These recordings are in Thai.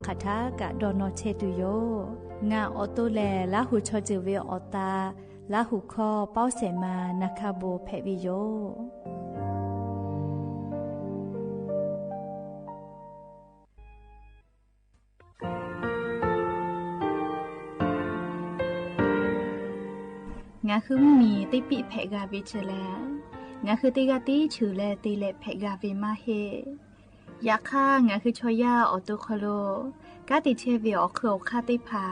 คาทากะดอนอเชตุโยงาออโตแลละหูชอจิเวออตาละหูคอเป้าเสมานาคาโบเพวิโยงาคือมีติปิเพกาวิเชแลงาคือติกาติฉือแลติเลเพกาวิมาเฮยาค่างาคือชอยาออตุคโลกาติเชวิออคือคาติผา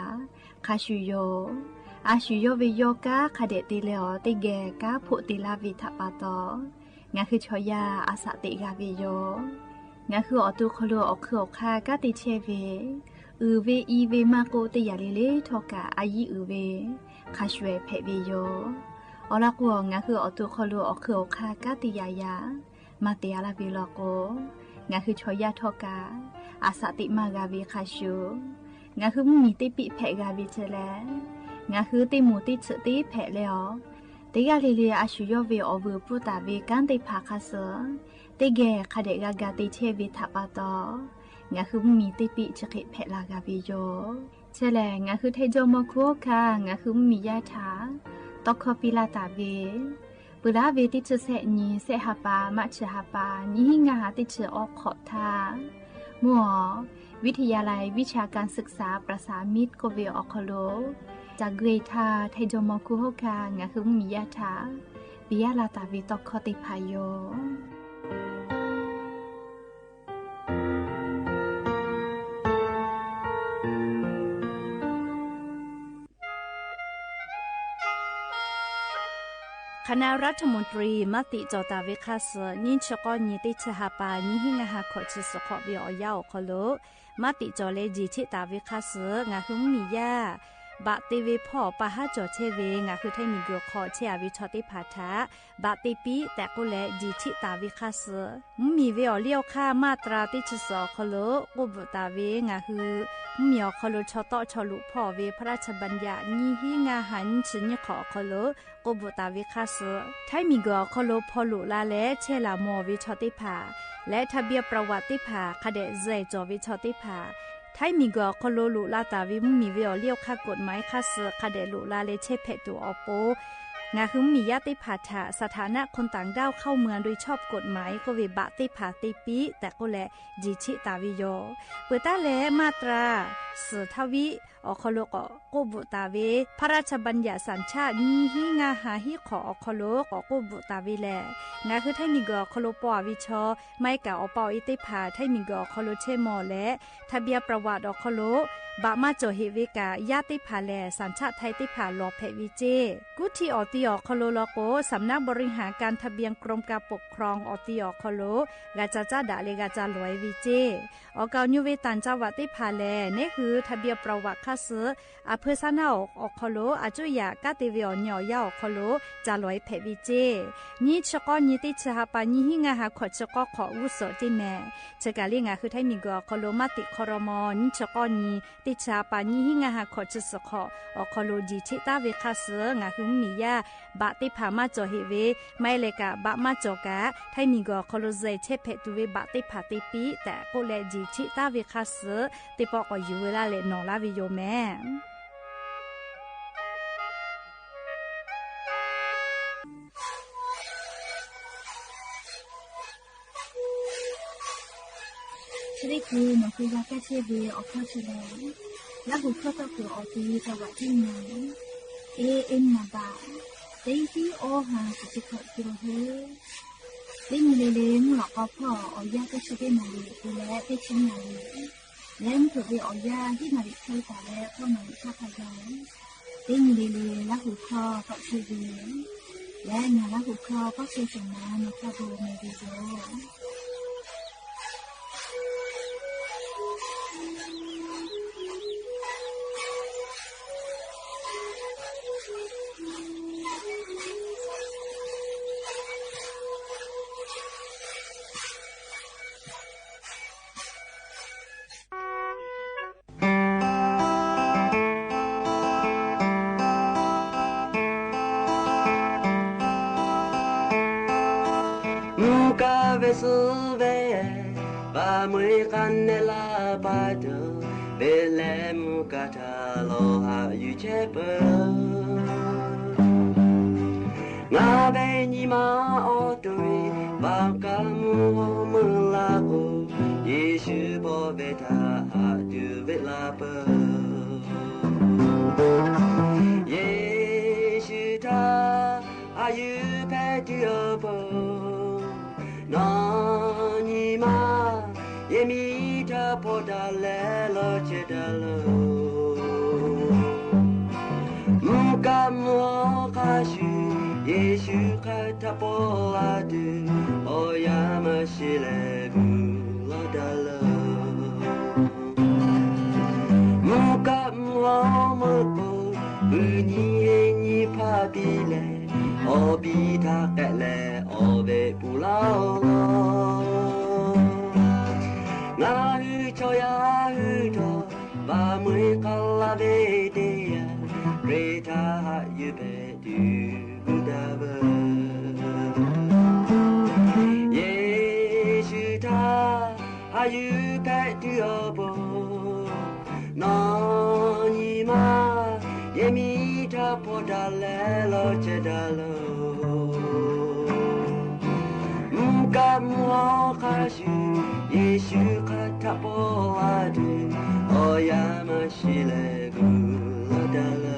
คาชุโยอาชุโยวิโยกาคาเดติเลอติเกกาพุติลาวิทปาตองาคือชอยาอาสติกาวิโยงาคือออตุคโลออคือคากาติเชวิเวอีเวมาโกติยาลิเลทอกาอายิเวคาชเวเพวิโยอลากวงาคือออตุคโลออคือคากาติยายามาเตียลาบิโลโกงาคือชอยาทอกาอาสติมากาวิคาชูงาคือมีติปิเพกาวิเจแลงาคือติมูติฉติเพเลอติกาลิเลียอาชุยเวอเวปุตาเวกันติภาคาเสติเกคาเดกากาติเชวิทัปาตองาคือมีติปิฉกิเพลากาวิโยเชแลงาคือเทโจโมคุคางาคือมียาถาตอกคอปิลาตาเวปุลาเวติฉเสนีเสหปามัชหปานิหิงาติฉออกขอทามัววิทยาลัยวิชาการศึกษาประสามิตรโกเวออคโลจากเกรธาไทโจโมคุโฮกางาคือมียาถาปิยาลาตาวิตอกคอติพายโยคณะรัฐมนตรีมติจอตาวิคาสนิชกอนิติชหปานิหิงาหาขอชิสขอวิอยาวคโลมติจอเลจิชิตาวิคาสงาหุมมียาบะติวิพ่อปะหาจอเชเวงาคือไทมีกขอเชอวิชอติพาทะบะติปีแต่กุเลจิชิตาวิคาสมีเวอเลี้ยวค่ามาตราติชสอคโลกุบตาเวงาคือมีอคโลชอตอชอลุพ่อเวพระราชบัญญัตินิหิงาหันชนิขอคโลกุบตาวิคาสไทมีกคโลพอลุลาและเชลามอวิชอติพาและทะเบียประวัติภาคเดเซจอวิชอติภาไทมีกคโลลุลาตาวิมีเวอเลี้ยวค่ากฎหมายคาเสคเดลุลาเลเชเพตุอโปงาคือมีญาติภาษาสถานะคนต่างด้าวเข้าเมืองโดยชอบกฎหมายก็วิบะติภาติปีแต่ก็แลจิชิตาวิโยเปิดตาแลมาตราสืทวิอคโลกโกบุตาเวพระราชบัญญัติสัญชาตินิหิงาหาหิขออคโลกโกบุตาวิแลงาคือไทมีกคโลปอวิชอไม่กะอปออิติภาไทมีกคโลเชมอและทะเบียประวัติอคโลบะมาโจเฮวิกาญาติภาแลสัญชาติไทยติภาลอเพวิเจกุทีออติอคโลโลโกสำนักบริหารการทะเบียนกรมการปกครองออติอคโลกาจาจาดาเลกาจาลอยวิเจออกาญูเวตันจาวติภาแลนี่คือทะเบียนประวัติคาเสอเพซานาอคโลอาจุยากาติเวอญอยาอคโลจาลอยเพวิเจนิชกอนิติชหปานิหิงาหาขอชกอขออุสจิแมเจกาลิงาคือไทมีกอคโลมติครมนิชกอนีติชาปานิหิงาหาขอชสขออคโลจิชิตาเวคาเสงาหุมมียาบะติภามาจอเฮเวไม่เลกะบะมาจอกะไทมีกอคโลเซเชเพตุเวบะติภาติปีแต่โกเลจิชิตาเวคาเสติปอกอยู่เวลาเลนอลาวิโยแมชริคูนคือยาแก้เชื้อเวออกข้อเฉลยและหุบข้อต่อคือออตีจังหวัดที่ไหนเอ็นนาบาเต็งที่โอหาสิขอกิโลเฮเต็งเลเลงหลอกพ่อออยาแก้เชื้อมาลีกูและเต็งชิ้นมาลีและมันถือว่าออยาที่มาลีใช้แต่แล้วก็มาลีชาพยาเต็งเลเลและหุบข้อต่อเชื้อเวและงานและหุบข้อก็เชื้อสมานในคาโบเมดิโซVes ve va muy canela pa Belém catalo yu chepe Nga be ni ma otoi bakamu melaku Yesu bo beta du velape Yesu ta ayu peti obo Na ni ma Yemi ta podale lo chedalo Muka mo kashu Yesu kata poladu Oya mashilegu lodalo Muka mo moko Bunyi ni pabile Obi takele obe pulao Na utoya uto ba mui kalabe dia reta yube du budaba Yesu ta ayu pe du obo na ni ma yemi ta podale lo chedalo Kamu kasih Yesu kata poladu Oya mashilegu lodala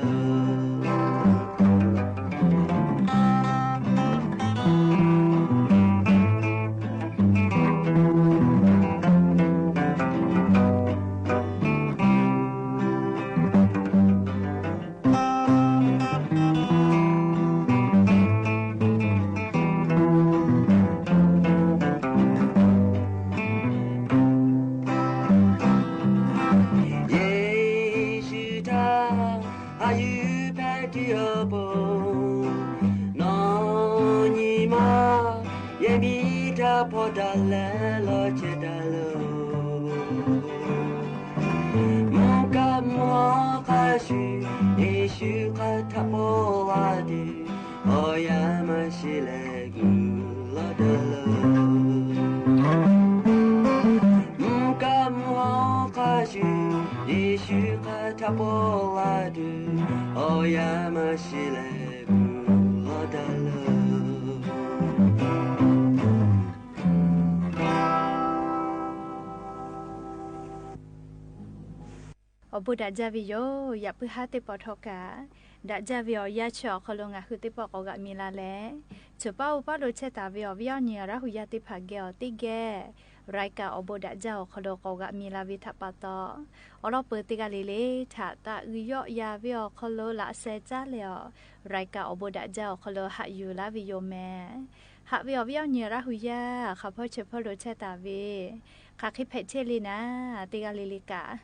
Podale lo chedalo Muka mo kashu Yesu kata poladu Oya mashilegu lodalo Muka mo kashu Yesu kata poladu Oya mashilegu lodalo Obu da javiyo ya puhate potoka da javiyo ya cho kolonga huti pokoga milale chupa upa lo cheta vio vio nyara huyati phageo tige raika obu da jao kolokoga milavi thapato olo putiga lele thata uyo ya vio kolo la seja leo raika obu da jao kolo hayu la vio me ha vio vio nyara huya khapo chupa lo cheta vi khakhi phechelina tiga lilika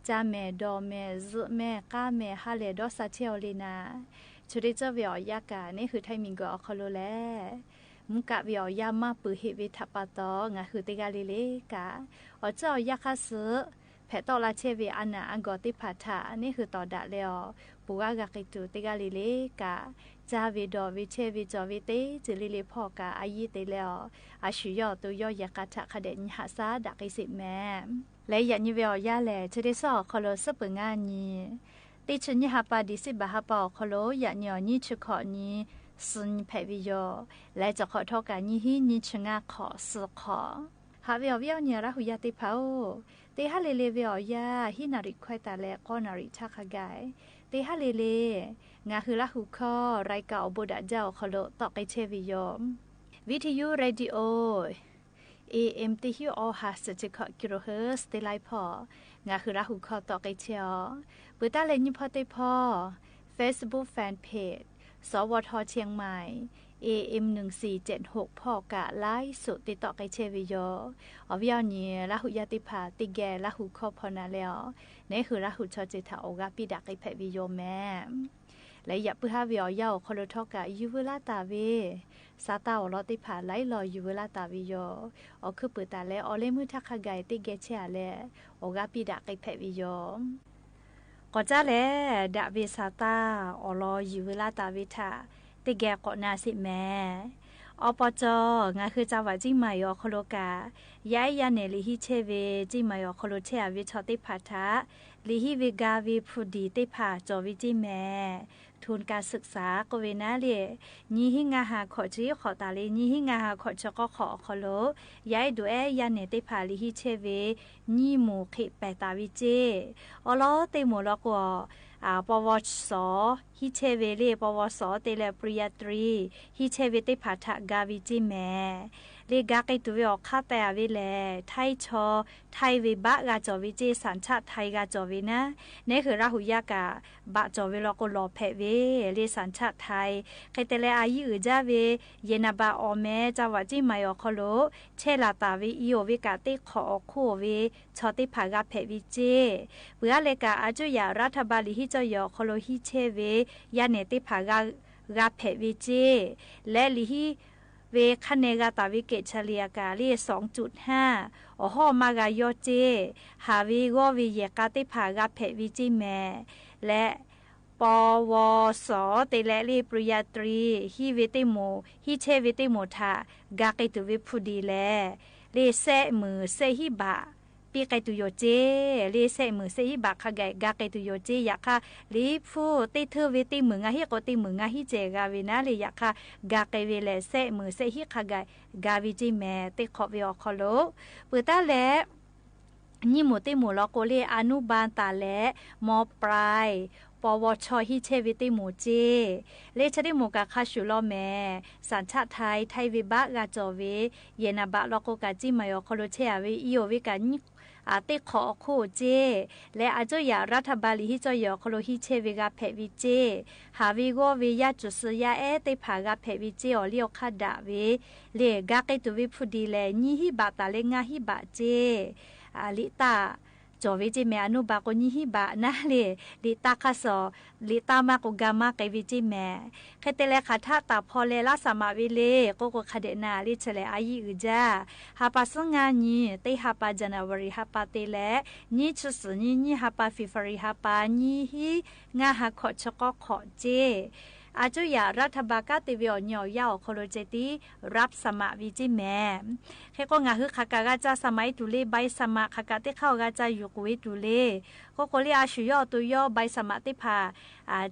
cha mẹ đò mẹ giữ mẹ ca mẹ ha lệ đó sa treo lên na chú đi cho vợ ya cả nên hư thay mình gọi khó lẽ muốn cả vợ ya mà bự hệ về tháp bà to ngã hư tê gali lẽ cả ở cho ya khá sữa phải to là chơi về anh à anh gọi tiếp phạt thà nên hư to đã leo bùa gà cái chú tê gali lẽ cả cha về đò về chơi về trò về tế chỉ lẽ phò cả ai tế leo à sử dụng tôi ya cả thà khá đến hạ sa đã cái gì mẹ lấy dạng như vậy ya lẽ cho đến sau khó lỡ sắp bưng ăn nhỉ tí chân như hạt bà đi xí bà hạt bảo khó lỡ dạng nhỏ như chưa khó nhỉ xin phải vì giờ lấy cho khó thọ cả như hi như chân ngã khó sự khó hạt vậy vậy nhớ ra huy tí phao tí hạt lê lê vậy ya hi nào đi khoai ta lẽ con nào đi chắc khá gai tí hạt lê lê ngã hư lá hư khó rai cào bồ đã giàu khó lỡ tọ cái chơi vì giờ VTU radio AMที่ฮิวอหาสจิกะกิโลเฮิรตซ์ไลพองาคือราหูคอต่อไกเชียวปืตาเลนิพอเตพอ Facebook Fanpage สวทเชียงใหม่ AM 1476พอกะไลฟ์สดติดต่อไกเชวิโยอวิยอนีราหูยาติภาติแกราหูคอพอนาแล้วนี่คือราหูชอจิตาโอกาปิดาไกแพวิโยแม่และอย่าปื้อหาวิอยาวคอลทอกะยูเวลาตาเวซาตาอลอติผาไลลอยูเวลาตาวิโยอคือปืตาและอเลมือทักขะไกติเกเชอาและโอกาปิดาไกแพวิโยก็จ้าและดาเวซาตาอลอยูเวลาตาวิทาติแกก็นาสิแม่ อปจงาคือจาวจิมายอคโลกาย้ายยาเนลิฮิเชเวจิมายอคโลเชอวิชอติภาทะลิฮิวิกาวิพุดีติภาจอวิจิแมทุนการศึกษากเวนาเลญีหิงาหาขอจีขอตาเลญีหิงาหาขอชก็ขอคโลย้ายดูยาเนติภาลิฮิเชเวญีหมู่ขิแปตาวิเจอลอเตหมู่ลกวปวสฮิเชเวเลปวสเตเลปริยตรีฮิเชเวติภาทะกาวิจิแมเลกาไกตุเวอคาแต่เวเลไทยชอไทยวิบะกาจอวิเจสัญชาติไทยกาจอวินะนี่คือราหุยากาบะจอเวลก็รอแพเวเลสัญชาติไทยใครแต่เลอายุจาเวเยนาบาออเมจาวจิมายอคโลเชลาตาวิอีโอวิกาติขอคู่เวชอติภากาแพวิเจเบื่อเลกาอาจุยารัฐบาลฮิจอยอคโลฮิเชเวยาเนติภากาแพวิเจและลิฮิเวคันเนกาตาวิเกชเลียกาลี 2.5 โอฮอมากายอเจหาวิโกวิเยกาติภากาเพวิจิแมและปวสเตเลลีปริยตรีฮิวิติโมฮิเชวิติโมทากาเกตุวิพุดีแลเลเซมือเซฮิบะปีไกตุโยเจเลเซมือเซฮิบะคาไกกาไกตุโยเจยะค่ะลิฟูติเทวิติมืองาฮิโกติมืองาฮิเจกาวินาเลยยะค่ะกาไกเวเลเซมือเซฮิคาไกกาวิจิแมติขอวิอคโลปุตาแลนี่หมูติหมูลอโกเลอนุบาลตาและมอปลายปวชฮิเชวิติหมูเจเลชดิหมูกาคาชุลอแมสัญชาติไทยไทยวิบะกาจอเวเยนาบะลอโกกาจิมายอคโลเชอเวอีโอวิกานิติขอคู่เจและอาจุยารัฐบาลฮิจอยอคโลฮิเชวิกาเพวิเจหาวิโกวิยาจุสยาติภากาเพวิเจอเลียวคาดาเวเลกาเกตุวิพุดีแลญิฮิบาตาเลงาฮิบะเจลิตาจอวิจิเมอนุบาโกญิฮิบะนะเลลิตาคาโซลิตามาโกกามาเกวิจิเมเคเตเลคาทาตาพอเลลาสมาวิเลโกโกคาเดนาลิเชเลอายิอุจาฮาปาสงานีเตฮาปาจันาวรีฮาปาเตเลญิชุสญิฮาปาฟิฟรีฮาปาญิฮิงาฮาขอชกขอเจอาจุยารัฐบาลกาติวิอญอยาวโคโลเจติรับสมัครวิจิแมเฮก็งาฮึคากากาจาสมัยตุเลใบสมัครคากาติเข้ากาจาอยู่กุยตุเลก็โคลีอาชุยอตุยอใบสมัครติพา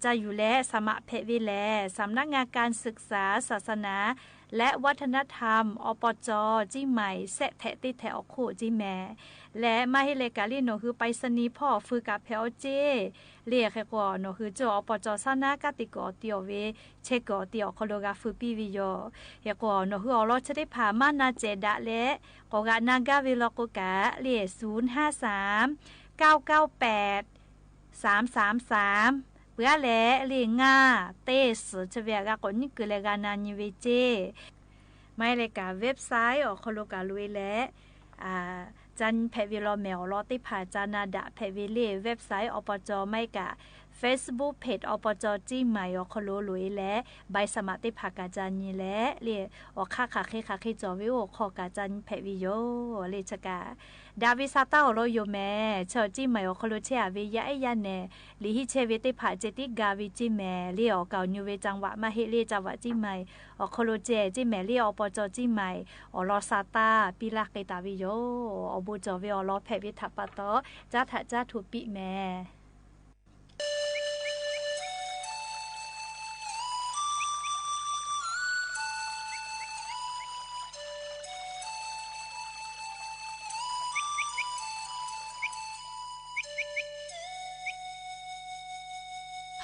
จะอยู่และสมัครเพวิแลสำนักงานการศึกษาศาสนาและวัฒนธรรมอปจจิใหม่แสะแทะติแถวโคจิแมและมาให้เลกาลีโนคือไปสนีพ่อฟืกับเพลเจเรียกแค่ก่อนโนคือจออปจสนากติกอเตียวเวเชกอเตียวคโลกาฟืปีวิโยเฮก่อนโนคืออรชได้พามานาเจดะและกอกานากาเวลกกะเรีย053 998 333เพื่อแลเลียงาเตสเฉวียกากนี่คือเลกานานิเวเจไม่เลยกาเว็บไซต์อคโลกาลุยและจันเพวิโลเมลลอติผาจานาดะเพวิเลเว็บไซต์อปจไม่กะ Facebook เพจอปจจี้ใหม่อคโลลุยและใบสมัครติผากาจันนี่และเรียอค่าคาเคจอวิโอขอกาจันเพวิโยเลชกาดาวิซาตาโลโยแมเชอจี้ใหม่อคโลเชอวิยะไอยะเนลิฮิเชเวติผาเจติกาวิจิแมเรียอเกานิเวจังหวะมาเฮเลจังหวะจี้ใหม่อคโลเจจี้แมเรียอปจจี้ใหม่อลอซาตาปิลาเกตาวิโยอบูจอวิอลอเพวิทัปปะตอจ้าทะจ้าทุปิแม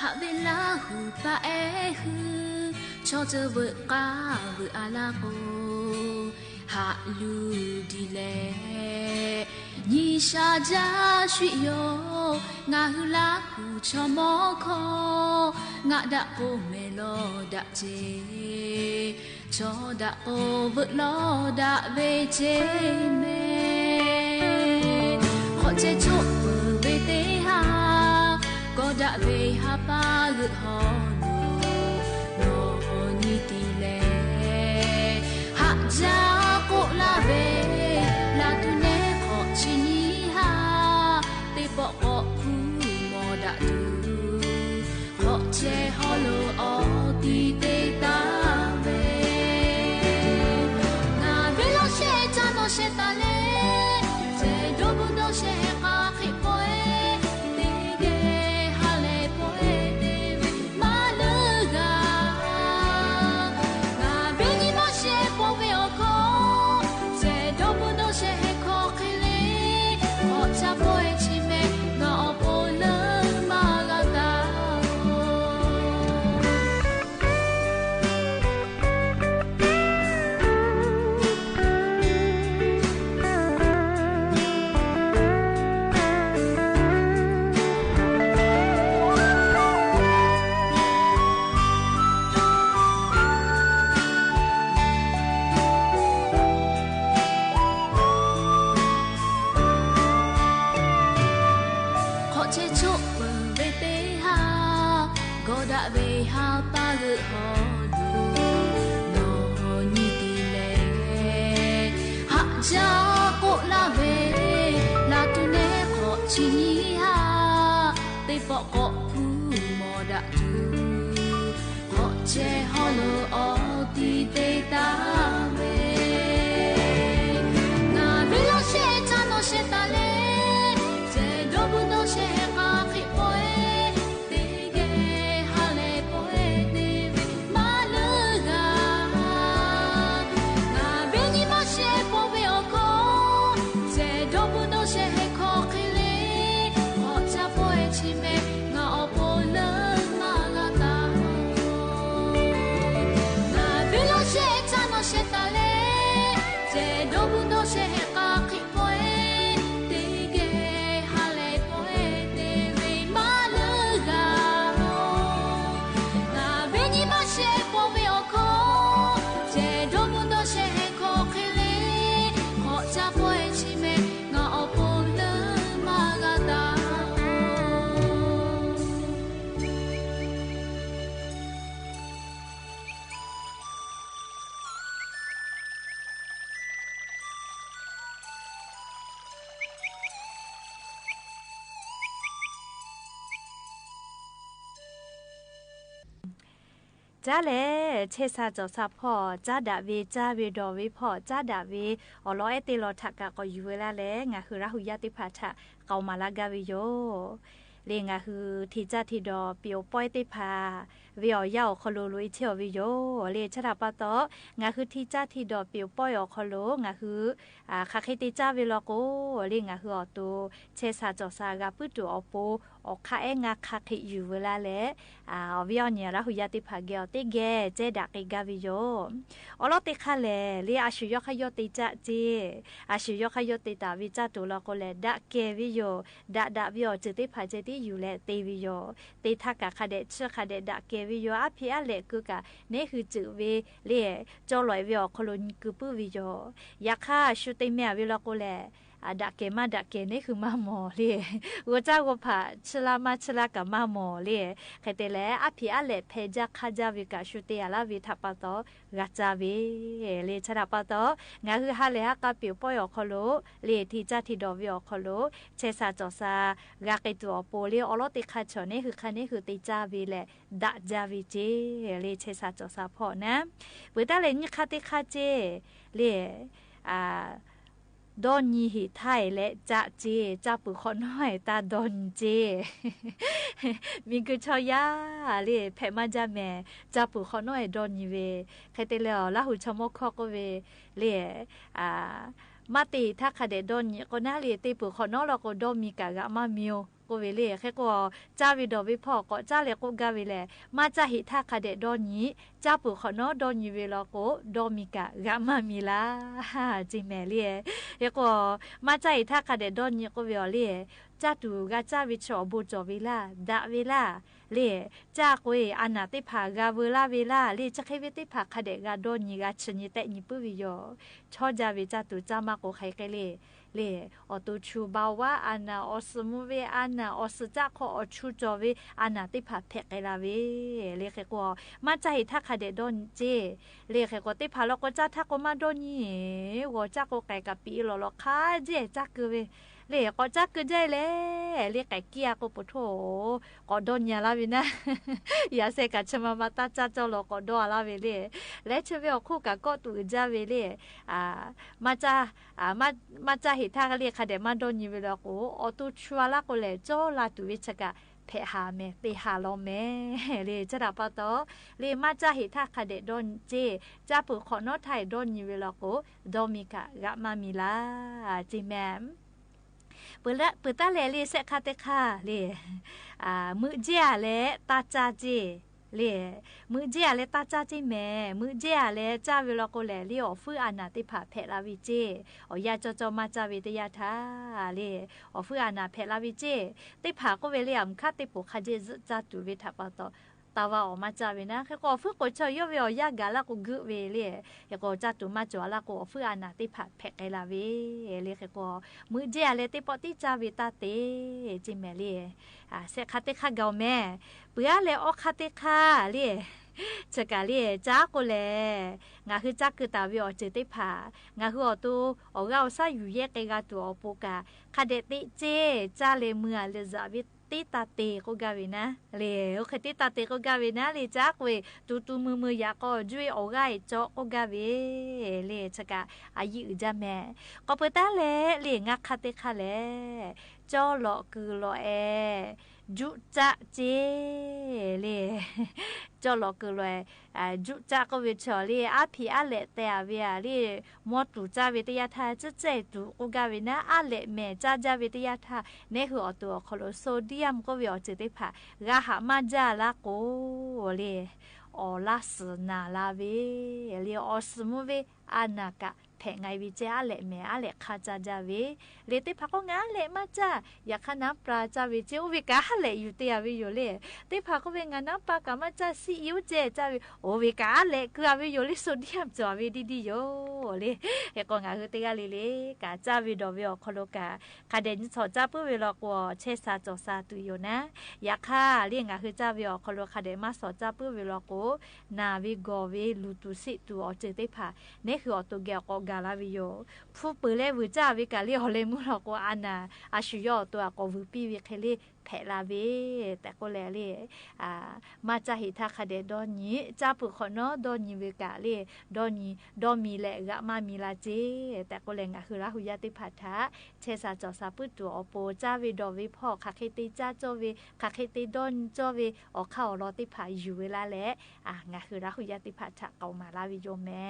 หากเวลาหูปะเอฮือชอจะเวกาเวอาลาโกหาลูดีเลยีชาจาชิโยงาฮูลาหูชอมอคองาดะโกเมโลดะเจชอดะโอเวโลดะเวเจเมขอเจจุเวเตหาก็ดะเวหาปาเกฮอโนโนนิติเลหะจาโกลาเวลาตุเนขอชินีหาติปะขอคูมอดะดูขอเจฮอโลออติเตตาเว เชชุเวเตหาก็ดะเวหาปารุฮอลูโนนีติเลหะจาโกลาเวลาตุเนขอชินีหาเตปอก็พูมอดะตูขอเชฮอลูออติเตตาเวนาเวลาเชจาโนเชตาเลจ้าแลเชซาจอซาพ่อจ้าดาเวจ้าเวดอเวพ่อจ้าดาเวอลอเอติลอทักกะก็อยู่เวลาแลงะคือราหุยาติภาทะเกามาลากาวิโยเลงะคือที่จ้าที่ดอเปียวป้อยติภาเวียาวคอโลลุยเที่ยววิโยเลชราปะตองะคือที่จ้าที่ดอเปียวป้อยอคอโลงะคือคาเคติจ้าเวลอโกเลงะคืออตูเชซาจอซากะปุตุอโปออกคาเองะคาเคอยู่เวลาแลเวียเนี่ยราหุยาติภาเกอติเกเจดากกาวิโยอลอติคาเลเลอาชุยอคยอติจ้าเจอาชุยอคยอติตาวิจ้าตุลอโกเลดะเกวิโยดะวิโอจิติภาเจติอยู่แลเตวิโยติทักกะคาเดเชคาเดดะเกวิโยอภิอะเลกุกะเนคือจือเวเลจอลอยวิโอคโลนกุปุวิโยยะคาชุติเมวิโลโกเลดักเกมาดักเกนี่คือมาหมอเลยว่าเจ้าก็ผ่าชลามาชลากับมาหมอเลยใครแต่แล้วอภิอะเลเพจาคาจาวิกาชุติอาลาวิทัปปะโตกัจจาวิเลยชราปะโตงาคือฮาเลฮากาปิวปอยอคโลเลยที่จ้าที่ดอวิอคโลเชซาจอซากาเกตัวโปเลอลอติคาชอนี่คือคันนี้คือติจาวิเลดะจาวิเจเลยเชซาจอซาพอนะเปิดตาเลยนี่คาติคาเจเลยดอนยีหิไทยและจะเจจะปุขอนห้อยตาดอนเจมีคือชอยาเลยแผ่มาจาแม่จะปุขอนห้อยดอนยีเวใครเตแล้วละหูชมกคอกเวเลยมาตีถ้าคาเดดอนก็น่าเลยตีปุขอนอเราก็ดอมีกะกะมามิวก็เวเลยแค่ก็จ้าวิดอวิพ่อก็จ้าเลก็กาเวเลยมาจ้าหิถ้าคาเดดอนยีจ้าปุขอนอดอนยีเวลก็ดอมีกะกะมามิลาจิแม่เลยแค่ก็มาจ้าหิถ้าคาเดดอนยีก็เวเลยจ้าตูกะจ้าวิชอบูจอวิลาดะเวลาလေကြာကွေအနာတိဖာဂဝလာဝလာလေချခေဝတိဖာခတဲ့ဂါဒိုနီဂါချနီတဲ့ညီပူဝီယောချောကြဝေကြတူကြမကိုခိုင်ကလေအတူချူဘာဝအနာအစမူဝေအနာအစကြခောအချူကြဝေအနာတိဖာဖက်ကလာဝေလေခေကောမကြိုက်ထခတဲ့ဒွန်ဂျေလေခေကောတိဖာလောကကြထကောမဒွန်နီဝကြကိုကဲကပီလောလခါဂျေကြကဝေလေก็จักกึได้เลยเรียกไก่เกียก็ปะโถก็โดนยาลาวินะอย่าเสกะชมามาตาจ้าเจ้าโลก็โดนลาเวเลยและเชเวคู่กะก็ตูจ้าเวเลยมาจ้ามาจ้าหิทาก็เรียกค่ะเดมาโดนยีเวลากูอตูชัวละก็เลยโจลาตูวิชกะเพหาเมเตหาลอเมเลยจะดับปะโตเลยมาจ้าหิทาค่ะเดโดนเจจ้าปุขอนอไทยโดนยีเวลากูโดมิกะกะมามิลาจิแมมเปิดตาเลเสคาเตคาเลมือเจียเลตาจาเจเลมือเจียเลตาจาเจแม่มือเจียเลจ้าเวลาโกเลลีอฟื้ออานาติผาเพลาวิเจอยาจอมาจาวิทยาทาเลฟื้ออานาเพลาวิเจติผาก็เวลียมคาติปุคาเจจาตุเวทาปะตอ ตาวาออกมาจ่าเวนะแค่ก็ฟื้นก็เชยเวียยากาละก็กึเวเลยแล้วก็จัดตุมาจ่อละก็ฟื้นอานาติผัดแพกไกลาเวเลยแค่ก็มือเจาเลยติปอติจ่าเวตาเตจิแม่เลยเสคาเตคาเกาแม่เปื่อเลยออกคาเตคาเลยจะกะเลียจ้าก็แลงาคือจักคือตาวิอเจติผางาคืออตูอเราซะอยู่แยกกะตัวอปูกาคาเดติเจจ้าเลเมือเลซาวิติตาเตก็กาวินะเลโอเคติตาเตก็กาวินะเลจักเวตูมือยาก็จุยอไกจอก็กาวิเลจะกะอายุจะแม่ก็เปิดตาเลเลงาคาเตคาเลจอหลอคือหลอจุจะเจเลจอหลอคือหลอจุจะก็วิชอเลอาพีอาเลเตอเวียเลมอตูจาวิทยาทาจะเจตูก็กาวินะอาเลแม่จาวิทยาทาเนหัวตัวคอโลโซเดียมก็วิอเจติผากะหามาจาละโกเลออลาสนาลาเวเลออสมุเวอานากะแผงไงวิเจอาเลแม่อาเลคาจาจาเวเลติพักก็งาเลมาจ้าอยากขน้ำปลาจาวิเจอุวิกาเลอยู่เตียวิอยู่เลติพักก็เป็นงานน้ำปลากามาจ้าซีอิวเจจาวิโอวิกาเลคือวิอยู่เลโซเดียมจาวิดีโยเลเฮก็งาคือเตียเลกาจาวิดอวิอคโลกาคาเดนสอจาปุเวลอกวเชซาจอซาตุโยนะอยากค่ะเรียงงาคือจาวิอคโลคาเดมาสอจาปุเวลอกนาวิกอวิลูตุสิตูอเจติผาเนคืออตุเกอก็กาลาวิโยผู้เปเลวิจาวิกาเลฮอเลมุลอกอานาอาชุยอตัวก็วิปีวิเคเลแผลาเวแต่ก็แลเลมาจาหิทาคาเดดอนนี้จาปุขอนอดอนนี้วิกาเลดอนนี้ดอมีแลกะมามีลาเจแต่ก็แลงะคือราหุยาติพัทธะเชซาจอซาปุตัวอโปจาวิดอวิพ่อคาเคติจาโจวิคาเคติดอนโจวิออกเข้ารอติผาอยู่เวลาและงะคือราหุยาติพัทธะเกามาลาวิโยแม่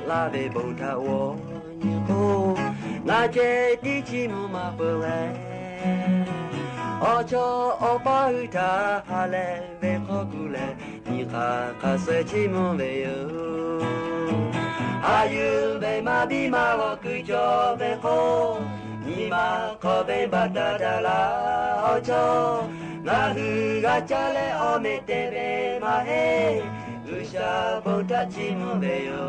Lave bota wo ni ko na je ti chi mo ma pole o cho o pa uta hale ve ko kule ni ka se chi mo ve yo ayu ve ma bi ma lo ku jo ve ko ni ma ko ve ba da da la o cho na hu ga cha le o me te ve ma he usha bota chi mo ve yo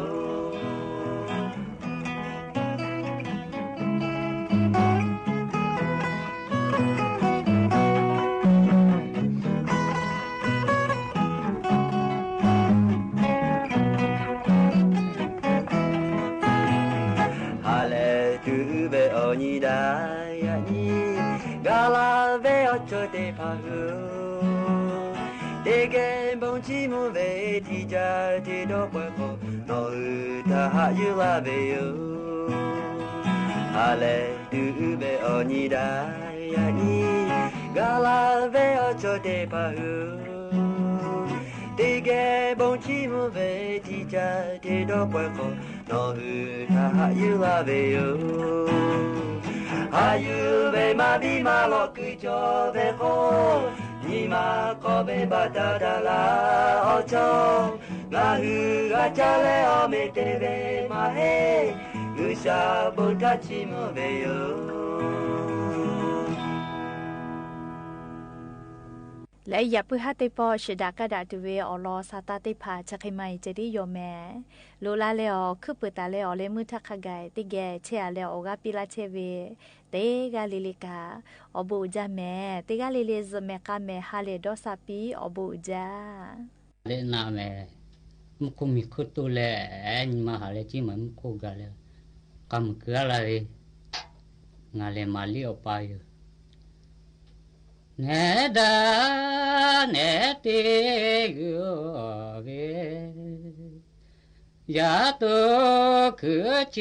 ni da ya ni gala ve o cho te pa hu de ge bong chi mo ve ti ja ti do pa ko no ta ha yu la ve yo ale du ve o ni da ya ni gala ve o cho te pa hu de ge bong chi mo ve ti ja ti do pa ko no ta ha yu la ve yo ayu ve ma bi ma lo ku cho ve ko ni ma ko ve ba da da la o cho na hu ga cha le o me te ve ma he u sha bo ta chi mo ve yo และอย่าเพื่อให้ติปอชดากระดาษเวอลอซาตาติพาจะใครไม่จะได้ยอมแม่ลูลาเลอคือเปิดตาเลอเลมือทักขกายติแกเชียเลออกาปิลาเชเวเตกาลิลิกาอบูจาแม่เตกาลิลิซเมกาแม่ฮาเลดอซาปีอบูจาเลนาแม่มุคุมิคุตุเลนมาหาเลจิมันมุคุกาเลกำเกลืออะไรงาเลมาลิอไปเนดาเนติโกเวยาตุคือเจ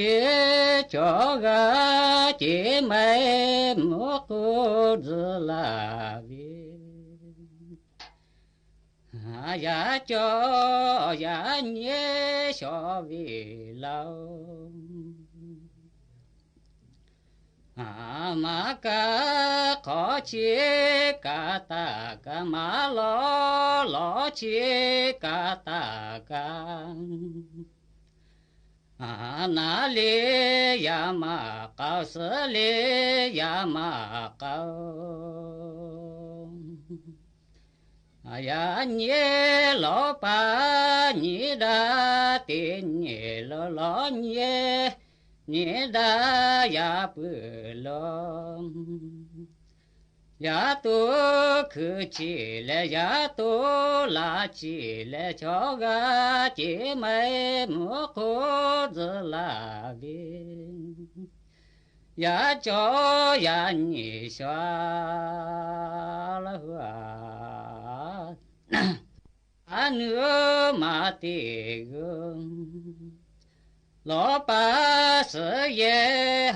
จอกาเจไม่มุคุจลาเวยาจอยาเนชอวิลามากาขอเชกาตากามาลอลอเชกาตากานาเลยามาเกาเสเลยามาเกายาเนลอปานิดาเตเนลลอเนเนดายาปุลมยาตุคือชีเลยาตุลาชีเลชอกาจีไม่มุขจลาบิยาจอยานิชวาลหัวอันเนื้อมาติกุลอปาเสย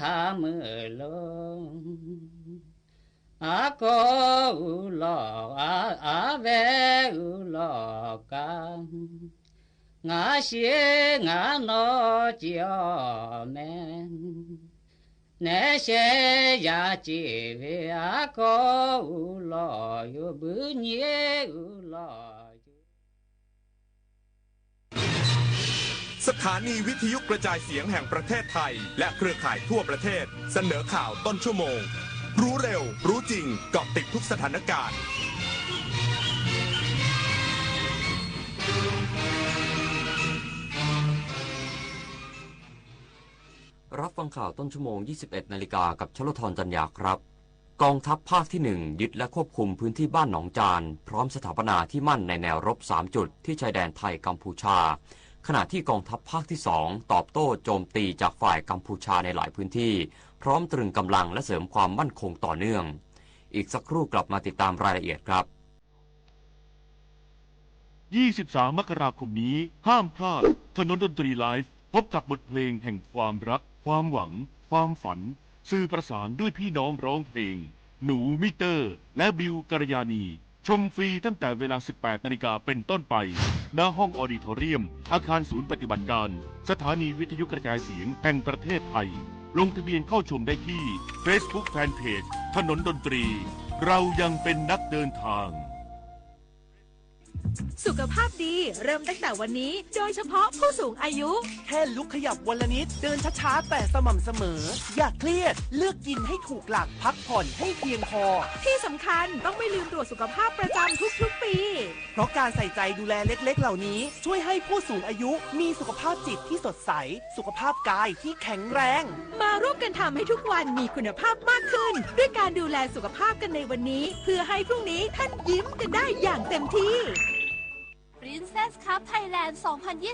หามือลงอาโกอุลออาเวอุลอกังงาเสียงาโนจิโอเมนเนเชยาจิเวอาโกอุลอยุบุญเยอุลอสถานีวิทยุกระจายเสียงแห่งประเทศไทยและเครือข่ายทั่วประเทศเสนอข่าวต้นชั่วโมงรู้เร็วรู้จริงเกาะติดทุกสถานการณ์รับฟังข่าวต้นชั่วโมง 21 นาฬิกากับชลธรจันยาครับกองทัพภาคที่1ยึดและควบคุมพื้นที่บ้านหนองจานพร้อมสถาปนาที่มั่นในแนวรบ3จุดที่ชายแดนไทยกัมพูชาขณะที่กองทัพภาคที่2ตอบโต้โจมตีจากฝ่ายกัมพูชาในหลายพื้นที่พร้อมตรึงกำลังและเสริมความมั่นคงต่อเนื่องอีกสักครู่กลับมาติดตามรายละเอียดครับ23 มกราคมนี้ห้ามพลาดถนนดนตรีไลฟ์พบกับบทเพลงแห่งความรักความหวังความฝันสื่อประสานด้วยพี่น้องร้องเพลงหนูมิเตอร์และบิวกัลยาณีชมฟรีตั้งแต่เวลา 18 นาฬิกาเป็นต้นไปณห้องออดิทอเรียมอาคารศูนย์ปฏิบัติการสถานีวิทยุกระจายเสียงแห่งประเทศไทยลงทะเบียนเข้าชมได้ที่ Facebook Fanpage ถนนดนตรีเรายังเป็นนักเดินทาง สุขภาพดีเริ่มตั้งแต่วันนี้โดยเฉพาะผู้สูงอายุแค่ลุกขยับวันละนิดเดินช้าๆแต่สม่ำเสมออย่าเครียดเลือกกินให้ถูกหลักพักผ่อนให้เพียงพอที่สำคัญต้องไม่ลืมตรวจสุขภาพประจำทุกๆปีเพราะการใส่ใจดูแลเล็กๆเหล่านี้ช่วยให้ผู้สูงอายุมีสุขภาพจิตที่สดใสสุขภาพกายที่แข็งแรงมาร่วมกันทำให้ทุกวันมีคุณภาพมากขึ้นด้วยการดูแลสุขภาพกันในวันนี้เพื่อให้พรุ่งนี้ท่านยิ้มกันได้อย่างเต็มที่Princess Cup Thailand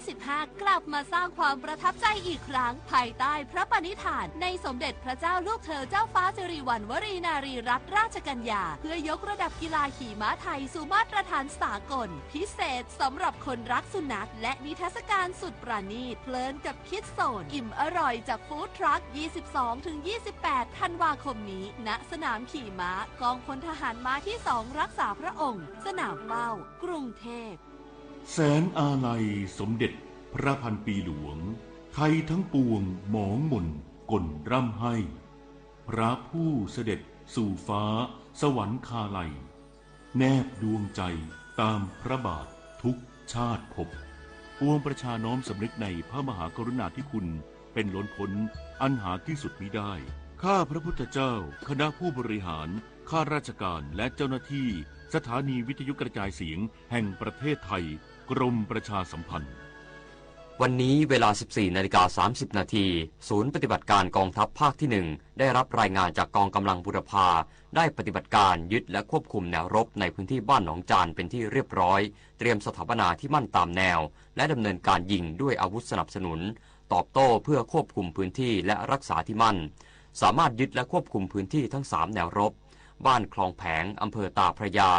2025 กลับมาสร้างความประทับใจอีกครั้งภายใต้พระปณิธานในสมเด็จพระเจ้าลูกเธอเจ้าฟ้าสิริวัณวรีนารีรัตนราชกัญญาเพื่อยกระดับกีฬาขี่ม้าไทยสู่มาตรฐานสากลพิเศษสำหรับคนรักสุนัขและนิทรรศการสุดประณีตเพลินกับคิดโซนอิ่มอร่อยจากฟู้ดทรัค 22-28 ธันวาคมนี้ณสนามขี่ม้ากองพลทหารม้าที่ 2 รักษาพระองค์สนามเป้ากรุงเทพแสนอาลัยสมเด็จพระพันปีหลวงไทยทั้งปวงหมองหม่นก่นร่ำให้พระผู้เสด็จสู่ฟ้าสวรรคาลัยแนบดวงใจตามพระบาททุกชาติภพปวงประชาน้อมสำนึกในพระมหากรุณาธิคุณเป็นล้นพ้นอันหาที่สุดมิได้ข้าพระพุทธเจ้าคณะผู้บริหารข้าราชการและเจ้าหน้าที่ สถานีวิทยุกระจายเสียงแห่งประเทศไทยกรมประชาสัมพันธ์วันนี้เวลา 14:30 น.ศูนย์ปฏิบัติการกองทัพภาคที่ 1ได้รับรายงานจากกองกำลังบูรพาได้ปฏิบัติการยึดและควบคุมแนวรบในพื้นที่บ้านหนองจานเป็นที่เรียบร้อยเตรียมสถาปนาที่มั่นตามแนวและดำเนินการยิงด้วยอาวุธสนับสนุนตอบโต้เพื่อควบคุมพื้นที่และรักษาที่มั่นสามารถยึดและควบคุมพื้นที่ทั้ง3แนวรบบ้านคลองแผงอำเภอตาพระยา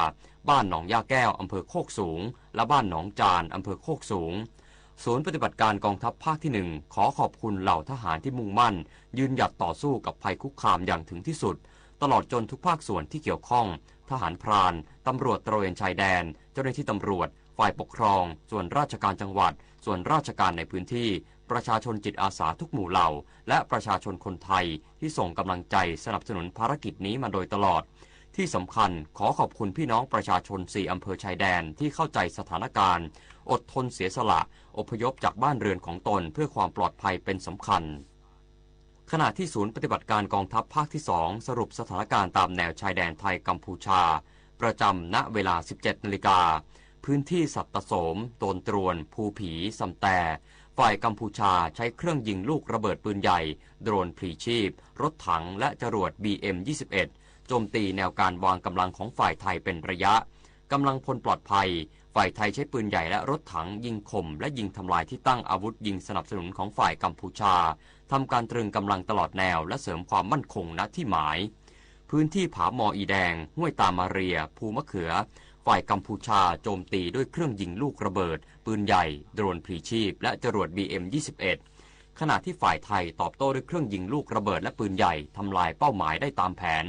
บ้านหนองย่าแก้วอำเภอโคกสูงและบ้านหนองจานอำเภอโคกสูงศูนย์ปฏิบัติการกองทัพภาคที่ 1ขอขอบคุณเหล่าทหารที่มุ่งมั่นยืนหยัดต่อสู้กับภัยคุกคามอย่างถึงที่สุดตลอดจนทุกภาคส่วนที่เกี่ยวข้องทหารพรานตำรวจตระเวนชายแดนเจ้าหน้าที่ตำรวจฝ่ายปกครองส่วนราชการจังหวัดส่วนราชการในพื้นที่ประชาชนจิตอาสาทุกหมู่เหล่าและประชาชนคนไทยที่ส่งกำลังใจสนับสนุนภารกิจนี้มาโดยตลอดที่สำคัญขอขอบคุณพี่น้องประชาชน4อำเภอชายแดนที่เข้าใจสถานการณ์อดทนเสียสละอพยพจากบ้านเรือนของตนเพื่อความปลอดภัยเป็นสำคัญขณะที่ศูนย์ปฏิบัติการกองทัพภาคที่ 2สรุปสถานการณ์ตามแนวชายแดนไทยกัมพูชาประจำณเวลา 17 นาฬิกาพื้นที่สัตตโสมโตนตรวนภูผีสำแต่ฝ่ายกัมพูชาใช้เครื่องยิงลูกระเบิดปืนใหญ่โดรนพลีชีพรถถังและจรวด BM-21 โจมตีแนวการวางกำลังของฝ่ายไทยเป็นระยะกำลังพลปลอดภัยฝ่ายไทยใช้ปืนใหญ่และรถถังยิงข่มและยิงทำลายที่ตั้งอาวุธยิงสนับสนุนของฝ่ายกัมพูชาทำการตรึงกำลังตลอดแนวและเสริมความมั่นคงณที่หมายพื้นที่ผาหมออีแดงห้วยตามาเรียภูมะเขือฝ่ายกัมพูชาโจมตีด้วยเครื่องยิงลูกระเบิดปืนใหญ่โดรนพลีชีพและจรวด BM-21 ขณะที่ฝ่ายไทยตอบโต้ด้วยเครื่องยิงลูกระเบิดและปืนใหญ่ทำลายเป้าหมายได้ตามแผน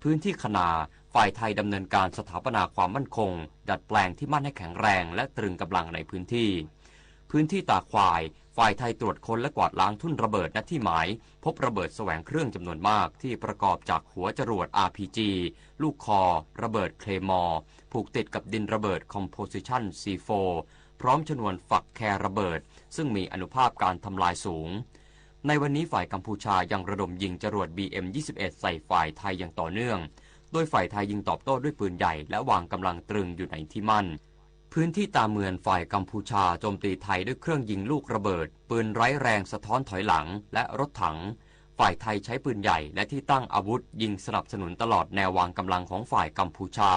พื้นที่คณาฝ่ายไทยดำเนินการสถาปนาความมั่นคงดัดแปลงที่มั่นให้แข็งแรงและตรึงกำลังในพื้นที่ตาควายฝ่ายไทยตรวจค้นและกวาดล้างทุ่นระเบิดณที่หมายพบระเบิดแสวงเครื่องจำนวนมากที่ประกอบจากหัวจรวด RPG ลูกคอระเบิดเคลมอร์ผูกติดกับดินระเบิด Composition C4 พร้อมชนวนฝักแคระเบิดซึ่งมีอานุภาพการทำลายสูงในวันนี้ฝ่ายกัมพูชายังระดมยิงจรวด BM-21 ใส่ฝ่ายไทยอย่างต่อเนื่องโดยฝ่ายไทยยิงตอบโต้ด้วยปืนใหญ่และวางกำลังตรึงอยู่ในที่มั่นพื้นที่ตาเมืองฝ่ายกัมพูชาโจมตีไทยด้วยเครื่องยิงลูกระเบิดปืนไร้แรงสะท้อนถอยหลังและรถถังฝ่ายไทยใช้ปืนใหญ่และที่ตั้งอาวุธยิงสนับสนุนตลอดแนววางกำลังของฝ่ายกัมพูชา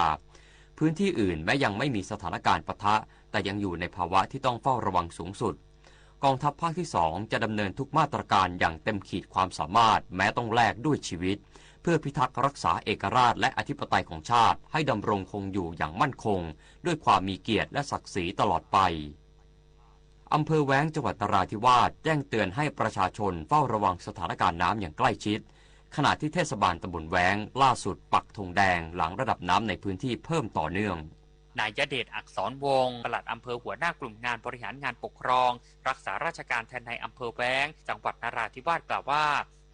พื้นที่อื่นแม้ยังไม่มีสถานการณ์ปะทะแต่ยังอยู่ในภาวะที่ต้องเฝ้าระวังสูงสุดกองทัพภาคที่ 2จะดำเนินทุกมาตรการอย่างเต็มขีดความสามารถแม้ต้องแลกด้วยชีวิตเพื่อพิทักษ์รักษาเอกราชและอธิปไตยของชาติให้ดำรงคงอยู่อย่างมั่นคงด้วยความมีเกียรติและศักดิ์ศรีตลอดไปอำเภอแว้งจังหวัดนราธิวาสแจ้งเตือนให้ประชาชนเฝ้าระวังสถานการณ์น้ำอย่างใกล้ชิดขณะที่เทศบาลตำบลแว้งล่าสุดปักธงแดงหลังระดับน้ำในพื้นที่เพิ่มต่อเนื่องนายยเดชอักษรวงศ์ปลัดอำเภอหัวหน้ากลุ่มงานบริหารงานปกครองรักษาราชการแทนในอำเภอแว้งจังหวัดนราธิวาสกล่าวว่า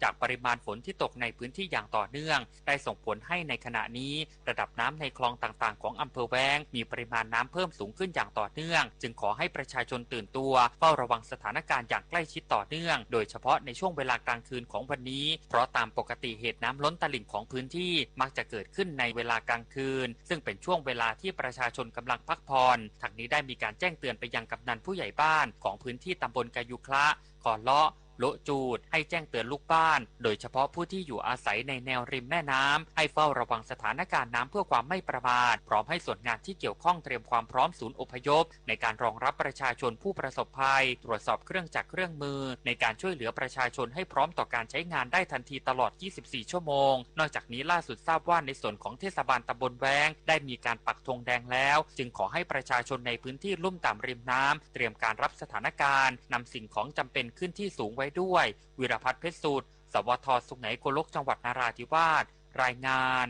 จากปริมาณฝนที่ตกในพื้นที่อย่างต่อเนื่องได้ส่งผลให้ในขณะนี้ระดับน้ำในคลองต่างๆของอำเภอแว้งมีปริมาณน้ำเพิ่มสูงขึ้นอย่างต่อเนื่องจึงขอให้ประชาชนตื่นตัวเฝ้าระวังสถานการณ์อย่างใกล้ชิดต่อเนื่องโดยเฉพาะในช่วงเวลากลางคืนของวันนี้เพราะตามปกติเหตุน้ำล้นตลิ่งของพื้นที่มักจะเกิดขึ้นในเวลากลางคืนซึ่งเป็นช่วงเวลาที่ประชาชนกำลังพักผ่อนทางนี้ได้มีการแจ้งเตือนไปยังกำนันผู้ใหญ่บ้านของพื้นที่ตำบลกายุคละก่อนเลาะโละจูดให้แจ้งเตือนลูกบ้านโดยเฉพาะผู้ที่อยู่อาศัยในแนวริมแม่น้ำให้เฝ้าระวังสถานการณ์น้ำเพื่อความไม่ประมาทพร้อมให้ส่วนงานที่เกี่ยวข้องเตรียมความพร้อมศูนย์อพยพในการรองรับประชาชนผู้ประสบภัยตรวจสอบเครื่องจักรเครื่องมือในการช่วยเหลือประชาชนให้พร้อมต่อการใช้งานได้ทันทีตลอด 24 ชั่วโมงนอกจากนี้ล่าสุดทราบว่าในส่วนของเทศบาลตำบลแว้งได้มีการปักธงแดงแล้วจึงขอให้ประชาชนในพื้นที่ลุ่มต่ำริมน้ำเตรียมการรับสถานการณ์นำสิ่งของจำเป็นขึ้นที่สูงไว้ด้วยวิรพัฒน์เพชรสูตรสวท.สุไหงโกลกจังหวัดนราธิวาสรายงาน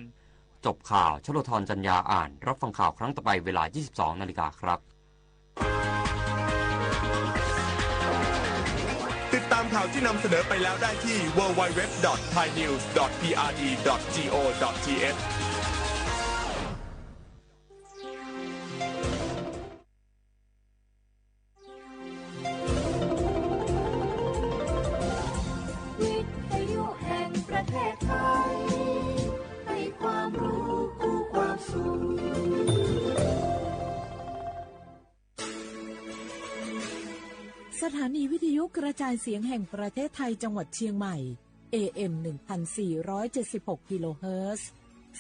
จบข่าวชโลธรจัญญาอ่านรับฟังข่าวครั้งต่อไปเวลา 22 นาฬิกาครับติดตามข่าวที่นำเสนอไปแล้วได้ที่ www.thainews.prd.go.thให้ความรู้คู่ความสุข กระจายเสียงแห่งประเทศไทยจังหวัดเชียงใหม่ AM 1476 กิโลเฮิรตซ์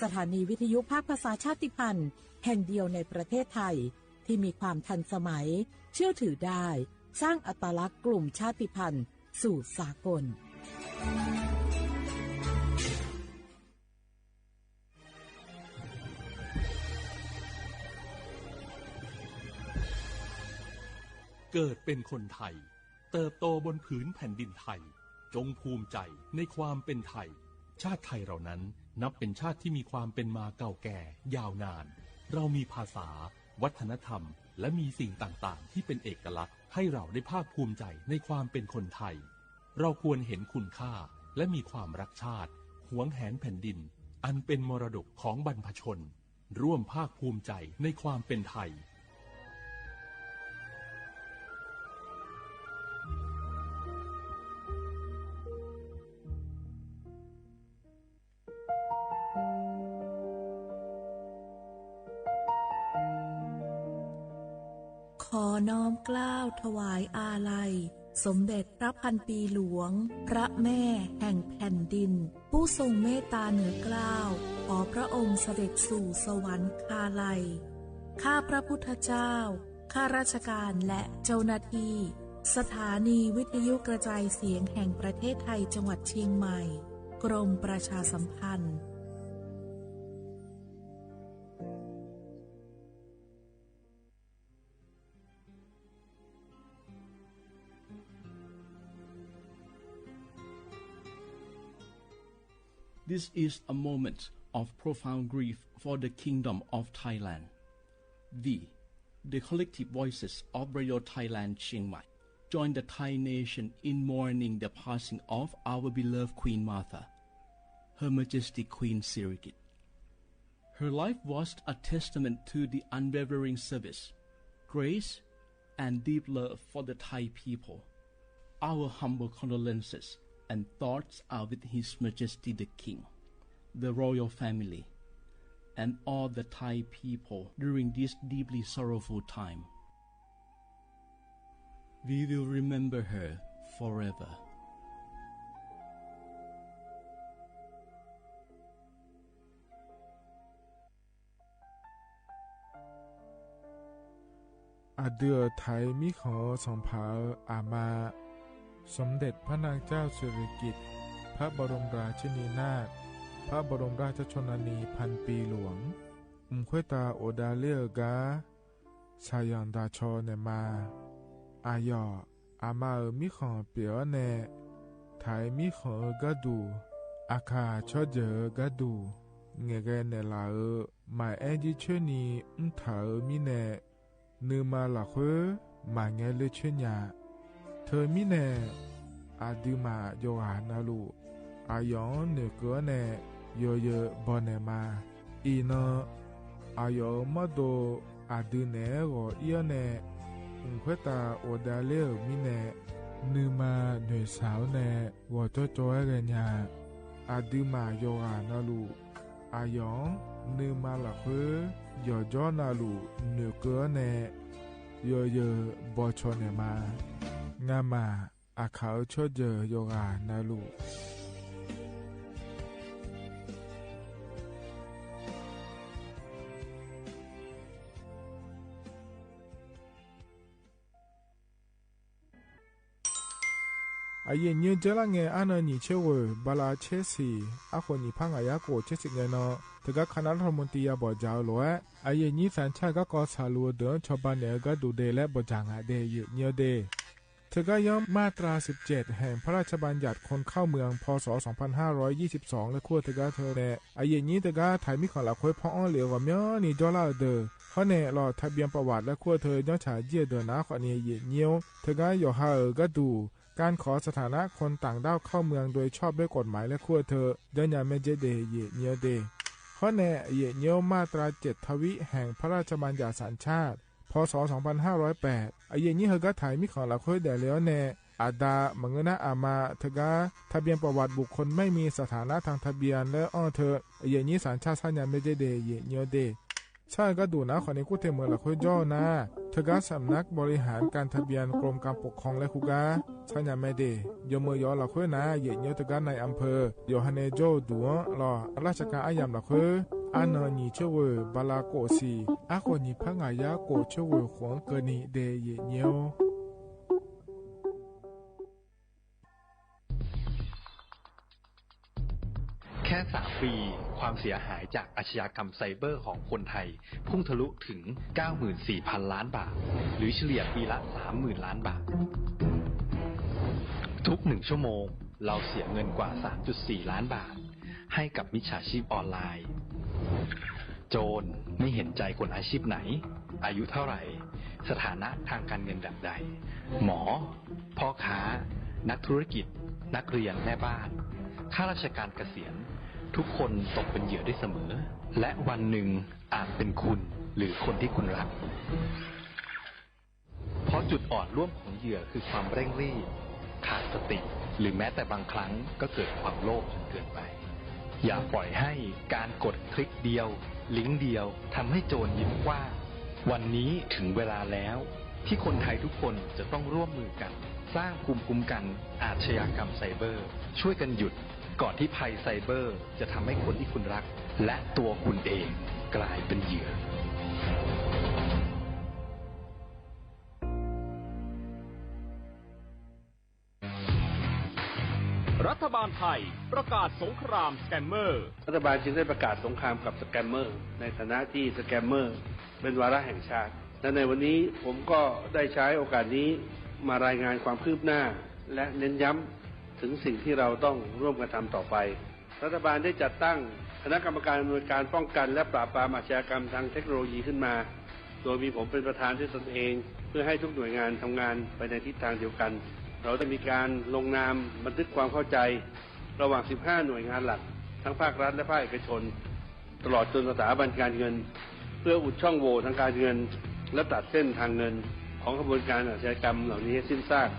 สถานีวิทยุภาคภาษาชาติพันธุ์แห่งเดียวในประเทศไทยที่มีความทันสมัยเชื่อถือได้สร้างอัตลักษณ์กลุ่มชาติพันธุ์สู่สากลเกิดเป็นคนไทยเติบโตบนผืนแผ่นดินไทยจงภูมิใจในความเป็นไทยชาติไทยเรานั้นนับเป็นชาติที่มีความเป็นมาเก่าแก่ยาวนานเรามีภาษาวัฒนธรรมและมีสิ่งต่างๆที่เป็นเอกลักษณ์ให้เราได้ภาคภูมิใจในความเป็นคนไทยเราควรเห็นคุณค่าและมีความรักชาติหวงแหนแผ่นดินอันเป็นมรดกของบรรพชนร่วมภาคภูมิใจในความเป็นไทยขอน้อมเกล้าถวายอาลัยสมเด็จพระพันปีหลวงพระแม่แห่งแผ่นดินผู้ทรงเมตตาเหนือเกล้าขอพระองค์เสด็จสู่สวรรคาลัยข้าพระพุทธเจ้าข้าราชการและเจ้าหน้าที่สถานีวิทยุกระจายเสียงแห่งประเทศไทยจังหวัดเชียงใหม่กรมประชาสัมพันธ์This is a moment of profound grief for the Kingdom of Thailand. The collective voices of Radio Thailand Chiang Mai, join the Thai nation in mourning the passing of our beloved Queen Martha, Her Majesty Queen Sirikit. Her life was a testament to the unwavering service, grace, and deep love for the Thai people. Our humble condolences and thoughts are with His Majesty the King, the royal family, and all the Thai people during this deeply sorrowful time. We will remember her forever. Adeur Thai มิขอส่งเผาอามาสมเด็จพระนางเจ้าสิริกิติ์พระบรมราชินีนาถพระบรมราชชนนีพันปีหลวงควยตาโอดาเลียกาชายันดาชอเนมาอายออามามิขอเปียวเนไทยมิขอกะดูอาคาชอเจอกะดูเงเกเนลาหมายแอจิเชนีถามิเนนือมาละเควมาเงเลเชญาเธอมิเนอาดูมาโยหานาลูอายองเนเกเนโยเยบอเนมาอีนอายอมาโดอาดูเนโกเอียเนควยตาโอดาเลมิเนนือมาเนสาวเนวอโจโจเรญาอาดูมาโยหานาลูอายองนือมาละเควโยจอนาลูเนเกเนโยเยบอชเนมางามาอาเขาชดเจอโยกานาลูอาเย็นเยเจลังเงอันนี้เชื่อว่าบาลาเชสีอาคนนี้พังอายาโกเชสิเงนอถึงกับคณะรัฐมนตรีบอกเจ้าหลวงอาเย็นนี้สัญชาติก็กอสาลัวเดินชาวบ้านเนี่ยก็ดูเดและบอกจางอาเดยเนียวเดถึงกับย้อมมาตรา17แห่งพระราชบัญญัติคนเข้าเมืองพ.ศ. 2522และขั้วถึงกับเธอเนี่ยอาเย็นนี้ถึงกับไทยมีของหลักคุยพ่ออ้อเหลียวกับย้อนนี่จอลาเดอเขาเนี่ยรอทะเบียนประวัติและขั้วเธอย้อนฉายเยี่ยเดินนะขอเนี่ยเย็นเนียวถึงกับอยู่ห่างก็ดูการขอสถานะคนต่างด้าวเข้าเมืองโดยชอบด้วยกฎหมายและขั้วเธอเดินอย่างเมเจเดเยเนียวเดข้อแน่เยเนียวมาตรา7ทวิแห่งพระราชบัญญัติสัญชาติพ.ศ. 2508อาเยนี้เฮก็ถ่ายมีของหลักคุยเดแล้วแน่อาดามังเงนะอามาเธอกาทะเบียนประวัติบุคคลไม่มีสถานะทางทะเบียนและอ้อเธออาเยนี้สัญชาติสัญญาเมเจเดเยเนียวเด ใช่ก็ดูนะขอนี้กูเทมือละคุยย่อนะเธอก็สำนักบริหารการทะเบียนกรมการปกครองและคุกาใช่ยังไม่ดียมือยอละคุยนะเหยียดเยอะตะกันในอำเภอโยฮันเนโจดัวรอราชการอายามละคุยอันนนีเชวบาลาโกซีอาคนนี้พังอายาโกเชวขวงเกนีเดเยเนียวแค่3 ปีความเสียหายจากอาชญากรรมไซเบอร์ของคนไทยพุ่งทะลุถึง 94,000 ล้านบาทหรือเฉลี่ยปีละ 30,000 ล้านบาททุก1 ชั่วโมงเราเสียเงินกว่า 3.4 ล้านบาทให้กับมิจฉาชีพออนไลน์โจรไม่เห็นใจคนอาชีพไหนอายุเท่าไหร่สถานะทางการเงินแบบใดหมอพ่อค้านักธุรกิจนักเรียนแม่บ้านข้าราชการเกษียณทุกคนตกเป็นเหยื่อได้เสมอและวันหนึ่งอาจเป็นคุณหรือคนที่คุณรักเพราะจุดอ่อนร่วมของเหยื่อคือความเร่งรีบขาดสติหรือแม้แต่บางครั้งก็เกิดความโลภจนเกินไปอย่าปล่อยให้การกดคลิกเดียวลิงก์เดียวทำให้โจรยิ้มกว้างวันนี้ถึงเวลาแล้วที่คนไทยทุกคนจะต้องร่วมมือกันสร้างภูมิคุ้มกันอาชญากรรมไซเบอร์ช่วยกันหยุดก่อนที่ภัยไซเบอร์จะทำให้คนที่คุณรักและตัวคุณเองกลายเป็นเหยื่อรัฐบาลไทยประกาศสงครามสแกมเมอร์รัฐบาลจึงได้ประกาศสงครามกับสแกมเมอร์ในฐานะที่สแกมเมอร์เป็นวาระแห่งชาติและในวันนี้ผมก็ได้ใช้โอกาสนี้มารายงานความคืบหน้าและเน้นย้ำถึงสิ่งที่เราต้องร่วมกันทำต่อไปรัฐบาลได้จัดตั้งคณะกรรมการอำนวยการป้องกันและปราบปรามอาชญากรรมทางเทคโนโลยีขึ้นมาโดยมีผมเป็นประธานด้วยตนเองเพื่อให้ทุกหน่วยงานทำงานไปในทิศทางเดียวกันเราได้มีการลงนามบันทึกความเข้าใจระหว่าง15หน่วยงานหลักทั้งภาครัฐและภาคเอกชนตลอดจนสถาบันการเงินเพื่ออุดช่องโหว่ทางการเงินและตัดเส้นทางเงินของกระบวนการอาชญากรรมเหล่านี้ให้สิ้นซาก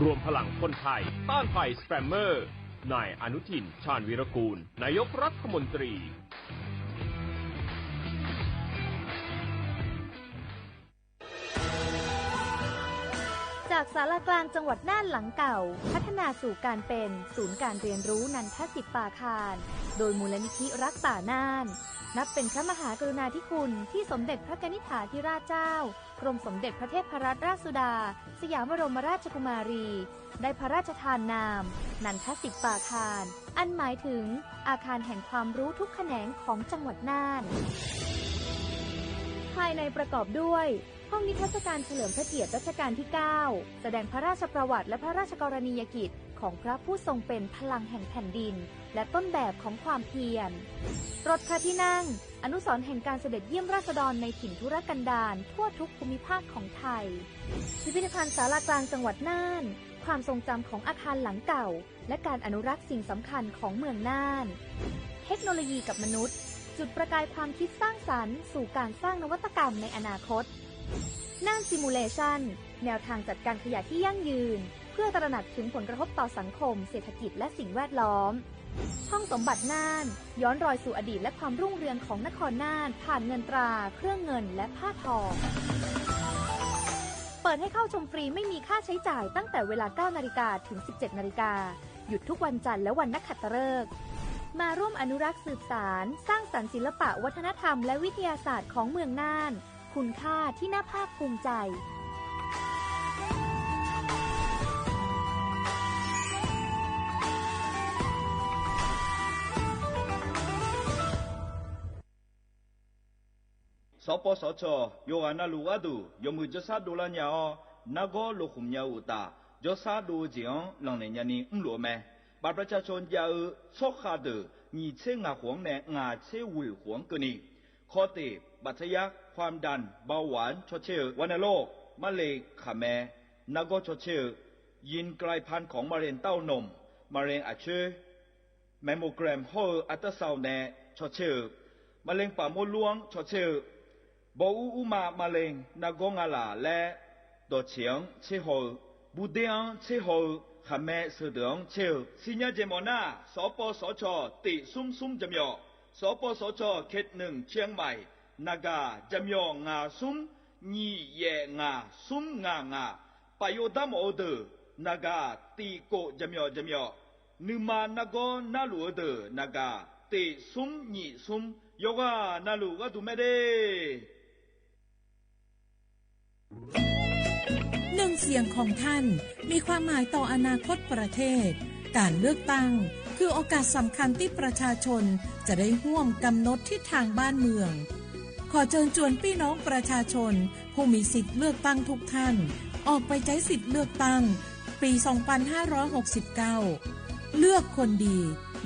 รวมพลังคนไทยต้านภัยสแกมเมอร์นายอนุทินชาญวีรกูลนายกรัฐมนตรีจากศาลากลางจังหวัดน่านหลังเก่าพัฒนาสู่การเป็นศูนย์การเรียนรู้นันทศิษย์ป่าคารโดยมูลนิธิรักป่าน่านนับเป็นพระมหากรุณาธิคุณที่สมเด็จพระกนิษฐาธิราชเจ้ากรมสมเด็จพระเทพรัตนราชสุดาสยามบรมราชกุมารีได้พระราชทานนามนันทศิษย์ป่าคารอันหมายถึงอาคารแห่งความรู้ทุกแขนงของจังหวัดน่านภายในประกอบด้วยห้องนิทรรศการเฉลิมพระเกียรติรัชกาลที่ 9 แสดงพระราชประวัติและพระราชกรณียกิจของพระผู้ทรงเป็นพลังแห่งแผ่นดินและต้นแบบของความเพียรรถพระที่นั่งอนุสรณ์แห่งการเสด็จเยี่ยมราษฎรในถิ่นทุรกันดารทั่วทุกภูมิภาคของไทยพิพิธภัณฑ์ศาลากลางจังหวัดน่านความทรงจำของอาคารหลังเก่าและการอนุรักษ์สิ่งสำคัญของเมืองน่านเทคโนโลยีกับมนุษย์จุดประกายความคิดสร้างสรรค์สู่การสร้างนวัตกรรมในอนาคตน่านซิมูเลชันแนวทางจัดการขยะที่ยั่งยืนเพื่อตระหนักถึงผลกระทบต่อสังคมเศรษฐกิจและสิ่งแวดล้อมห้องสมบัติน่านย้อนรอยสู่อดีตและความรุ่งเรืองของนครน่านผ่านเงินตราเครื่องเงินและผ้าทองเปิดให้เข้าชมฟรีไม่มีค่าใช้จ่ายตั้งแต่เวลา 9 นาฬิกาถึง 17 นาฬิกาหยุดทุกวันจันทร์และวันนักขัตฤกษ์มาร่วมอนุรักษ์สืบสานสร้างสรรค์ศิลปะวัฒนธรรมและวิทยาศาสตร์ของเมืองน่านคุณค่าที่น่าภาคภูมิใจสปสชโยอานาลูอาดูยมือจะซาดูลาญาอนาโกโลคุมยาอุตาจะซาดูจีองหลังในยานีหลัวแม่บัตรประชาชนยาชกขาดมีเช่งาหวงแน่งาเช่วิวหวงกนีข้อติบัตรยักความดันเบาหวานชดเชยวัณโรคมะเร็งขาแม่นาโกชดเชยยินกลายพันธุ์ของมะเร็งเต้านมมะเร็งอัดเชื้อแมมโมแกรมโฮอัลตราซาวน์แน่ชดเชยมะเร็งปากมดลูกชดเชยบอูมะเร็งนากงาลาและดอเฉียงเชโฮบูเดียงเชโฮขาแม่เสดงเชลสิญญาเจมอนาสปสชติซุ่มจำยอส สปสชเขต1เชียงใหม่นากาจำยองงาซุมญีเยงาซุมงางาปโยดามโอเดนากาตีโกจำยอนึมานากอนาลูเดนากาเตซุมญีซุมโยกานาลูกะตุเมเดหนึ่งเสียงของท่านมีความหมายต่ออนาคตประเทศการเลือกตั้งคือโอกาสสำคัญที่ประชาชนจะได้ร่วมกำหนดทิศทางบ้านเมืองขอเชิญชวนพี่น้องประชาชนผู้มีสิทธิ์เลือกตั้งทุกท่านออกไปใช้สิทธิ์เลือกตั้งปี 2569 เลือกคนดี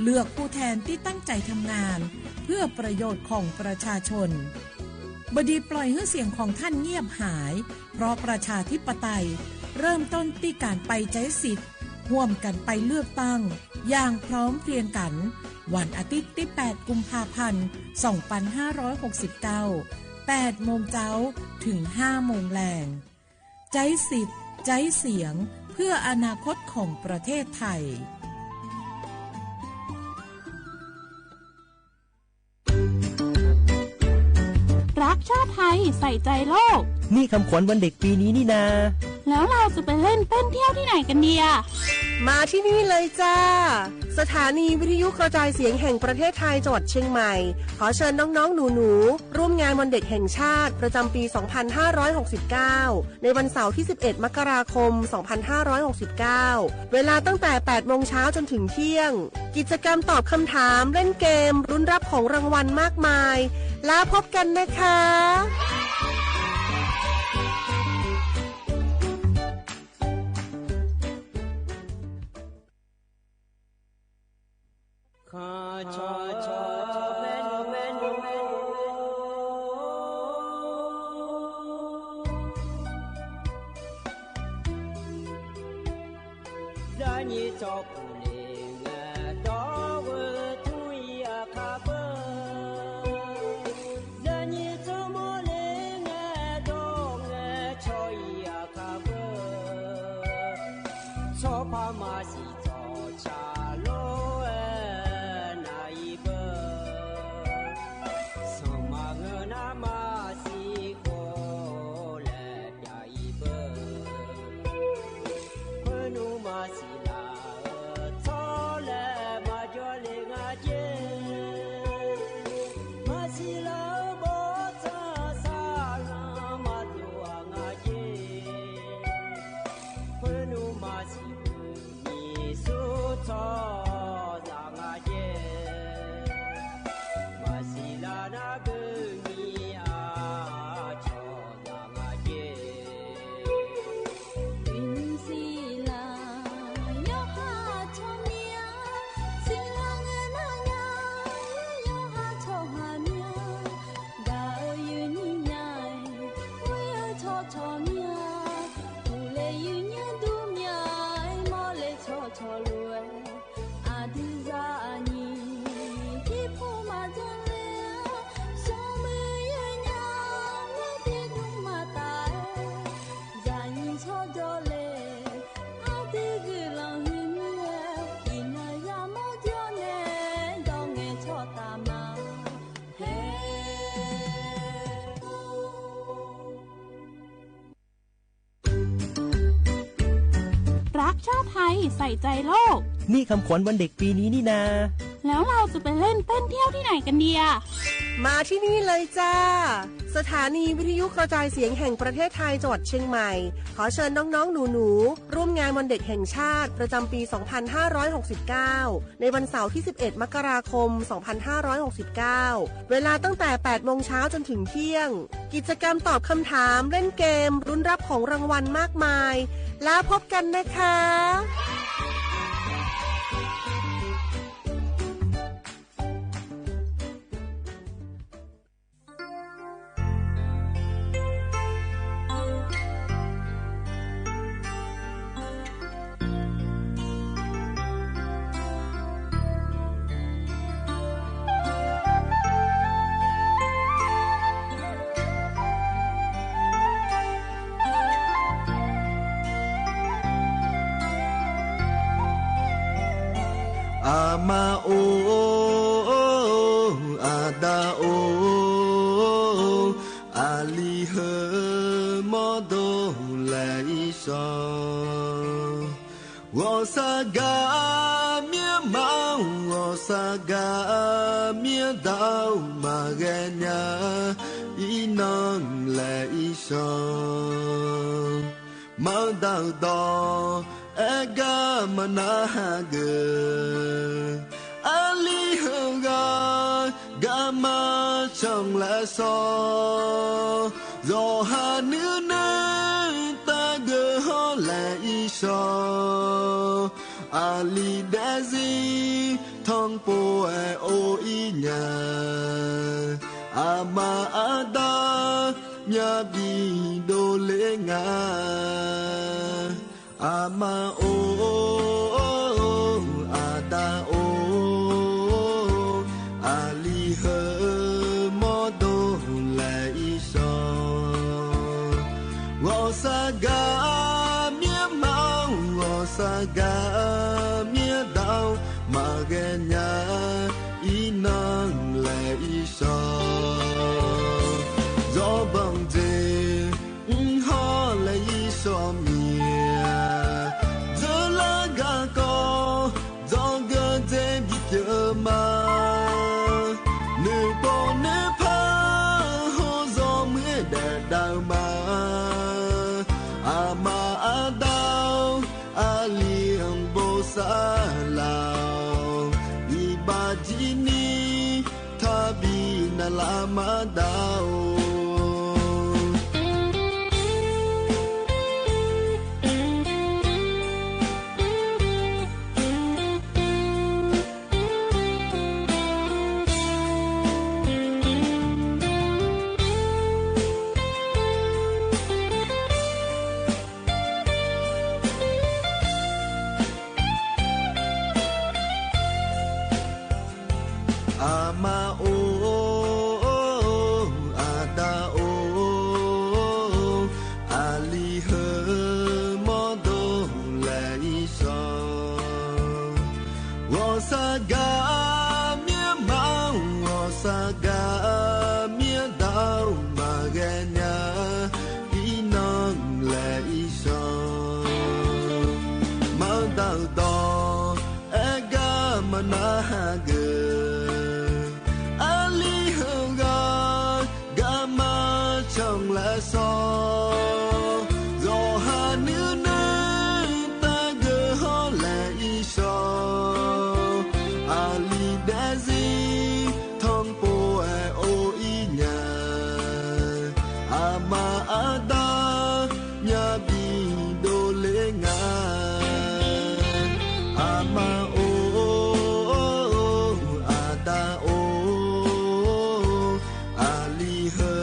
เลือกผู้แทนที่ตั้งใจทำงานเพื่อประโยชน์ของประชาชนบดีปล่อยให้เสียงของท่านเงียบหายเพราะประชาธิปไตยเริ่มต้นที่การไปใช้สิทธิ์ร่วมกันไปเลือกตั้งอย่างพร้อมเพรียงกันวันอาทิตย์ที่ 8 กุมภาพันธ์ 2569 8 โมงเช้าถึง 5 โมงแลงใช้สิทธิ์ใช้เสียงเพื่ออนาคตของประเทศไทยรักชาติไทยใส่ใจโลกนี่คำขวัญวันเด็กปีนี้นี่นาแล้วเราจะไปเล่นเต้นเที่ยวที่ไหนกันดีอะมาที่นี่เลยจ้าสถานีวิทยุกระจายเสียงแห่งประเทศไทยจังหวัดเชียงใหม่ขอเชิญน้องๆหนูๆร่วมงานวันเด็กแห่งชาติประจำปี 2569 ในวันเสาร์ที่ 11 มกราคม 2569 เวลาตั้งแต่ 8 โมงเช้าจนถึงเที่ยงกิจกรรมตอบคำถามเล่นเกมรุ้นรับของรางวัลมากมายแล้วพบกันนะคะรักชาติไทยใส่ใจโลกนี่คำขวัญวันเด็กปีนี้นี่นาแล้วเราจะไปเล่นเต้นเที่ยวที่ไหนกันดีอะมาที่นี่เลยจ้าสถานีวิทยุกระจายเสียงแห่งประเทศไทยจังหวัดเชียงใหม่ขอเชิญน้องๆหนูๆร่วมงานวันเด็กแห่งชาติประจำปี 2569 ในวันเสาร์ที่ 11 มกราคม 2569 เวลาตั้งแต่ 8 โมงเช้าจนถึงเที่ยงกิจกรรมตอบคำถามเล่นเกมรุ้นรับของรางวัลมากมายแล้วพบกันนะคะอามาโออา ga mía mau ngô sa ga mía đau mà ghé nhà ý nong lệ ý song mau đau đỏ e ga mà na gờ ali hơ ga ma trong lẽ so do hà nữ nơi ta gờ ho lệ ý so ali dazi thong po e o i nhà ama ada nya bi do le nga ama o ada o ali he mo do le i so wo sa ga mía mau wo sa ga mía đau mà ghé nhà ý nang lệ ý so gió bằng dê ho lệ ý so mía gió lá gà co gió gơ dê bị chơ mà nữ bò nữ phá ho gió mưa đẹp đào mà mà đau liang bo sa lao ibajini tabi na lama dao ama o ada o ali he modo lai so wo sa ga mía mau wo sa ga mía đau mà ghé nhà ý nong lai so mau đau đỏ e ga mà na gờ trong lẽ so do hà nữ nơi ta gỡ ho lệ ý so ali dazi thong po e o i nhà ama ada nya bi do le nga ama o ada o ali he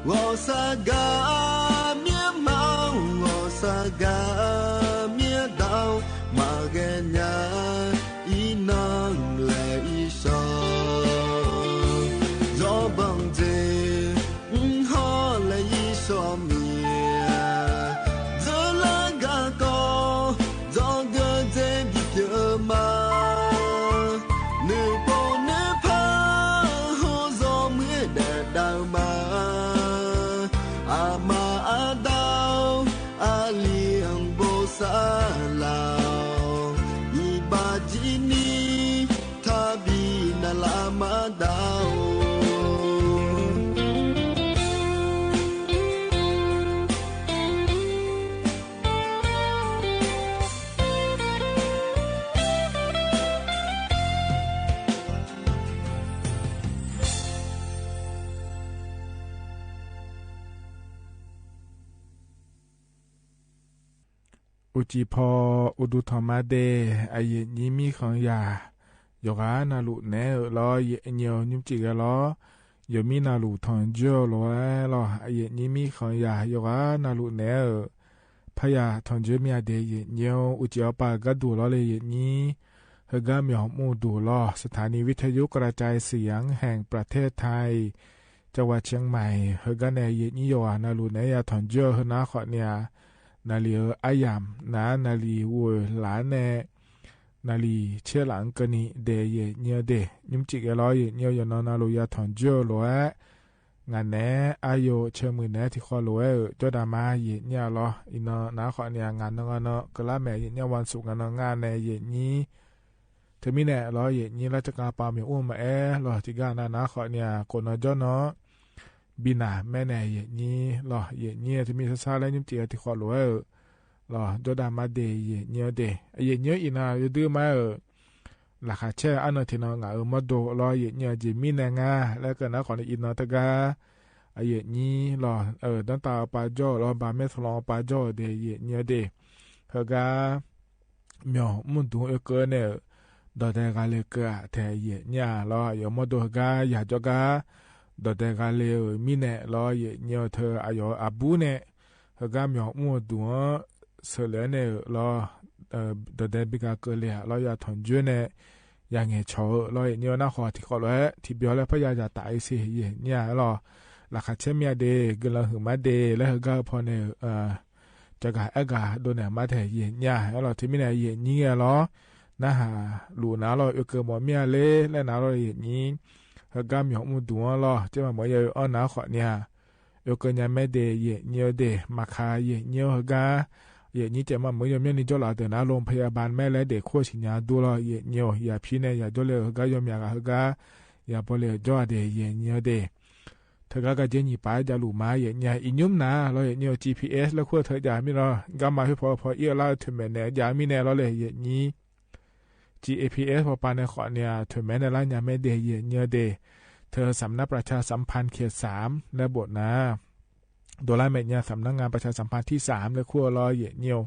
wo sa ga mía mau wo sa ga mía đau mà ghé nhà ý nang lệ ý so gió bằng dê ho lệ ý so mía gió lá gà co gió gơ dê bị chơ mà nữ bò nữ phá ho gió mưa đẹp đào mà ama đau liang bo sa lao ibajini tabi na lama daoอุจิพออุดุธรรมะเดอายนี้มีของยายกานาลุเนลอเยเนียวนิมจิกะลอยมีนาลุทอนเจอลอลออายนี้มีของยายกานาลุเนพยาทอนเจมีอเดเยเนียวอุจิอปากะดูลอเลยเยนี้เฮกามีหอมูดูลอสถานีวิทยุกระจายเสียงแห่งประเทศไทยจังหวัดเชียงใหม่เฮกาเนเยนี้ยนาลุเนยาทอนเจอเฮนาขอเนี่ยนาลีอายามนาลีวัวหลานเนนาลีเชื่อหลังกันนี่เดยเนียเดยิมจิกลอยเนียยนนาลุยาทอนเจอลอย งานแหนอายุเชื่อมือแหนที่คอรวยจดามาเย็นเนี่ยรออินนาขอเนี่ยงานนงานก็ละแม่เย็นเนี่ยวันศุกร์งานในเย็นนี้เธอมีแหนรอเย็นนี้ราชการปามีอุ้มมารอที่งานนาขอเนี่ยคนนจเนาะบินาแม่แหนเย็นนี้รอเย็นนี้ที่มีซาแล้วยิ้มเจียที่คอรวยรอจดามาเดเย็นเนี่ยเดเย็นเนี่ยอินาจะดื้อมาราคาเช่อันนั้นที่น้องมาดูรอเย็นเนี่ยจะมีแหนงาแล้วก็นะขอในอินตะกาเย็นนี้รอตั้งแต่ปาจ่อรอบาเมสลองปาจ่อเดเย็นเนี่ยเดเฮกาเมียวมุนตุงเกอเนี่ยดอเดกาเลกะแทเย็นเนี่ยรอยมาดูเฮกาอยากจกาดอเดกาเลมีเนี่ยรอเย็นเนี่ยเธออายอบูเนี่ยเฮกาเมียวมุนตุงเสลเนี่ยรอดอเดบิกาเกลียรอยาถอนจุเนี่ยยังไงชอรอยเนี่ยน่าขอที่ขอเลยที่เบียวแล้วพยายามตายสิเย็นเนี่ยรอราคาเชมียเดกลาหือมาเดแล้วก็พอเนี่ยจะกะเอกะโดนเนี่ยมาแต่เย็นเนี่ยแล้วที่มีเนี่ยเย็นนี้เหรอนะฮะหลูนาเราเกิดหมอเมียเลยแล้วนาเราเย็นนี้แล้วก็มีหัวดูเหรอจะมาหมอเยอะนาขอเนี่ยเกิดเนี่ยไม่เดเย็นเนี่ยเดมาคาเย็นเนี่ยก็เย็นนี้จะมาหมอเยอะเมียนี่จะหลับแต่นาโรงพยาบาลแม่และเด็กขั้วชิญญาดูเหรอเย็นเนี่ยอย่าพี่เนี่ยอย่าจะเลยก็ยอมอย่าก็อย่าพอเลยจ่อเดเย็นเนี่ยเดเธอก็จะหนีไปจะหลุมมาอย่างเงี้ยอินยุ่มนะเราอย่างเงี้ย GPS แล้วขั้วเธอจะมีเราก็มาให้พอเอียเราถึงแม้เนี่ยจะมีเนี่ยเราเลยอย่างนี้ GPS พอปานในขอเนี่ยถึงแม้ในร้านยังไม่เดย์อย่างเงี้ยเดเธอสำนักประชาสัมพันธ์เขต3และบทนะโดยไล่เมเนี่ยสำนักงานประชาสัมพันธ์ที่3และขั้วรออย่างเงี้ย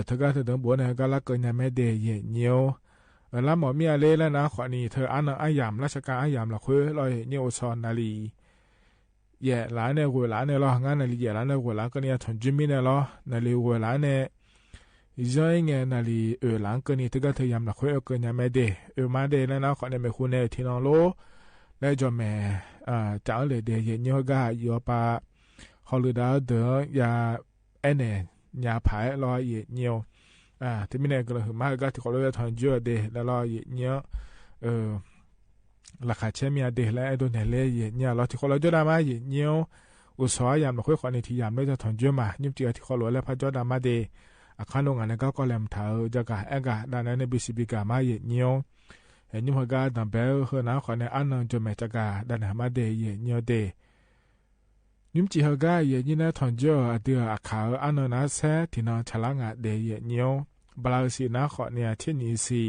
เธอก็เธอถึงบทเนี่ยก็ละเกินยังไม่เดย์อย่างเงี้ยแล้วหมอเมียเล่แล้วนะขอนี่เธออันนั้นยามราชการยามละคุยเราอย่างเงี้ยชอนนาลีเย่หลานเนี่ยหัวหลานเนี่ยล้องานนาลีเย่หลานเนี่ยหัวหลานก็เนี่ยทนจุมีเนี่ยล้อนาลีหัวหลานเนี่ยย้อยเงี้ยนาลีหลานก็นี่ถึงก็เธอยามละคุยก็เนี่ยไม่เดมาเดแล้วนะขอเนี่ยไม่คุ้นเนี่ยที่น้องโลแล้วจอแม่จ้าเลยเดย์เย็นเนี่ยก็ยอปะเขาเลยดาวเดอยาเนี่ยยาผายรอเย็นเนี่ยที่มีเนี่ยก็เลยมาก็ที่เขาเลยทนจุเดแล้วรอเย็นเนี่ยราคาเชื่อมีเดลและไอโดนเล่ยเนี่ยเราที่เขาเราจะได้มาเยี่ยวอุตสาหยามเราค่อยขอในที่ยามเราจะถอนเยอะมายิ่งเจอที่เขาหลวแล้วพระเจ้าดามาเดอาคารโรงงานนั้นก็แหลมเท้าจะกะเอกะด้านนั้นในบิสิบิกามาเยี่ยวเห็นยิ่งหัวกาดัมเบลเฮน่าขอในอันนั้นจะแม่จะกะด้านมาเดเยี่ยวเดยิ่งจีหัวกายิ่งนั้นถอนเยอะเดืออาคารอันนั้นเสที่นั่งฉลางเดเยี่ยวบลาสีน่าขอเนี่ยที่นี่สิ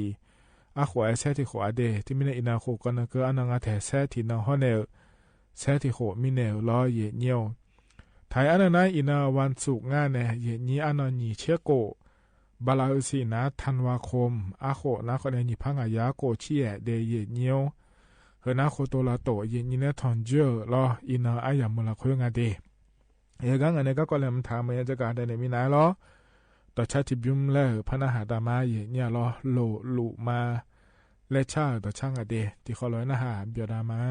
อาขวายเซติขวาเดที่มีในอินาโคกันนะก็อันนั้นแถเซตินาฮอนเนลเซติโคมีเนลรอเยเนียวไทยอันนั้นอินาวันสุกงานเนี่ยเยนี้อันนั้นนี่เชโกบาลาสีนะธันวาคมอาโคนะคนในนิพังอายาโกเชียเดเยเนียวเฮนาโคโตลาโตเยนี้เนี่ยทอนเจอรออินาอายามุลาคุยงาเดเฮกังอันนี้ก็เลยมันถามมันจะการได้ในมินายรอต่อชาติบิมแล้วพระนาหาตามาเนี่ยรอโลลุมาและชาต่อช่างอเดที่เขาลอยนาหาเบียดามา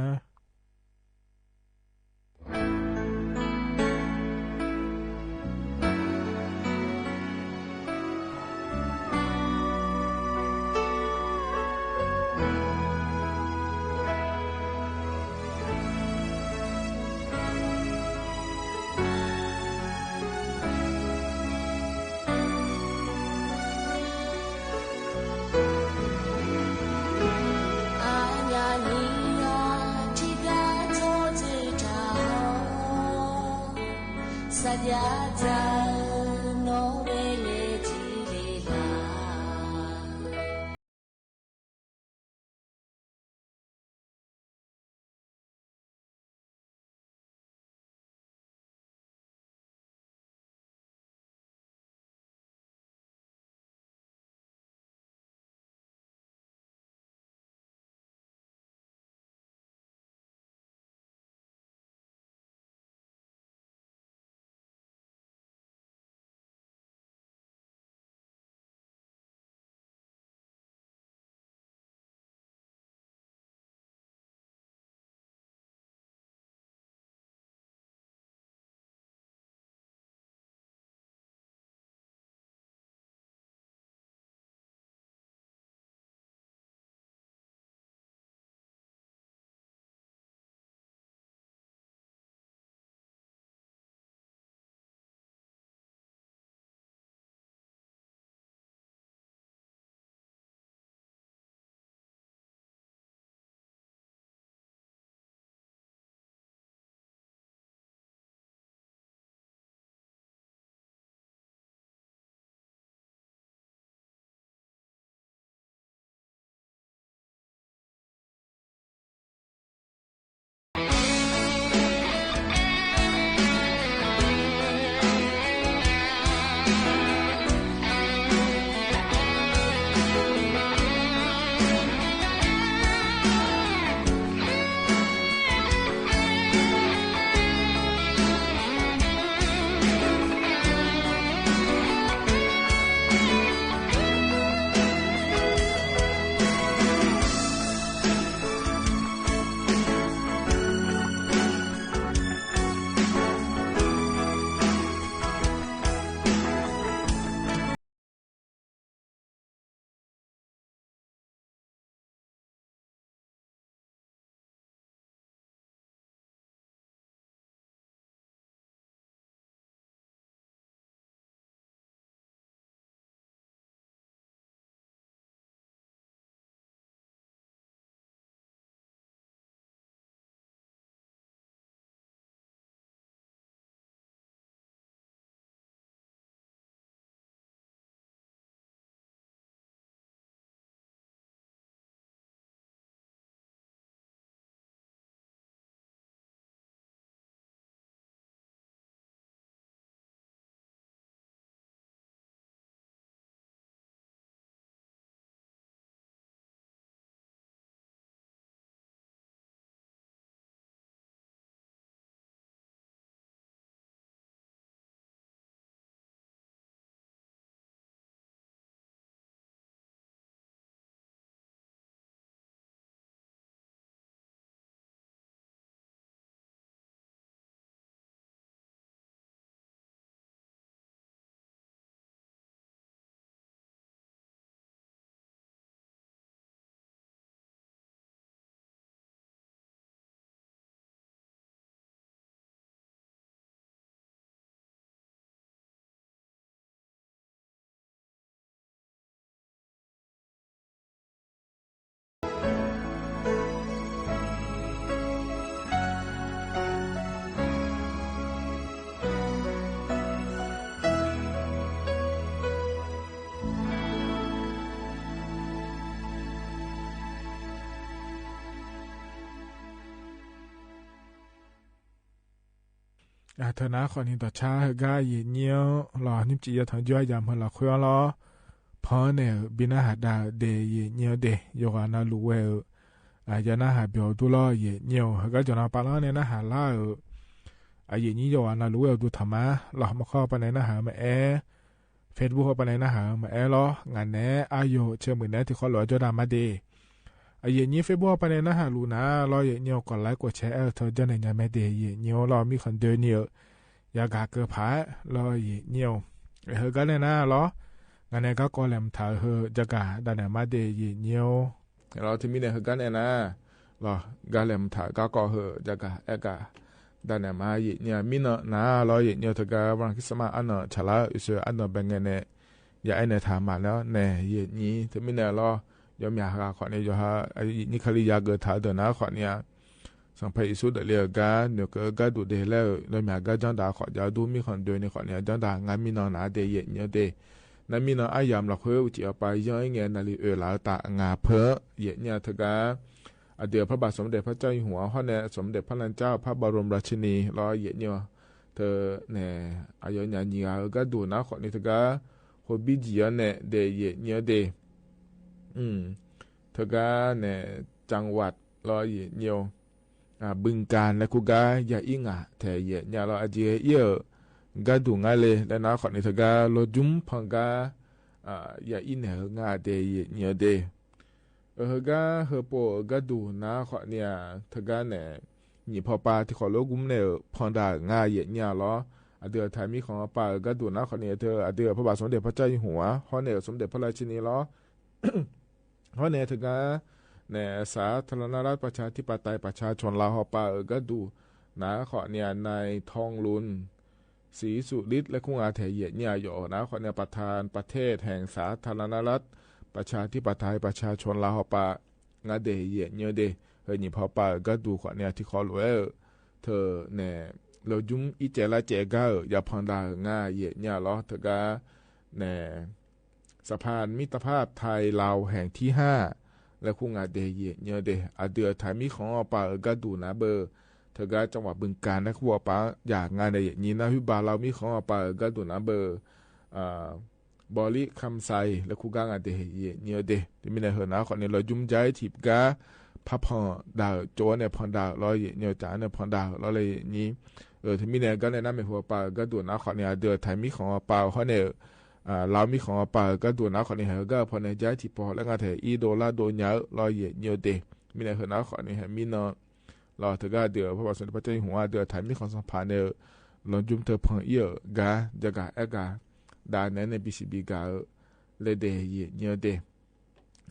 เธอนะคนนี้ต่อช้าเฮกาเยเนียวรอนิมจียทังย่อยยามเฮลาคุยรอพอเนี่ยบินาหาดาเดเยเนียวเดโยกานาลูเวยานาหาเบียวตุลอเยเนียวเฮกาจนาปาลาเนี่ยนะหาลาเยนี้โยกานาลูเวดูธรรมะหลอกมาเข้าไปในนะหามาเฟซบุ๊กเข้าไปในนะหามาล้องานแหนอายุเชื่อมือแหนที่เขาหล่อจดามาเดเยนี้เฟซบุ๊กไปในนะหาลูนะรอเยเนียวก่อนไลค์กดแชร์เธอจะในยามเดเยเนียวรอมีคนเดินเนียวยากาเกอผารอเยเนียวเฮกาเนี่ยนะรองานแหนก็กอแหลมถ่ายเฮจะกาดันมาเดเยเนียวรอที่มีเนี่ยเฮกาเนี่ยนะรอกาแหลมถ่ายก็กอเฮจะกากาดันมาเยเนี่ยมีเนาะนะรอเยเนียวเธอกาวันคริสต์มาสอันเนาะฉลาอุเสอันเนาะเป็นไงเนี่ยอย่าไอเนี่ยถามมาแล้วเนี่ยเยนี้ที่มีเนี่ยรอยอมยากาขอเนี่ยจะหานี่คลียาเกิดถ่ายเดินนะขอเนี่ยสังเพอิสุดเลียกาเดี๋ยวก็ดูเดแล้วเราอยากก็จังดาขอจะดูมีคนเดินในขอเนี่ยจังดางานมีนอนหนาเดเยเนี่ยเดนั่นมีนอนอายามเราเคยอุจิเอาไปย้อยเงี้ยนาลีหลาตางาเพอเยเนี่ยเธอกาเดี๋ยวพระบาทสมเด็จพระเจ้าอยู่หัวข้อเนี่ยสมเด็จพระนางเจ้าพระบรมราชินีรอเยเนี่ยเธอเนี่ยอายเนี่ยยิงก็ดูนะขอเนี่ยเธอกาโฮบิจิเนี่ยเดเยเนี่ยเดเธอก็เนี่ยจังหวัดรอเยเนี่ยบึงการและกูก็อย่าอิงแต่เยเนี่ยเราอาจจะเยอะก็ดูง่ายเลยแล้วนะขอเนี่ยเธอก็รถจุ่มพังก็อย่าอินเหงาเดเยเนี่ยเดก็เฮปโปก็ดูนะขอเนี่ยเธอก็เนี่ยหยิบพอปลาที่ขอโลกุมเนี่ยพังด่าง่ายเยเนี่ยล้อเดือไทยมีของปลาก็ดูนะขอเนี่ยเธอเดือพระบาทสมเด็จพระเจ้าอยู่หัวข้อเนี่ยสมเด็จพระราชินีล้อเพราะเนี่ยถึงเนี่ยสาธารณรัฐประชาธิปไตยประชาชนลาวปาก็ดูนะขอเนี่ยนายทองลุนศรีสุฤทธิ์และคุ้งอาเถยเนี่ยอยู่นะขอเนี่ยประธานประเทศแห่งสาธารณรัฐประชาธิปไตยประชาชนลาวปางาเดยเนี่ยเดเฮนี่พอปาก็ดูขอเนี่ยที่ขอรวยเธอเนี่ยเราจุ่มอีเจละเจก็อย่าพังดางาเยเนี่ยล้อเธอก็เนี่ยสะพานมิตรภาพไทยลาวแห่งที่5และคุ้งอาเดเยเนี่ยเดเดือไทยมีของปาก็ดูนะเบอร์เธอก็จังหวัดบึงกาฬนะคัวปาอยากงานในอย่างนี้นะพิบาลเรามีของปาก็ดูนะเบอร์บอลิคำไซและคู่กางอาเดเยเนี่ยเดที่มีในเฮนะคนนี้เราจุ่มใจถีบกาพับพอดาวโจเนี่ยพอดาวร้อยเนี่ยจ่าเนี่ยพอดาวร้อยเลยนี้ที่มีในก็ในนั้นเป็นหัวปาก็ดูนะคนนี้เดือไทยมีของปาเขาเนี่ยเรามีของปาก็ดูนะคนนี้ก็พอในใจที่พอแล้วก็แต่อีโดลาโดนยาลอยเยเดมีในเฮนะคนนี้มีนอรอเธอก็เดือพระบาทสมเด็จพระเจ้าอยู่หัวเดือไทยมีของสัมพันธ์เนี่ยลองจุ่มเธอพังเยอะกาจะกาเอกาดานในบีซีบีกาเลเดเยเด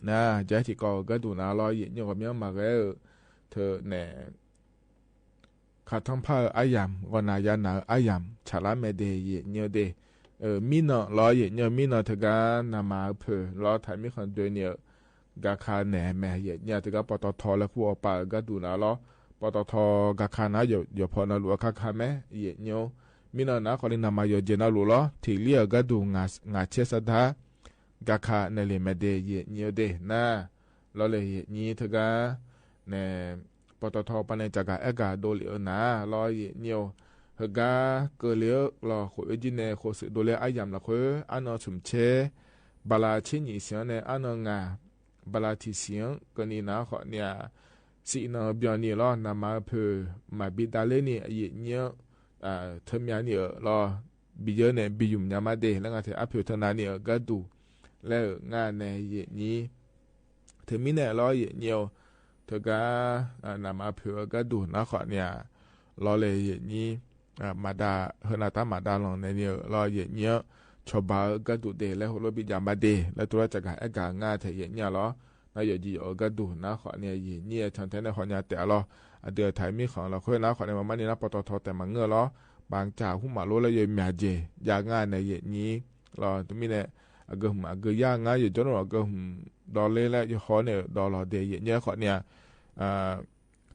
นะใจที่ก็ดูนะลอยเยกับยังมาแล้วเธอเนี่ยขาดทั้งผ้าอายามกนายานาอายามชาลาเมเดเยเดมีนอลอยเนี่ยมีนอเธอก็นามาเพื่อรอไทยมีคนเดินเนี่ยกาคาแหนแม่เนี่ยเธอก็ปตทและคู่ปาก็ดูนะล้อปตทกาคานะอยู่พอนาลัวคาแม่เนี่ยมีนอนะคนนี้นามาอยู่เจนาลัวล้อที่เลี้ยก็ดูงาเชสดากาคาในเลเมเดเนี่ยเดนะล้อเลยนี่เธอก็เนี่ยปตทปนจากาเอกาโดเลียนะล้อเนี่ยเฮกาเกลียลอโคจิเนโคสโดเลอายามละโคอันอสุมเชบาลาชินิเสียเนอันงาบาลาทิเสียงกนีนะขอเนี่ยสีนอเบียนี่ลอนามาเพอมาบิดาเลนี่เนี่ยเทมยานี่ลอบิเยเนบิยุมยามาเดแล้วก็เทอพิวทนานี่ก็ดูแล้วงานในนี้เทมิเนลอเนี่ยเธอก็นามาเพอก็ดูนะขอเนี่ยลอเลยนี้มาดาเฮนาตามาดาลองในเนี่ยรอเยเนี่ยชอบาก็ดูเดแล้วหัวบิจามาเดแล้วตัวจากการกางาเทียเนี่ยล้อนายจีก็ดูนะขอเนี่ยเนี่ยทันทีในขอเนี่ยแต่ล้อเดือไทยมีของเราค่อยนะขอในมันนี่นะปตทแต่มันเงือล้อบางจากหุ่มมาโลแล้วยังมีเจยางาในเยนี้รอตัวมีเนี่ยก็หุ่มก็ย่างงาอยู่จนเราก็หุ่มดอลเล่แล้วยังขอเนี่ยดอลเดยเนี่ยขอเนี่ย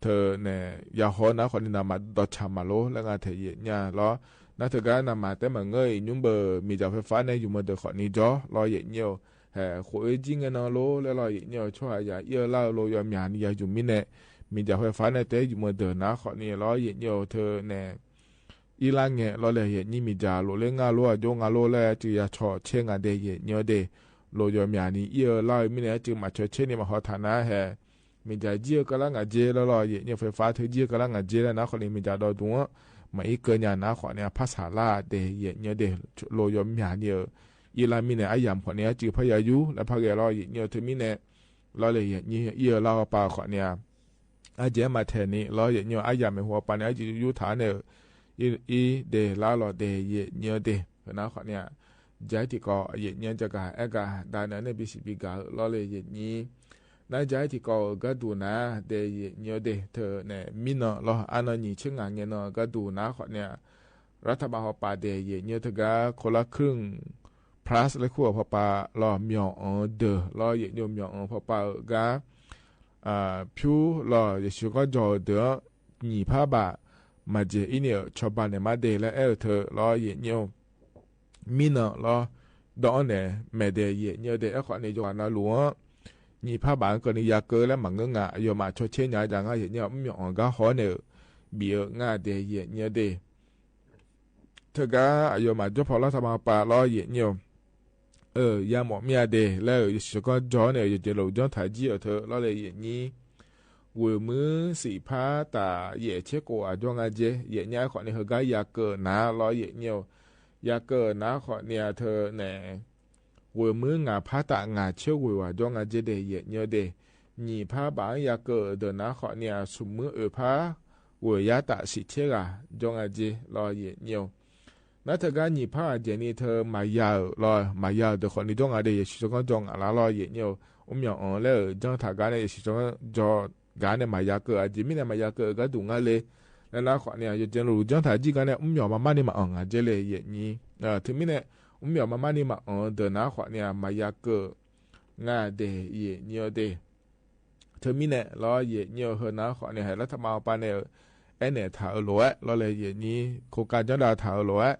เธอเนี่ยยาฮอนะคนนี้นำมาดอชามาโลแล้วก็เทียเนี่ยล้อนั่นเธอก็นำมาแต่มันเงยยุ่งเบอร์มีจากไฟฟ้าในอยู่มาเดือขอนี้จ่อรอเยเนี่ยขวจริงกันนะโลแล้วรอเยเนี่ยช่วยอย่าเยอะเล่าโลยอมยานี่ยาอยู่มิเนี่ยมีจากไฟฟ้าในแต่อยู่มาเดือนะขอนี้รอเยเนี่ยเธอเนี่ย อีลาเงลอเลยนี่มีจาโลเลงาโลโยงาโลแลจือยาชอเชงาเดเยเนเดโลยอมยานีเอียลอยมิเนจือมาชอเชนี่มาหอฐานะแฮมีจาเจียกะลังอาเจแล้วลอยเนี่ยไฟฟ้าเธอเจียกะลังอาเจแล้วนะคนนี้มีจาดอตัวมาอีเกินยานะขอเนี่ยภาษาลาเดเยเนเดโลยอมยาเนี่ยอีลามิเนอายามขอเนี่ยจือพยายุและพะเกลอยเนี่ยเธอมิเนลอเลยเนี่ยเอียลาปาขอเนี่ยอาเจมาแทนี่ลอยเนี่ยอายามหัวปานเนี่ยจือยุฐานเนี่ยอีเดลาลอเดเยเนเดนะขอเนี่ยใจที่ก็เยเนจะกะเอกะดานะเนี่ยบิสิบิกาลอเลยเยนี่นายใจที่ก็ก็ดูนะเดยเนียเดเธอเนี่ยมินเนาะอันนี้เชื่องานเงี้ยเนาะก็ดูนะขอเนี่ยรัฐบาลปาเดยเนียเธอก็คนละครึ่ง plus เลยขั้วพอปาลอมีอ๋อเดอลอเยเนียมีอ๋อพอปาก็ผิวลอเยชูก็จอเดอหนีผ้าบะมาเจอิเนี่ยชอบบ้านเนี่ยมาเดและเธอลอเยเนียมินลอดอนเนี่ยแม่เดยเนียเดขอเนี่ยจวนละหลวงนี่ผ้าบางก็นี่ยาเกอและมังเงาโยมาชดเชยอย่างจังเห็นเนี่ยไม่ยอมก็หอเนี่ยเบียงาเดียเนี่ยเดเธอก็โยมาจบพอแล้วทำมาปาล้อเเนี่ยยาหมอเมียเดแล้วสก็จอเนี่ยจะเราจอถ่ายจีเธอล้อเลยนี่วัวมือสีผ้าตาเย่เชโกอาจงอาเจเย่เนี่ยขอเนี่ยเขาก็ยาเกอหนาล้อเนี่ยยาเกอหนาขอเนี่ยเธอเนี่ยวัวมืองาผ้าตางาเชื่อวัวจงอาเจเดเยเนเดนี่ผ้าบางยาเกิดเดินนะขอเนี่ยสมมือผ้าวัวยาตาสิเชกาจงอาเจรอเยเนียวนั่นเธอการนี่ผ้าเจนี่เธอมายาวรอมายาวเดี๋ยวคนนี้จงอาเดยชิจงจงอะไรรอเยเนียวอย่างอ๋อแล้วจังถ้าการเนี่ยชิจงจอการเนี่ยมายาเกิดอาเจมิเนี่ยมายาเกิดก็ดูงาเลยแล้วนะขอเนี่ยจะรู้จังถ้าจีการเนี่ยอย่างมาม่านี่มาอ๋องอาเจเลยเยนี่ถึงมิเนี่ยอย่างมาม่านี่มาอ๋อเดินนะขอเนี่ยมายาเกิดงาเดเยเนียวเดเธอมีเนี่ยรอเยเนียวเฮนะขอเนี่ยให้รัฐบาลปาเนี่ยเนี่ยถ่ายรวยรอเลยเยนี้โครงการจังดาถ่ายรวย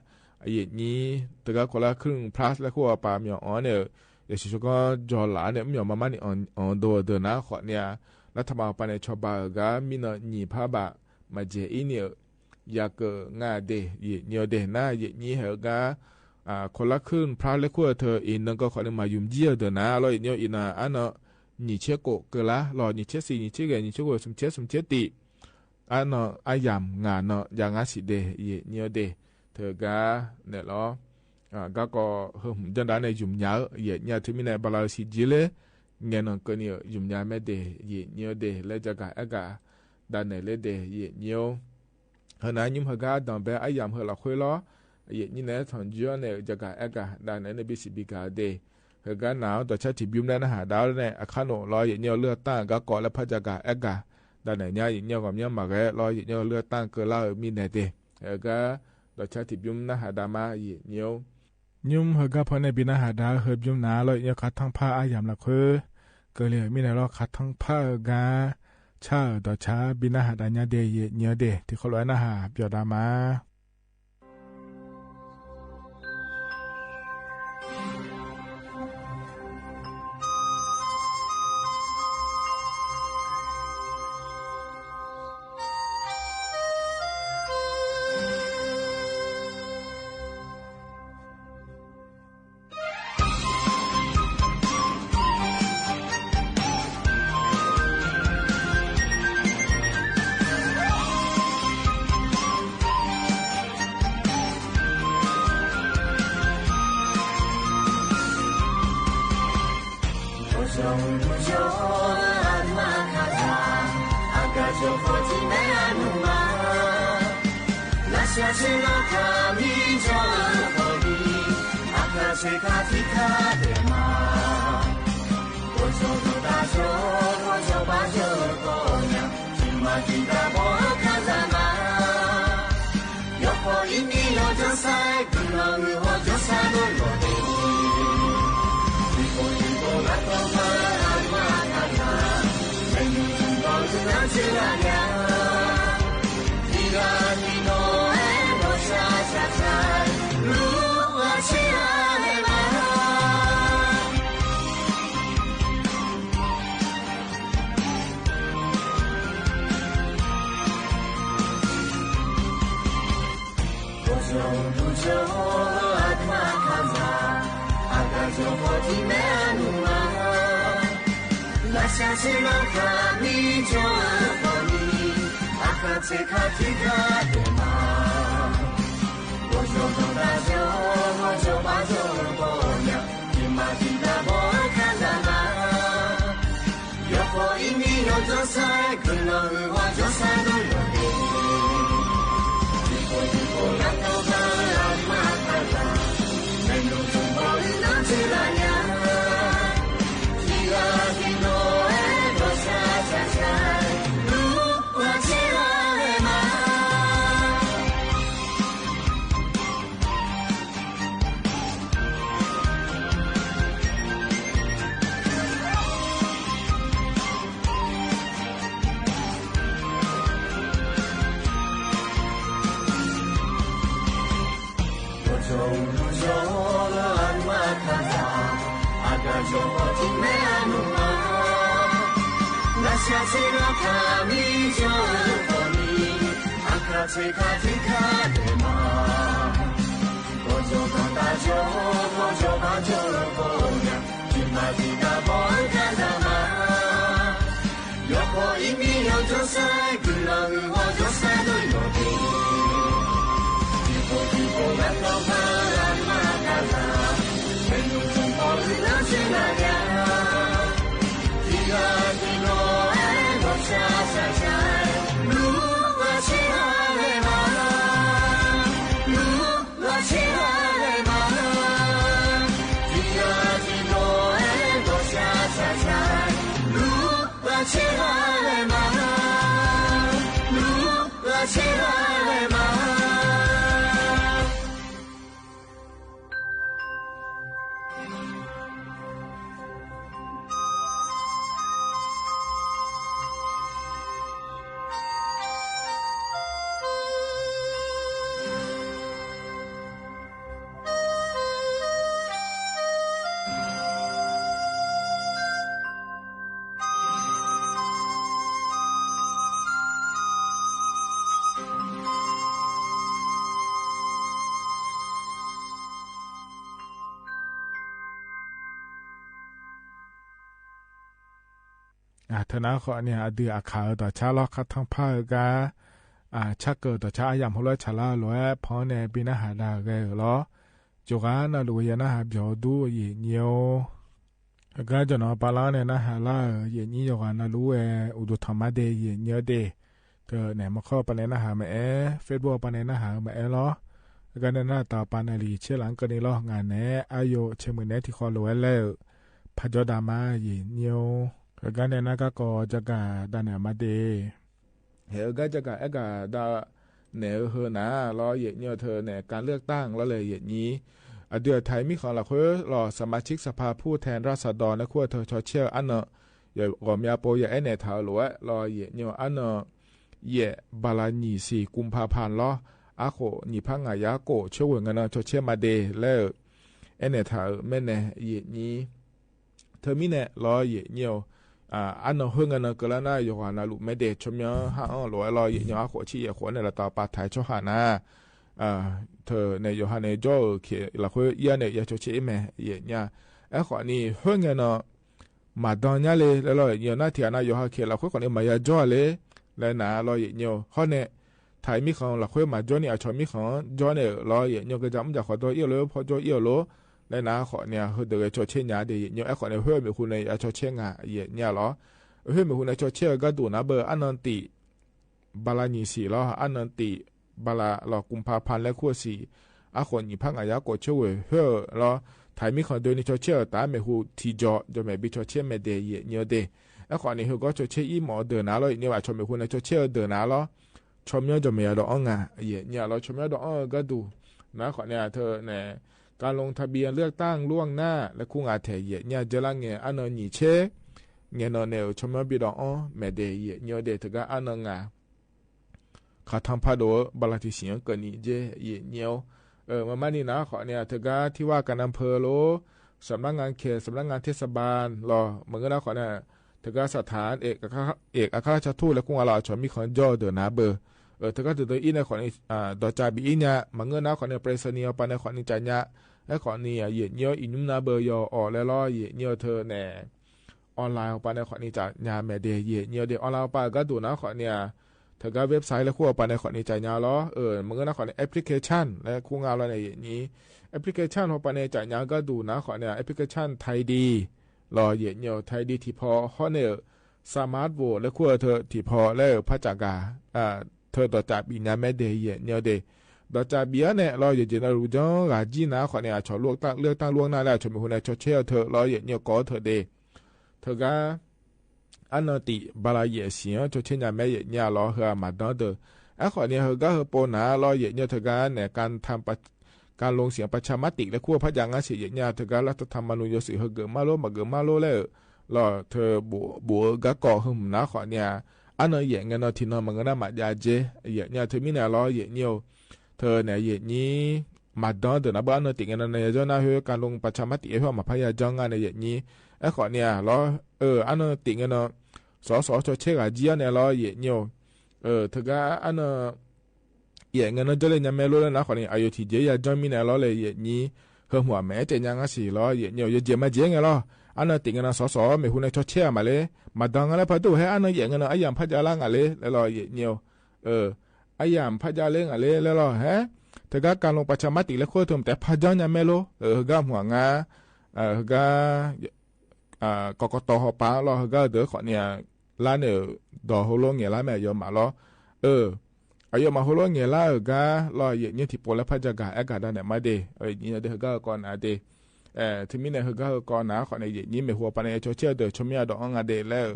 เยนี้แต่ก็คนละครึ่ง plus และขั้วปามีอ๋อเนี่ยเดี๋ยวชิก็จอหลานเนี่ยอย่างมาม่านี่อ๋อโดเดินนะขอเนี่ยรัฐบาลปาเนี่ยชอบบ้าก็มีเนาะหนีผ้าบะมาเจอีเนี่ยอยากเกิดงาเดเยเนียวเดนะเยนี้เหรอก็คนละครึ่งพระเล็กขั้วเธออินนั่นก็ขอเนี่ยมายุ่มเยี่ยเดินนะรอเนี่ยอินอันเนาะนี่เชื่อโกเกละรอนี่เชื่อสีนี่เชื่อแกนี่เชื่อโกสมเชื่อติอันเนาะอายามงานเนาะอย่างอาศิเดเยเนียวเดเธอก็เนี่ยรอก็เฮิมจันดาในยุ่มยาวเยเนี่ยที่มีในบาลาสิจิเลเงี้ยนั่นก็เนี่ยยุ่มยาวไม่เดเยเนียวเดแล้วจะกะด้านไหนเลยเดเยเนียวเฮนั้นยุ่มเฮก็ดังแบบอายามเฮละคุยล้อเยนี่เนี่ยทอนจวนเนี่ยจะกะด้านไหนในบิสิบิกาเดเฮก็หนาวต่อชาติบิมได้นะหาดาวเนี่ยอาคาโนรอเยเนี่ยเลือดตั้งก็ก่อและพัจกะด้านไหนเนี่ยเยเนี่ยกับเนี่ยมาแกรอเยเนี่ยเลือดตั้งเกล้ามีไหนเดเฮก็ต่อชาติบิมนะหาดามาเยเนี่ยยุ่มเฮก็พอในบินะหาดาวเฮบิมหนาเลยเนี่ยคัดทั้งผ้าอายามละคือเกลือมีไหนรอคัดทั้งผ้ากาชาต่อชาบินะหาดาเนี่ยเดเยเนี่ยเดที่เขาเลยนะหาเปียดามาเ就我的美路嘛，那下是那卡米就我你，阿卡切卡提卡的嘛，我就东大就我就把就我呀，你妈的那我看到嘛，有过一米有多塞，可能我就塞都有的，一个两头发阿妈看到。就我的美路嘛，那下次那卡米就我你，阿卡切卡提卡的嘛，我就东大就我就把就我呀，你妈的大波看到嘛，有过一米有就塞，可能我就塞都有的，一波两头发阿妈看到。那是那样，一个一个爱我下下下，路我起来了吗？路我起来了吗？一个一个爱我下下下，路我起来了吗？路我起来了吗？ธนาขอเนี่ยเดืออาคาต่อชาลอคัดทั้งภาคกาชักเกิดต่อชายามหัวชาลาลอยพอเนี่ยปีนาหาดาเกลอจุกานาลุยนาหาบยอดูเยเนียวกาจนอปาลาเนี่ยนาหาลาเยนี้ยนาลุเออุดุธรรมเดเยเนียวเดเธอเนี่ยมาข้อปานนาหาแม่เฟซบุ๊กปานนาหาแม่ลอกันหน้าต่อปานลีเชื่อหลังกันนี่ลองานแน่อายุเชื่อมือแน่ที่คอลอยแล้วพจดามาเยเนียวกันเนี่ยนะก็จะกาดานมาเดเฮก็จะกาดาเนี่ยเฮนะรอเยเนียวเธอเนี่ยการเลือกตั้งแล้วเลยเยนี้เดือไทยมีของเราคือรอสมาชิกสภาผู้แทนราษฎรและขั้วเธอชอเชื่ออันเนาะอย่ากอมยาโปอย่าไอเนี่ยเท้าหลวรอเยเนียวอันเนาะเยบาลานี4 กุมภาพันธ์ล้ออาโคนีพังงายาโกช่วยเงินชอเชื่อมาเดแล้วไอเนี่ยเท้าแม่เนี่ยเยนี้เธอมีเนี่ยรอเยเนียวอันนั้นเฮงกันก็แล้วนะอยู่ว่านาลุไม่เดชมยฮะหลวยลอยอย่างอาขวชี้ขวเนี่ยละต่อปาถ่ายช่อหานะเธอในอยู่ฮะในโจ้เขียละคุยยันเนี่ยอยากจะชี้แม่เนี่ยไอ้ขวนี่เฮงกันมาดอนยาเลยแล้วลอยอย่างน่าเถียนะอยู่ฮะเขียละคุยคนนี้มายาจ้อเลยแล้วนะลอยอย่างเขาเนี่ยถ่ายมีของละคุยมาจ้อเนี่ยชอบมีของจ้อเนี่ยลอยอย่างก็จะไม่จะขอตัวเอี่ยวเลยพอจ้อเอี่ยวโลแล้วนะขอเนี่ยเขาเดือดชดเชยยาเดียเนี่ยไอ้ขอเนี่ยเพื่อมีคุณในชดเชยงาเนี่ยหรอเพื่อมีคุณในชดเชยก็ดูนะเบอร์อันนันติบาลานีสีแล้วอันนันติบาลาหลอกกุมภาพันธ์และขั้วสีอาคนหยิบพังอายากดช่วยเพื่อแล้วถ่ายมีคนเดินในชดเชยแต่ไม่หูทีจอจะไม่บิชดเชยไม่เดียเนี่ยเดไอ้ขอเนี่ยเขาก็ชดเชยอีหมอเดินนะแล้วเนี่ยว่าชมมีคุณในชดเชยเดินนะแล้วชมเนี่ยจะไม่ดอกงาเนี่ยเราชมเนี่ยดอกก็ดูนะขอเนี่ยเธอเนี่ยการลงทะเบียนเลือกตั้งล่วงหน้าและคู่งานเทียเนี่ยจะละเงี้ยอันนั้นนี่เช่เงี้ยนอนเนี่ยชมบิดอ๋อแม่เดียเนี่ยเดถึงก็อันนั้นขาทำพาโดบาลาติเสียงกันนี่เจเนี่ยมันนี่นะขอเนี่ยถึงก็ที่ว่าการอำเภอโลสำนักงานเขตสำนักงานเทศบาลรอเหมือนกันนะขอเนี่ยถึงก็สถานเอกอัครราชทูตและคู่งานเราชมมีคนย่อเดินหน้าเบอร์ถึงก็ตัวอีเนี่ยขอเนี่ยดอจาบีอีเนี่ยมันเงินนะขอเนี่ยเปรสเนียปานในขอเนี่ยใจเนี่ย และขอนี้เหยียดเยอะอินุมนาเบอร์ยออแล้วล้อเหยียดเยอะเธอแหน่ออนไลน์ออกไปในขอนี้จะยาแม่เดเหยียดเยอะเดออนไลน์ออกไปก็ดูนะขอเนี่ยเธอก็เว็บไซต์แล้วคู่ออกไปในขอนี้จะยาล้อมันก็นะขอในแอปพลิเคชันและคู่งานเราในอย่างนี้แอปพลิเคชันออกไปในจะยาก็ดูนะขอเนี่ยแอปพลิเคชันไทยดีรอเหยียดเยอะไทยดีที่พอข้อเนี่ยสมาร์ทโวและคู่เธอที่พอแล้วพระจักรเธอต่อจากปีนี้แม่เดย์เนี่ยเดย์ต่อจากปีนี้เราอย่าเจนรู้จังราจีน่าขอเนี่ยชอเลือกตั้งล่วงหน้าแล้วชมคนเนี่ยชอเชี่ยวเธอเราอย่าเนี่ยก็เธอเดย์เธอก็อันนั้นติบาลาเยเสียชอเชี่ยแม่เนี่ยเราเฮามาดอนเดอไอ้ขอเนี่ยเฮาก็เฮาปนนะเราอย่าเนี่ยเธอก็เนี่ยการลงเสียงประชามติและคู่พระจังอาเสียเนี่ยเธอก็รัฐธรรมนูญสื่อเฮาเกิดมาโลแล้วเราเธอบัวก็ก่อหึมนะขอเนี่ยอันนั้นอย่างเงี้ยที่นอนมันก็น่ามาญาเจอย่างเงี้ยเธอมีเนี่ยล้ออย่างเงี้ยเธอเนี่ยอย่างนี้มาดอนเดี๋ยวนะบ้านเราติดกันในเจ้าหน้าที่การลงประชามติเพื่อมาพยายามงานในอย่างนี้ไอ้ขอเนี่ยล้ออันนั้นติดกันเนาะสอชเชกอาเจียเนี่ยล้ออย่างเงี้ยเธอก็อันนั้นอย่างเงี้ยจะเล่นยังไม่รู้เลยนะขอเนี่ยอายุที่เจียจอมีเนี่ยล้อเลยอย่างนี้เฮหัวแม่เจยังก็สิล้ออย่างเงี้ยเจียมาเจียงไงล้ออันนั้นติดกันสอไม่หุ่นในชดเชยมาเลยมาดังอะไรพอดูให้อันนั้นอย่างเงี้ยไอ้ยามพัฒนาล่างอะไรแล้วรออย่างเงี้ยไอ้ยามพัฒนาเล่งอะไรแล้วรอฮะแต่ก็การลงประชามติแล้วโคตรแต่พัฒนายังไม่รู้ก็หัวงาก็กกตหป้ารอก็เดี๋ยวขอเนี่ยร้านเนี่ยดอกโฮโลเงี้ยร้านแม่ยอมมาล้ออายุมาโฮโลเงี้ยร้านก็รออย่างเงี้ยที่ปแล้วพัฒนาอากาศได้เนี่ยมาเดเนี่ยเดี๋ยวก็ก่อนอาเดที่มีเนี่ยก็ก่อนนะขอในยี่ไม่หัวปานในโซเชียลเดอชมีดอกงาเดแล้ว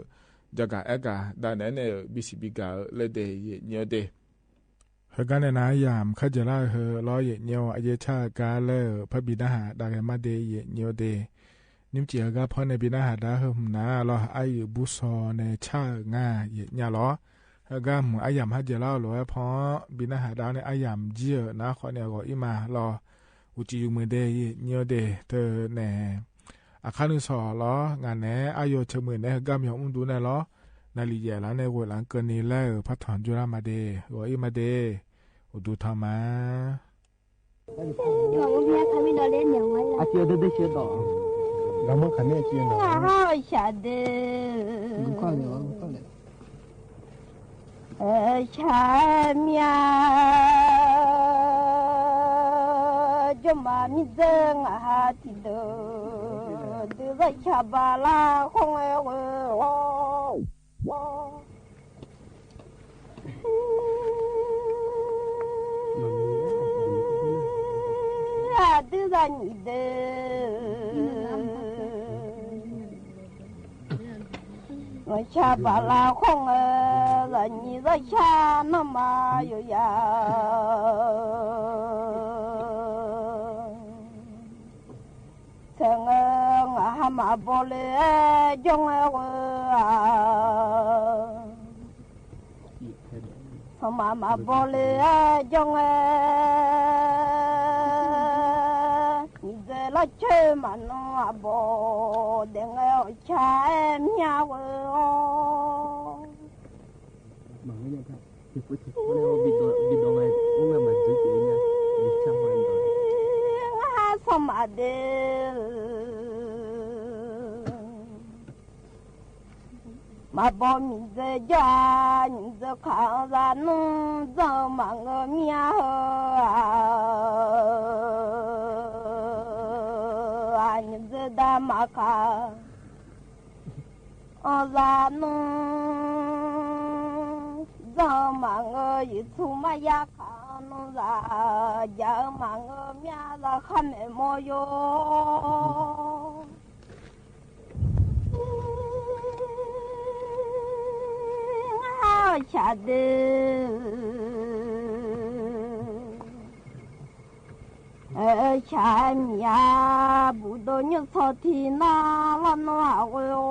จะกะเอกาได้เนี่ยบิสิบิกาเลเดเนี่ยเดเฮกันในนายามขจราเฮรอเยเนียวอเยชากาเลพระบิดาหาดามาเดเยเนียวเดนิมจีฮก็พอในบิดาหาดาเฮมนารออายุบุษในชางาเยเนียรอเฮก็หมู่อายามฮัจราหรอพอบิดาหาดาในอายามเจียนะขอเนี่ยก็อิมารออุจิยูมือเดยเนียวเดเธอแหน่อาคานุสอล้องานแหน่อายุเชมือแหน่กำยองอุ้มดูแหน่ล้อนาลีเยล้านในวัวหลังเกินนี้แล้วพัดถอนจุรามาเดวัวอีมาเดอุดูทามา我们家看没到脸娘了。啊，接着得学到，俺们看没见到。我好晓得。快点，快点。前面。就妈咪正啊的都在下巴啦，红哎哦，啊都在你的，我下巴啦红哎，让你在下那么有呀。曾啊嘛不嘞，将啊我啊，曾妈妈不嘞，将啊，你在那去嘛弄啊不，等我吃面我。忙呀，他，你不听，我来我比多来，我们自己呢，你想玩的。什么的，马宝米在家，你在看啥弄怎么个面啊？你在打马卡，啥弄怎么个一出马呀看？弄啥家嘛个面子还没么有，好晓得，前面不到你草地那了那个哟，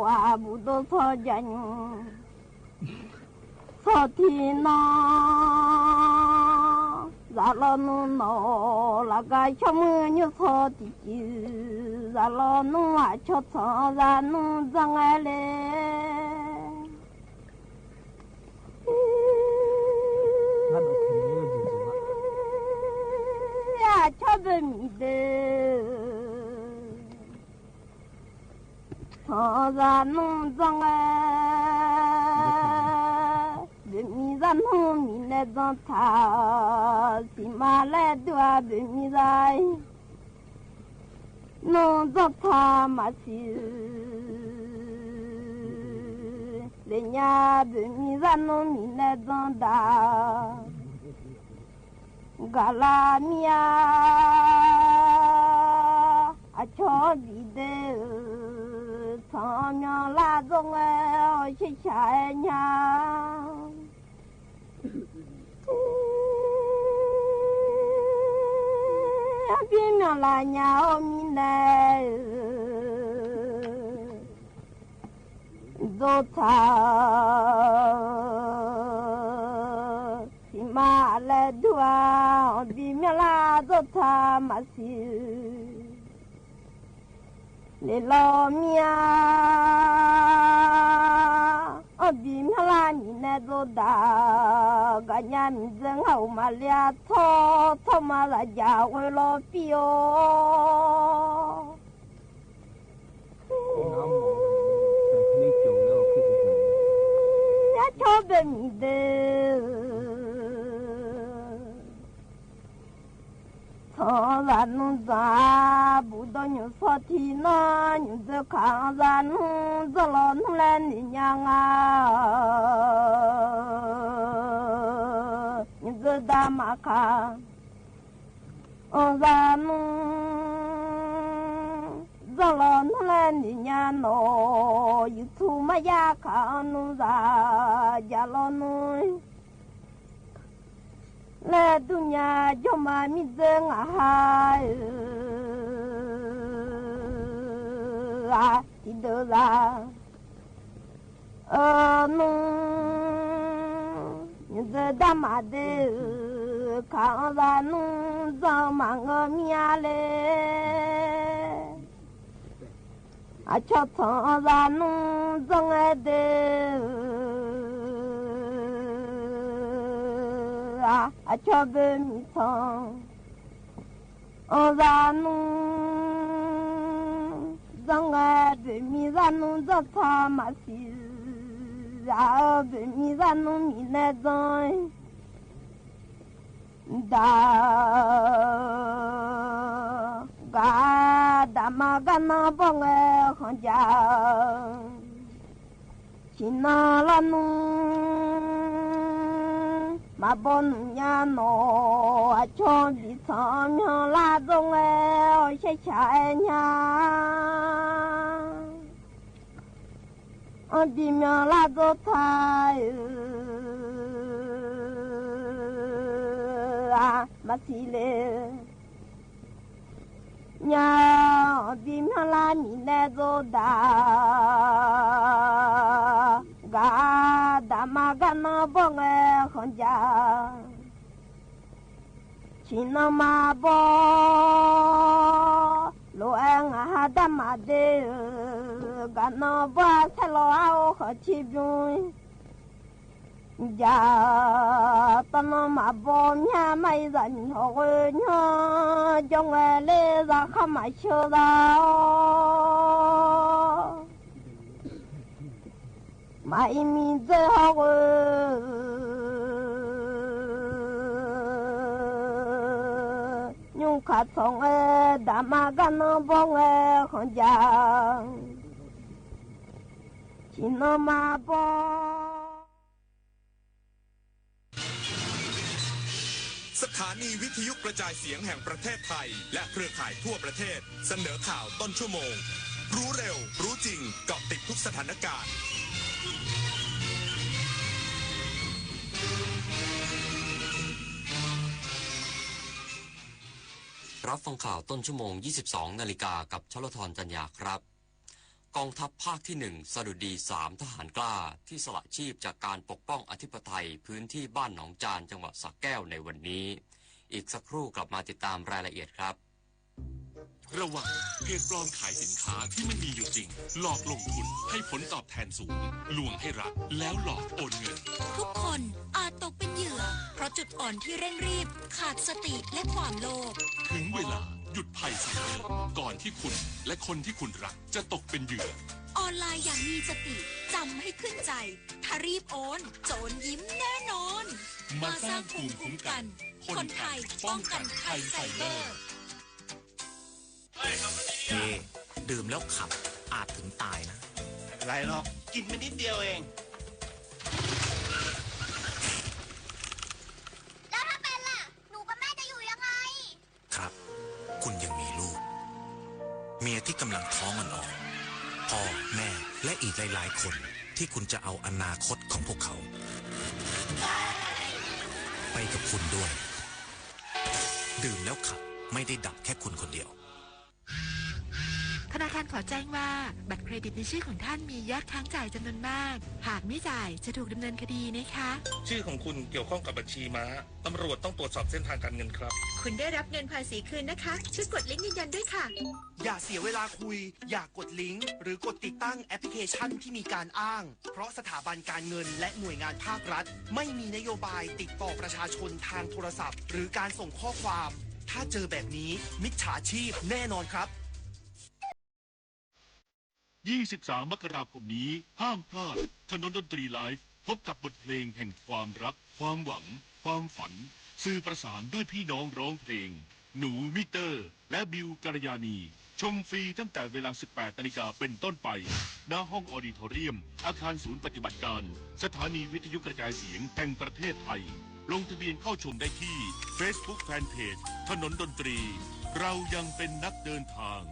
啊不到草间。草地那，咱老弄闹那个小母女草地，咱老弄啊吃草，咱弄脏爱嘞。ชอบมีเดทอรานุ่งจังเบมีรันหูมีเนจังทาสิมาเลดัวเบมีไรนุ่งจังทามาสิเลญาเบมีรันหูมีเนจังดากาลามียาอาชอบีเดทองยองลาจงเอชิชายญาพี่มีลาญาโอมิเนโดทามาเลดัวบิมลาโดทามาสิเลโลมียบิมลามีเนโดดากะญามิจังเฮามาเลียทอมาลาจาเวโลปิโอชอบมีเดทอรานุจาบุดยุสตินายุจคารานุจลอนเลนิยังายุจดามาคาอรานุจลอนเลนิยาโนยุทุมายาคานุจาจลอนุและดุนยาจอมามิเจงอาหายติดลานุยจะดามาเดข้ารานุจะมังมีอะไรอาชอบทอรานุจะเงเดอาชอบมีทองอรานุจังเบมีรานุจะทำมาสิเบมีรานุมีเนจอยดากาดามากันนาบงขจาชินาลานุมาบนยาโนอาชอบดิสองลาจงใช้ชายญาดิมลาโดทายมาสิเลญาดิมลามีเนโดดากาดามากันนาบงขจาชินามาบโลเองหาดามาเดกันนาบสโลเอาขชิบุยยาตนามาบญาไม่รันหอยญาจงเลราขมาเชดาไม่มีเจ้ายุงขัดสองดามากันนบงขจาชินมาบสถานีวิทยุกระจายเสียงแห่งประเทศไทยและเครือข่ายทั่วประเทศเสนอข่าวต้นชั่วโมงรู้เร็วรู้จริงเกาะติดทุกสถานการณ์รับฟังข่าวต้นชั่วโมง 22 นาฬิกากับชลธรจัญญาครับกองทัพภาคที่1สดุดี3ทหารกล้าที่สละชีพจากการปกป้องอธิปไตยพื้นที่บ้านหนองจานจังหวัดสระแก้วในวันนี้อีกสักครู่กลับมาติดตามรายละเอียดครับ ระวังเพจปลอมขายสินค้าที่ไม่มีอยู่จริงหลอกลงทุนให้ผลตอบแทนสูงลวงให้รักแล้วหลอกโอนเงินทุกคนอาจตกเป็นเหยื่อเพราะจุดอ่อนที่เร่งรีบขาดสติและความโลภถึงเวลาหยุดภัยไซเบอร์ก่อนที่คุณและคนที่คุณรักจะตกเป็นเหยื่อออนไลน์อย่างมีสติจำให้ขึ้นใจถ้ารีบโอนโจรยิ้มแน่นอนมาสร้างภูมิคุ้มกันคนไทยป้องกันภัยไซเบอร์ดื่มแล้วขับอาจถึงตายนะไม่เป็นไรหรอกกินไปนิดเดียวเองแล้วถ้าเป็นล่ะหนูกับแม่จะอยู่ยังไงครับคุณยังมีลูกเมียที่กำลังท้องอ่อนๆพ่อแม่และอีกหลายๆคนที่คุณจะเอาอนาคตของพวกเขาไปกับคุณด้วยดื่มแล้วขับไม่ได้ดับแค่คุณคนเดียวธนาคารขอแจ้งว่าบัตรเครดิตในชื่อของท่านมียอดค้างจ่ายจำนวนมากหากไม่จ่ายจะถูกดำเนินคดีนะคะชื่อของคุณเกี่ยวข้องกับบัญชีม้าตำรวจต้องตรวจสอบเส้นทางการเงินครับคุณได้รับเงินภาษีคืนนะคะช่วยกดลิงก์ยืนยันด้วยค่ะอย่าเสียเวลาคุยอย่ากดลิงก์หรือกดติดตั้งแอปพลิเคชันที่มีการอ้างเพราะสถาบันการเงินและหน่วยงานภาครัฐไม่มีนโยบายติดต่อประชาชนทางโทรศัพท์หรือการส่งข้อความถ้าเจอแบบนี้มิจฉาชีพแน่นอนครับ23 มกราคมนี้ห้ามพลาดถนนดนตรีไลฟ์พบกับบทเพลงแห่งความรักความหวังความฝันสื่อประสานด้วยพี่น้องร้องเพลงหนูมิเตอร์และบิวกัลยาณีชมฟรีตั้งแต่เวลา 18 นาฬิกาเป็นต้นไปณห้องออดิโทเรียมอาคารศูนย์ปฏิบัติการสถานีวิทยุกระจายเสียงแห่งประเทศไทยลงทะเบียนเข้าชมได้ที่ Facebook Fanpage ถนนดนตรีเรายังเป็นนักเดินทาง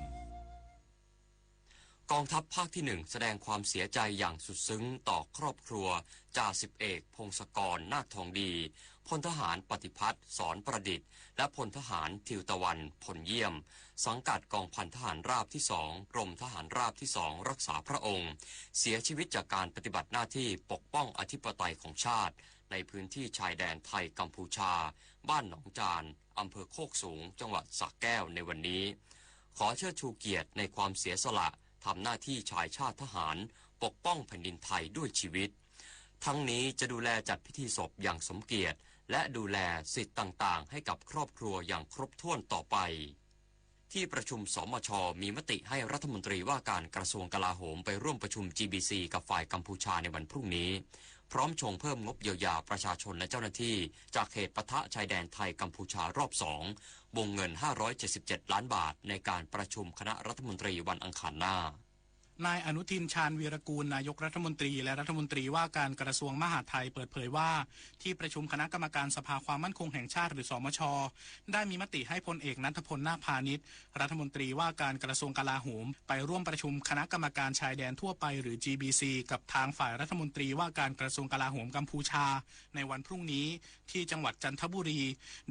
กองทัพภาคที่1แสดงความเสียใจอย่างสุดซึ้งต่อครอบครัวจ่าสิบเอกพงศกรนาคทองดีพลทหารปฏิพัฒน์สอนประดิษฐ์และพลทหารทิวตะวันผลเยี่ยมสังกัดกองพันทหารราบที่2กรมทหารราบที่2รักษาพระองค์เสียชีวิตจากการปฏิบัติหน้าที่ปกป้องอธิปไตยของชาติในพื้นที่ชายแดนไทยกัมพูชาบ้านหนองจานอำเภอโคกสูงจังหวัดสระแก้วในวันนี้ขอเชิดชูเกียรติในความเสียสละทำหน้าที่ชายชาติทหารปกป้องแผ่นดินไทยด้วยชีวิตทั้งนี้จะดูแลจัดพิธีศพอย่างสมเกียรติและดูแลสิทธิ์ต่างๆให้กับครอบครัวอย่างครบถ้วนต่อไปที่ประชุมสมช.มีมติให้รัฐมนตรีว่าการกระทรวงกลาโหมไปร่วมประชุม GBC กับฝ่ายกัมพูชาในวันพรุ่งนี้พร้อมชงเพิ่มงบเยียวยาประชาชนและเจ้าหน้าที่จากเหตุปะทะชายแดนไทยกัมพูชารอบ2วงเงิน577ล้านบาทในการประชุมคณะรัฐมนตรีวันอังคารหน้านายอนุทินชาญวีรกูลนายกรัฐมนตรีและรัฐมนตรีว่าการกระทรวงมหาดไทยเปิดเผยว่าที่ประชุมคณะกรรมการสภาความมั่นคงแห่งชาติหรือสมช.ได้มีมติให้พลเอกณัฐพลนาคพานิชรัฐมนตรีว่าการกระทรวงกลาโหมไปร่วมประชุมคณะกรรมการชายแดนทั่วไปหรือ GBC กับทางฝ่ายรัฐมนตรีว่าการกระทรวงกลาโหมกัมพูชาในวันพรุ่งนี้ที่จังหวัดจันทบุรี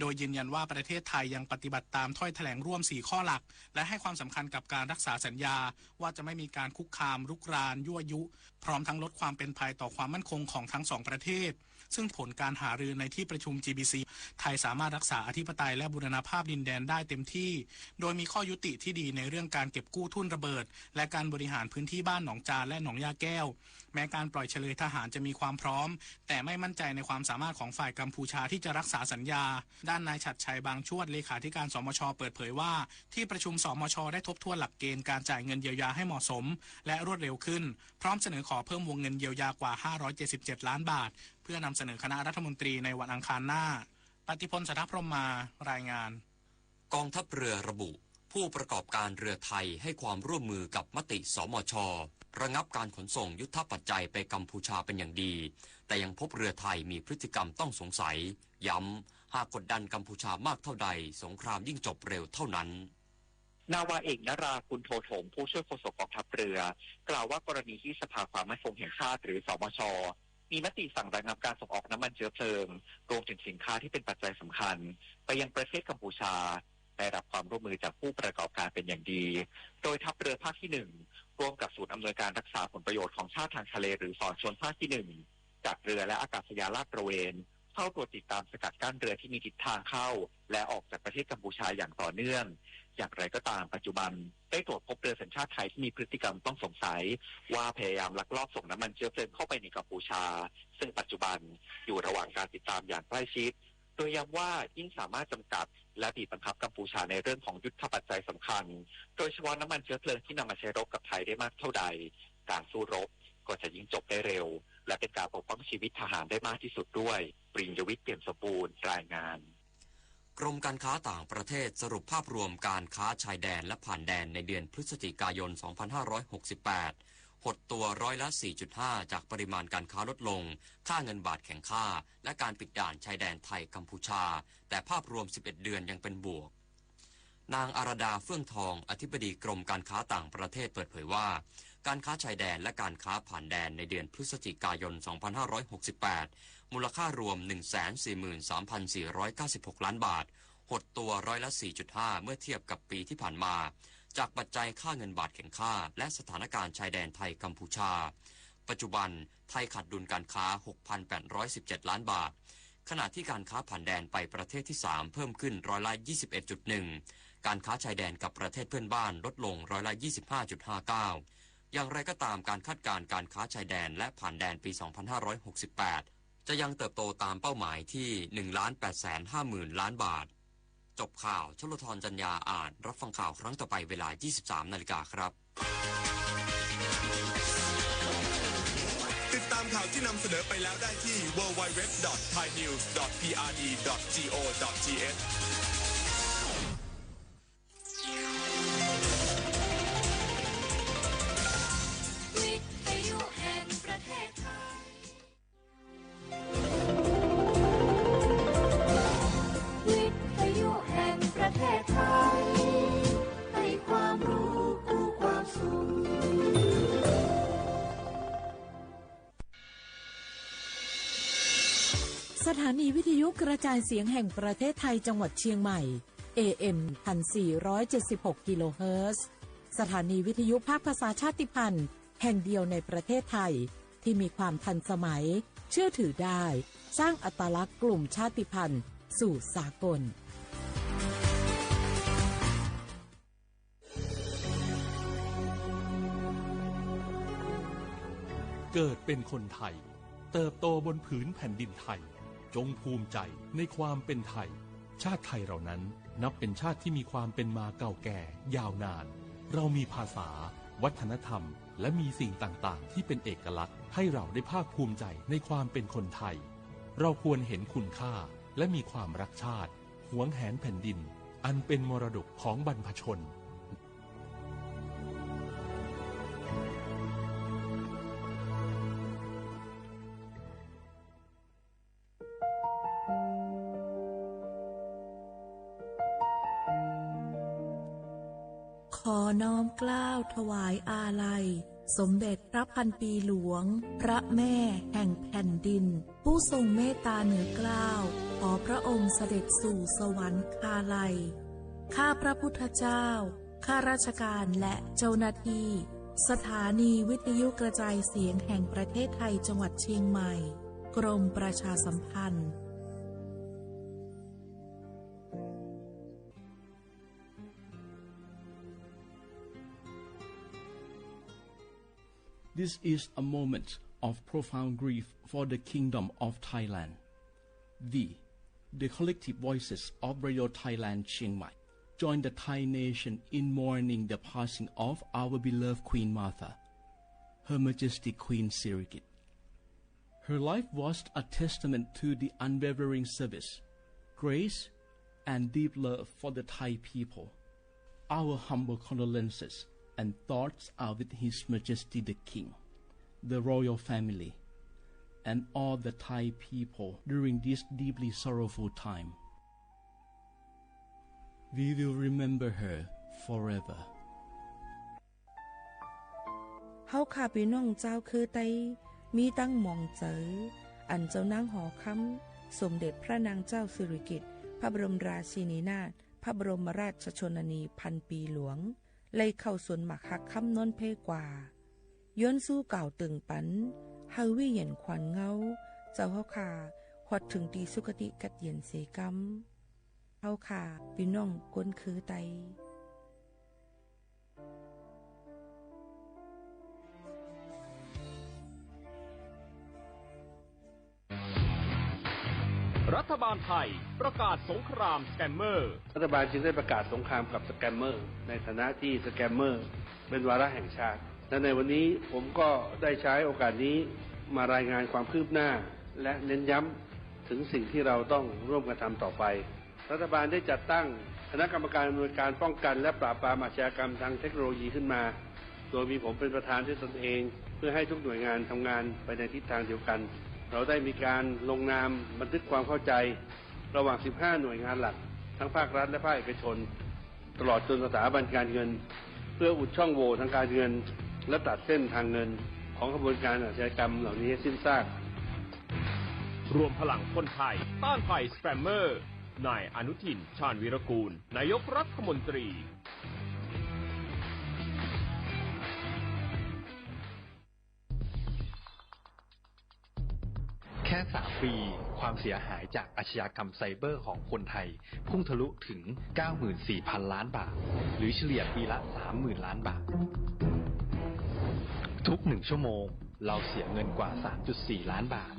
โดยยืนยันว่าประเทศไทยยังปฏิบัติตามถ้อยแถลงร่วม4ข้อหลักและให้ความสำคัญกับการรักษาสัญญาว่าจะไม่มีการคุกคามรุกรานยั่วยุพร้อมทั้งลดความเป็นภัยต่อความมั่นคงของทั้งสองประเทศซึ่งผลการหารือในที่ประชุม GBC ไทยสามารถรักษาอธิปไตยและบูรณภาพดินแดนได้เต็มที่โดยมีข้อยุติที่ดีในเรื่องการเก็บกู้ทุ่นระเบิดและการบริหารพื้นที่บ้านหนองจานและหนองยาแก้วแม้การปล่อยเฉลยทหารจะมีความพร้อมแต่ไม่มั่นใจในความสามารถของฝ่ายกัมพูชาที่จะรักษาสัญญาด้านนายฉัตรชัยบางชวดเลขาธิการสมช.เปิดเผยว่าที่ประชุมสมช.ได้ทบทวนหลักเกณฑ์การจ่ายเงินเยียวยาให้เหมาะสมและรวดเร็วขึ้นพร้อมเสนอขอเพิ่มวงเงินเยียวยากว่า577ล้านบาทเพื่อนำเสนอคณะรัฐมนตรีในวันอังคารหน้าปฏิพล สัทธพรหมมารายงานกองทัพเรือระบุผู้ประกอบการเรือไทยให้ความร่วมมือกับมติสมช.ระงับการขนส่งยุทธปัจจัยไปกัมพูชาเป็นอย่างดีแต่ยังพบเรือไทยมีพฤติกรรมต้องสงสัยย้ำหากกดดันกัมพูชามากเท่าใดสงครามยิ่งจบเร็วเท่านั้นนาวาเอกนราคุณโทโถมผู้ช่วยโฆษกกองทัพเรือกล่าวว่ากรณีที่สภาความมั่นคงแห่งชาติหรือสมช.มีมติสั่งระงับการส่งออกน้ำมันเชื้อเพลิงรวมถึงสินค้าที่เป็นปัจจัยสำคัญไปยังประเทศกัมพูชาได้รับความร่วมมือจากผู้ประกอบการเป็นอย่างดีโดยทัพเรือภาคที่1ร่วมกับศูนย์อำนวยการรักษาผลประโยชน์ของชาติทางทะเลหรือสช.ภาคที่1จากเรือและอากาศยานลาดตระเวนเฝ้ เข้าตรวจติดตามสกัดกั้นเรือที่มีทิศทางเข้าและออกจากประเทศกัมพูชาอย่างต่อเนื่องอย่างไรก็ตามปัจจุบันได้ตรวจพบเรือสัญชาติไทยที่มีพฤติกรรมต้องสงสัยว่าพยายามลักลอบส่งน้ำมันเชื้อเพลิงเข้าไปในกัมพูชาซึ่งปัจจุบันอยู่ระหว่างการติดตามอย่างใกล้ชิดโดยย้ำว่ายิ่งสามารถจำกัดและบีบบังคับกัมพูชาในเรื่องของยุทธปัจจัยสำคัญโดยเฉพาะน้ำมันเชื้อเพลิงที่นำมาใช้รบกับไทยได้มากเท่าใดการสู้รบก็จะยิ่งจบได้เร็วและเป็นการปกป้องชีวิตทหารได้มากที่สุดด้วยปริญญวิทย์เปี่ยมสมบูรณ์รายงานกรมการค้าต่างประเทศสรุปภาพรวมการค้าชายแดนและผ่านแดนในเดือนพฤศจิกายน 2568 หดตัว4.5%จากปริมาณการค้าลดลงค่าเงินบาทแข็งค่าและการปิดด่านชายแดนไทยกัมพูชาแต่ภาพรวม11 เดือนยังเป็นบวกนางอาราดาเฟื่องทองอธิบดีกรมการค้าต่างประเทศเปิดเผยว่าการค้าชายแดนและการค้าผ่านแดนในเดือนพฤศจิกายน 2568 มูลค่ารวม 143,496 ล้านบาทหดตัว4.5%เมื่อเทียบกับปีที่ผ่านมาจากปัจจัยค่าเงินบาทแข็งค่าและสถานการณ์ชายแดนไทยกัมพูชาปัจจุบันไทยขาดดุลการค้า 6,817 ล้านบาทขณะที่การค้าผ่านแดนไปประเทศที่3เพิ่มขึ้น21.1%การค้าชายแดนกับประเทศเพื่อนบ้านลดลง25.59%อย่างไรก็ตามการคาดการณ์การค้าชายแดนและผ่านแดนปี 2568 จะยังเติบโตตามเป้าหมายที่ 1,850,000 ล้านบาทจบข่าวชลธรจัญญาอ่านรับฟังข่าวครั้งต่อไปเวลา 23 นาฬิกาครับติดตามข่าวที่นำเสนอไปแล้วได้ที่ www.thainews.prd.go.thสถานีวิทยุกระจายเสียงแห่งประเทศไทยจังหวัดเชียงใหม่ AM 1476 กิโลเฮิรตซ์สถานีวิทยุภาคภาษาชาติพันธุ์แห่งเดียวในประเทศไทยที่มีความทันสมัยเชื่อถือได้สร้างอัตลักษณ์กลุ่มชาติพันธุ์สู่สากลเกิดเป็นคนไทยเติบโตบนผืนแผ่นดินไทยจงภูมิใจในความเป็นไทยชาติไทยเรานั้นนับเป็นชาติที่มีความเป็นมาเก่าแก่ยาวนานเรามีภาษาวัฒนธรรมและมีสิ่งต่างๆที่เป็นเอกลักษณ์ให้เราได้ภาคภูมิใจในความเป็นคนไทยเราควรเห็นคุณค่าและมีความรักชาติหวงแหนแผ่นดินอันเป็นมรดกของบรรพชนขอน้อมเกล้าถวายอาลัยสมเด็จพระพันปีหลวงพระแม่แห่งแผ่นดินผู้ทรงเมตตาเหนือเกล้าขอพระองค์เสด็จสู่สวรรคาลัยข้าพระพุทธเจ้าข้าราชการและเจ้าหน้าที่สถานีวิทยุกระจายเสียงแห่งประเทศไทยจังหวัดเชียงใหม่กรมประชาสัมพันธ์ This is a moment of profound grief for the Kingdom of Thailand. We, the collective voices of Radio Thailand Chiang Mai, join the Thai nation in mourning the passing of our beloved Queen Martha, Her Majesty Queen Sirikit. Her life was a testament to the unwavering service, grace, and deep love for the Thai people. Our humble condolences and thoughts are with His Majesty the King, the royal family, and all the Thai people during this deeply sorrowful time. We will remember her forever. เฮาข้าพี่น้องเจ้าคือไตมีตั้งหม่องเจออันเจ้านางหอคำสมเด็จพระนางเจ้าสิริกิติ์พระบรมราชินีนาถพระบรมราชชนนีพันปีหลวงเลยเข้าสวนหมักหักคำนนเพกว่าย้อนสู้เก่าตึงปันเฮาวิเห็นขวัญเงาเจ้าเฮาคาห อดถึงตีสุคติกัดเย็นเสกัมเฮาค่ะพี่น้องก้นคือไตรัฐบาลไทยประกาศสงครามสแกมเมอร์รัฐบาลจึงได้ประกาศสงครามกับสแกมเมอร์ในฐานะที่สแกมเมอร์เป็นวาระแห่งชาติและในวันนี้ผมก็ได้ใช้โอกาสนี้มารายงานความคืบหน้าและเน้นย้ำถึงสิ่งที่เราต้องร่วมกันทำต่อไปรัฐบาลได้จัดตั้งคณะกรรมการอำนวยการป้องกันและปราบปรามอาชญากรรมทางเทคโนโลยีขึ้นมาโดยมีผมเป็นประธานด้วยตนเองเพื่อให้ทุกหน่วยงานทำงานไปในทิศทางเดียวกันเราได้มีการลงนามบันทึกความเข้าใจระหว่าง 15 หน่วยงานหลักทั้งภาครัฐและภาคเอกชนตลอดจนสถาบันการเงินเพื่ออุดช่องโหว่ทางการเงินและตัดเส้นทางเงินของขบวนการอาชญากรรมเหล่านี้ให้สิ้นซากรวมพลังคนไทยต้านภัยสแกมเมอร์นายอนุทินชาญวีรกูลนายกรัฐมนตรีแค่ 3 ปีความเสียหายจากอาชญากรรมไซเบอร์ของคนไทยพุ่งทะลุถึง 94,000 ล้านบาทหรือเฉลี่ยปีละ 30,000 ล้านบาททุก1ชั่วโมงเราเสียเงินกว่า 3.4 ล้านบาท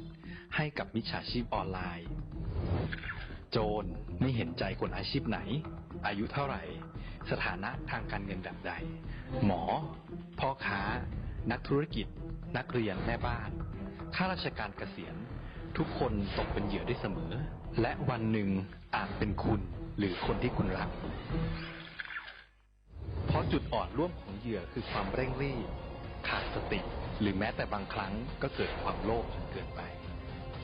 ให้กับมิจฉาชีพออนไลน์โจรไม่เห็นใจคนอาชีพไหนอายุเท่าไหร่สถานะทางการเงินแบบใดหมอพ่อค้านักธุรกิจนักเรียนแม่บ้านข้าราชการเกษียณทุกคนตกเป็นเหยื่อได้เสมอและวันหนึ่งอาจเป็นคุณหรือคนที่คุณรักเพราะจุดอ่อนร่วมของเหยื่อคือความเร่งรีบขาดสติหรือแม้แต่บางครั้งก็เกิดความโลภจนเกินไป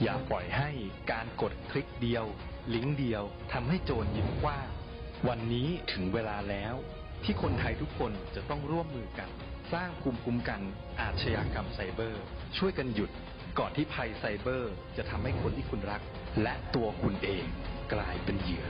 อย่าปล่อยให้การกดคลิกเดียวลิงก์เดียวทำให้โจรยิ้มกว้างวันนี้ถึงเวลาแล้วที่คนไทยทุกคนจะต้องร่วมมือกันสร้างภูมิคุ้มกันอาชญากรรมไซเบอร์ช่วยกันหยุดก่อนที่ภัยไซเบอร์จะทำให้คนที่คุณรักและตัวคุณเองกลายเป็นเหยื่อ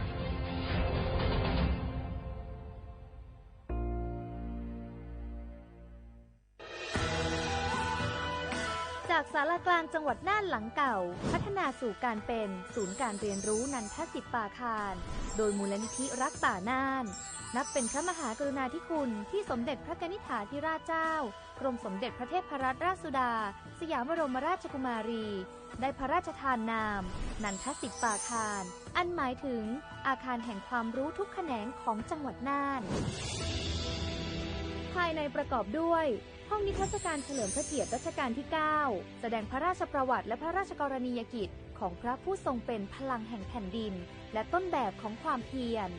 จากศาลากลางจังหวัดน่านหลังเก่าพัฒนาสู่การเป็นศูนย์การเรียนรู้นันทศิษย์ป่าคารโดยมูลนิธิรักป่าน่านนับเป็นพระมหากรุณาธิคุณที่สมเด็จพระกนิษฐาธิราชเจ้ากรมสมเด็จพระเทพรัตนราชสุดาสยามบรมราชกุมารีได้พระราชทานนามนันทศิษย์ป่าคารอันหมายถึงอาคารแห่งความรู้ทุกแขนงของจังหวัดน่านภายในประกอบด้วยห้องนิทรรศการเฉลิมพระเกียรติรัชกาลที่ 9 แสดงพระราชประวัติและพระราชกรณียกิจของพระผู้ทรงเป็นพลังแห่งแผ่นดินและต้นแบบของความเพียร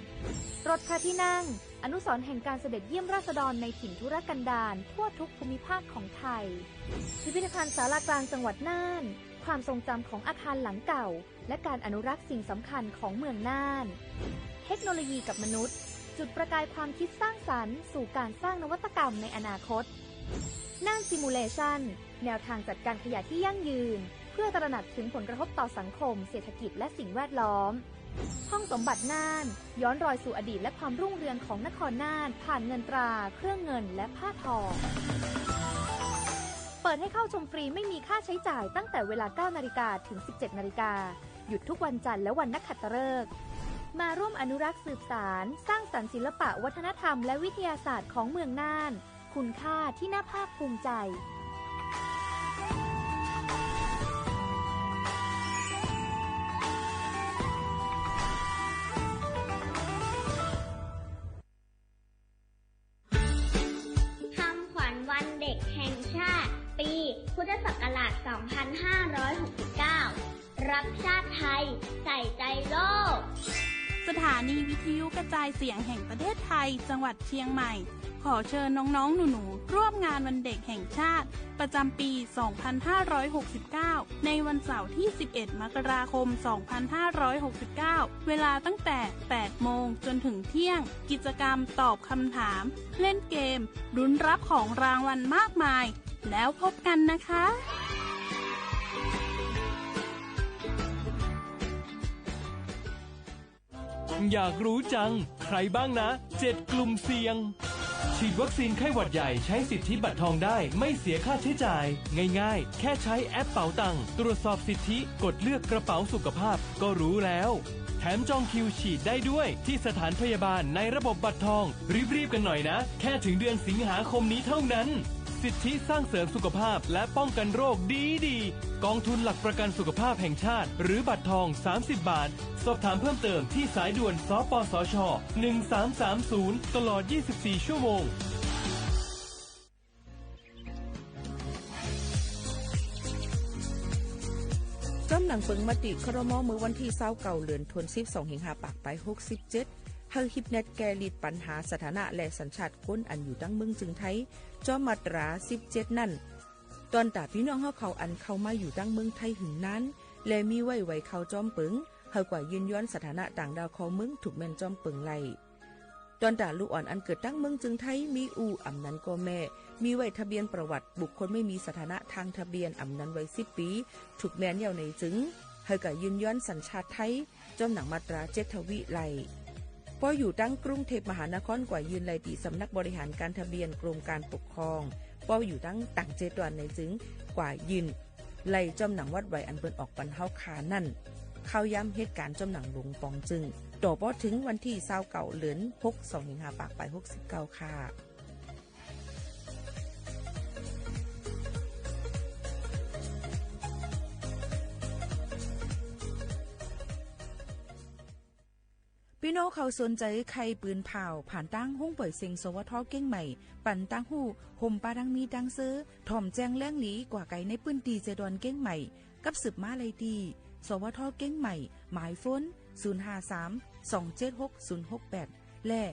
รถพระที่นั่งอนุสรณ์แห่งการเสด็จเยี่ยมราษฎรในถิ่นทุรกันดารทั่วทุกภูมิภาคของไทยพิพิธภัณฑ์ศาลากลางจังหวัดน่านความทรงจำของอาคารหลังเก่าและการอนุรักษ์สิ่งสำคัญของเมืองน่านเทคโนโลยีกับมนุษย์จุดประกายความคิดสร้างสรรค์สู่การสร้างนวัตกรรมในอนาคตน่านซิมูเลชันแนวทางจัดการขยะที่ยั่งยืนเพื่อตระหนักถึงผลกระทบต่อสังคมเศรษฐกิจและสิ่งแวดล้อมห้องสมบัติน่านย้อนรอยสู่อดีตและความรุ่งเรืองของนครน่านผ่านเงินตราเครื่องเงินและผ้าทองเปิดให้เข้าชมฟรีไม่มีค่าใช้จ่ายตั้งแต่เวลา 9 นาฬิกาถึง 17 นาฬิกาหยุดทุกวันจันทร์และวันนักขัตฤกษ์มาร่วมอนุรักษ์สืบสานสร้างสรรค์ศิลปะวัฒนธรรมและวิทยาศาสตร์ของเมืองน่านคุณค่าที่น่าภาคภูมิใจคำขวัญวันเด็กแห่งชาติปีพุทธศักราช 2569 รักชาติไทยใส่ใจโลกสถานีวิทยุกระจายเสียงแห่งประเทศไทยจังหวัดเชียงใหม่ขอเชิญน้องๆหนูๆร่วมงานวันเด็กแห่งชาติประจำปี 2569 ในวันเสาร์ที่ 11 มกราคม 2569 เวลาตั้งแต่ 8 โมงจนถึงเที่ยงกิจกรรมตอบคำถามเล่นเกมลุ้นรับของรางวัลมากมายแล้วพบกันนะคะอยากรู้จังใครบ้างนะ7กลุ่มเสี่ยง ฉีดวัคซีนไข้หวัดใหญ่ใช้สิทธิบัตรทองได้ไม่เสียค่าใช้จ่ายง่ายๆแค่ใช้แอปเป๋าตังค์ตรวจสอบสิทธิกดเลือกกระเป๋าสุขภาพก็รู้แล้วแถมจองคิวฉีดได้ด้วยที่สถานพยาบาลในระบบบัตรทองรีบๆกันหน่อยนะแค่ถึงเดือนสิงหาคมนี้เท่านั้นสิทธิสร้างเสริมสุขภาพและป้องกันโรคดีกองทุนหลักประกันสุขภาพแห่งชาติหรือบัตรทอง30 บาทสอบถามเพิ่มเติมที่สายด่วนสปสช1330ตลอด24ชั่วโมงจำหนังเปิงมติครม.มื้อวันที่29เดือนธันวาคม12สิงหาคมไป67เฮาฮิปเน็ตแกลิดปัญหาสถานะและสัญชาติคนอันอยู่ดั้งเมืองจึงไทยจอมาตรา17นั่นตอนตาพี่น้องเฮาเขาอันเข้ามาอยู่ดั้งเมืองไทยหึงนั้นและมีไว้เข้าจอมเปิงเฮากว่ายืนย้อนสถานะต่างดาวเขาเมืองถูกแม่นจอมเปิงไล่ตอนตาลูกอ่อนอันเกิดตั้งเมืองจึงไทยมีอำนั้นก็แม่มีไว้ทะเบียนประวัติบุคคลไม่มีสถานะทางทะเบียนอำนั้นไว้10ปีถูกแม่นยาวในจึงเฮากว่ายืนย้อนสัญชาติไทยจอมหนังมาตรา7ทวิไล่พออยู่ตั้งกรุงเทพมหานครกว่ายืนไล่ตีสำนักบริหารการทะเบียนกรมการปกครองพออยู่ตั้งต่างเจตวันในจึงกว่ายืนไล่จอมหนังวัดไว้อันเปิ้นออกปันเฮาคานั่นเข้าย้ำเหตุการณ์จอมหนังลงปองจึงต่อพอถึงวันที่29เดือน6 2สิงหาคมไป69ค่ะพี่น้องเขาสนใจใครปืนเผาผ่านตั้งห้องปล่อยเซ็งสวทเก้งใหม่ปั่นตั้งหู้ห่มปลาดังมีดังซื้อถ่อมแจ้งแล้งหลีกว่าไก่ในปืนตีเจดอนเก้งใหม่กับสืบมาเลยดีสวทเก้งใหม่หมายฟ้น053-276-068และ0922468579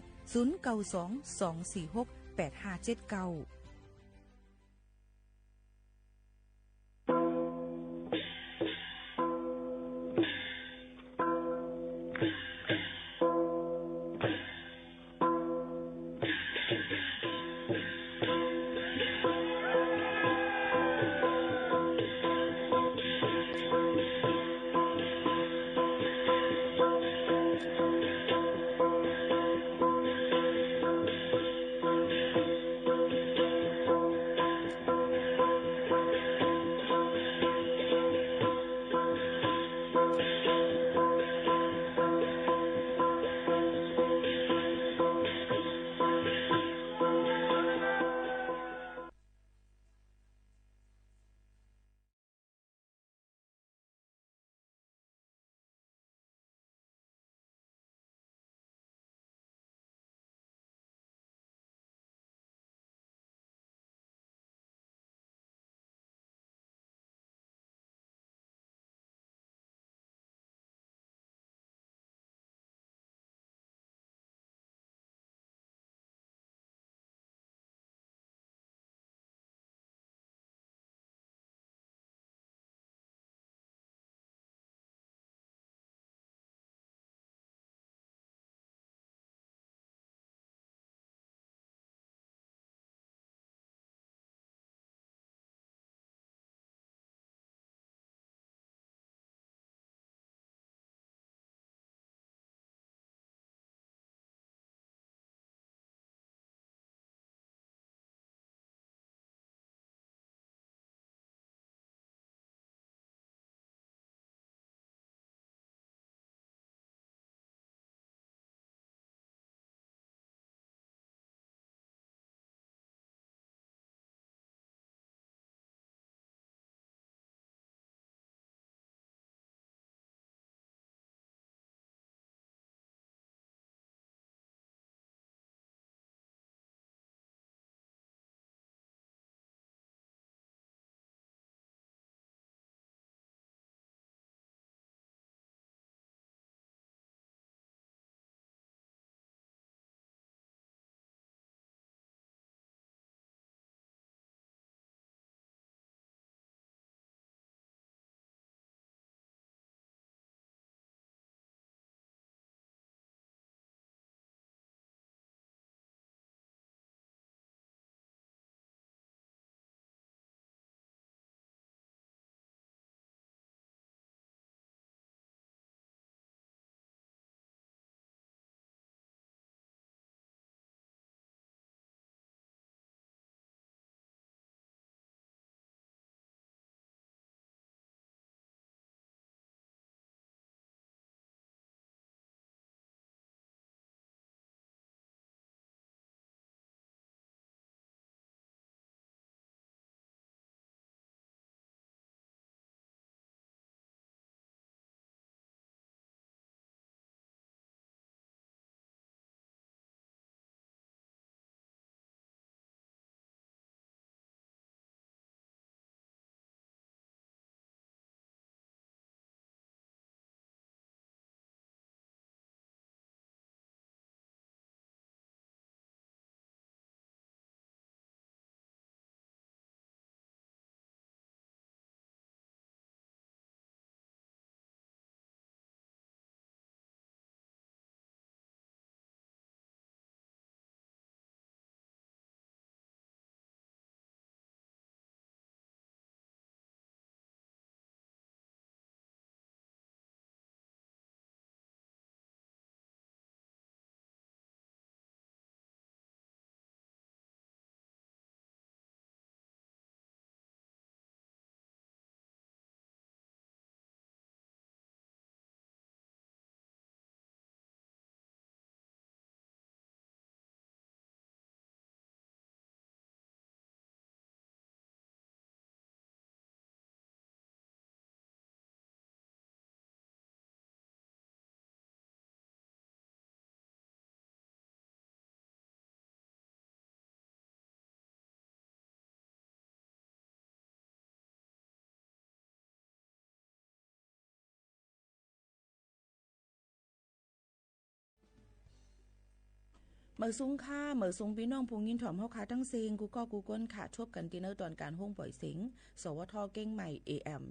เมื่อซุ้งค่าเมื่อซุ้งพี่น้องพุงยินถ่อมเฮาขาทั้งเซงกูก็กูก้นค่ะชบกันตีเนอร์ตอนการห้องปล่อยเสียงสวทเก้งใหม่ AM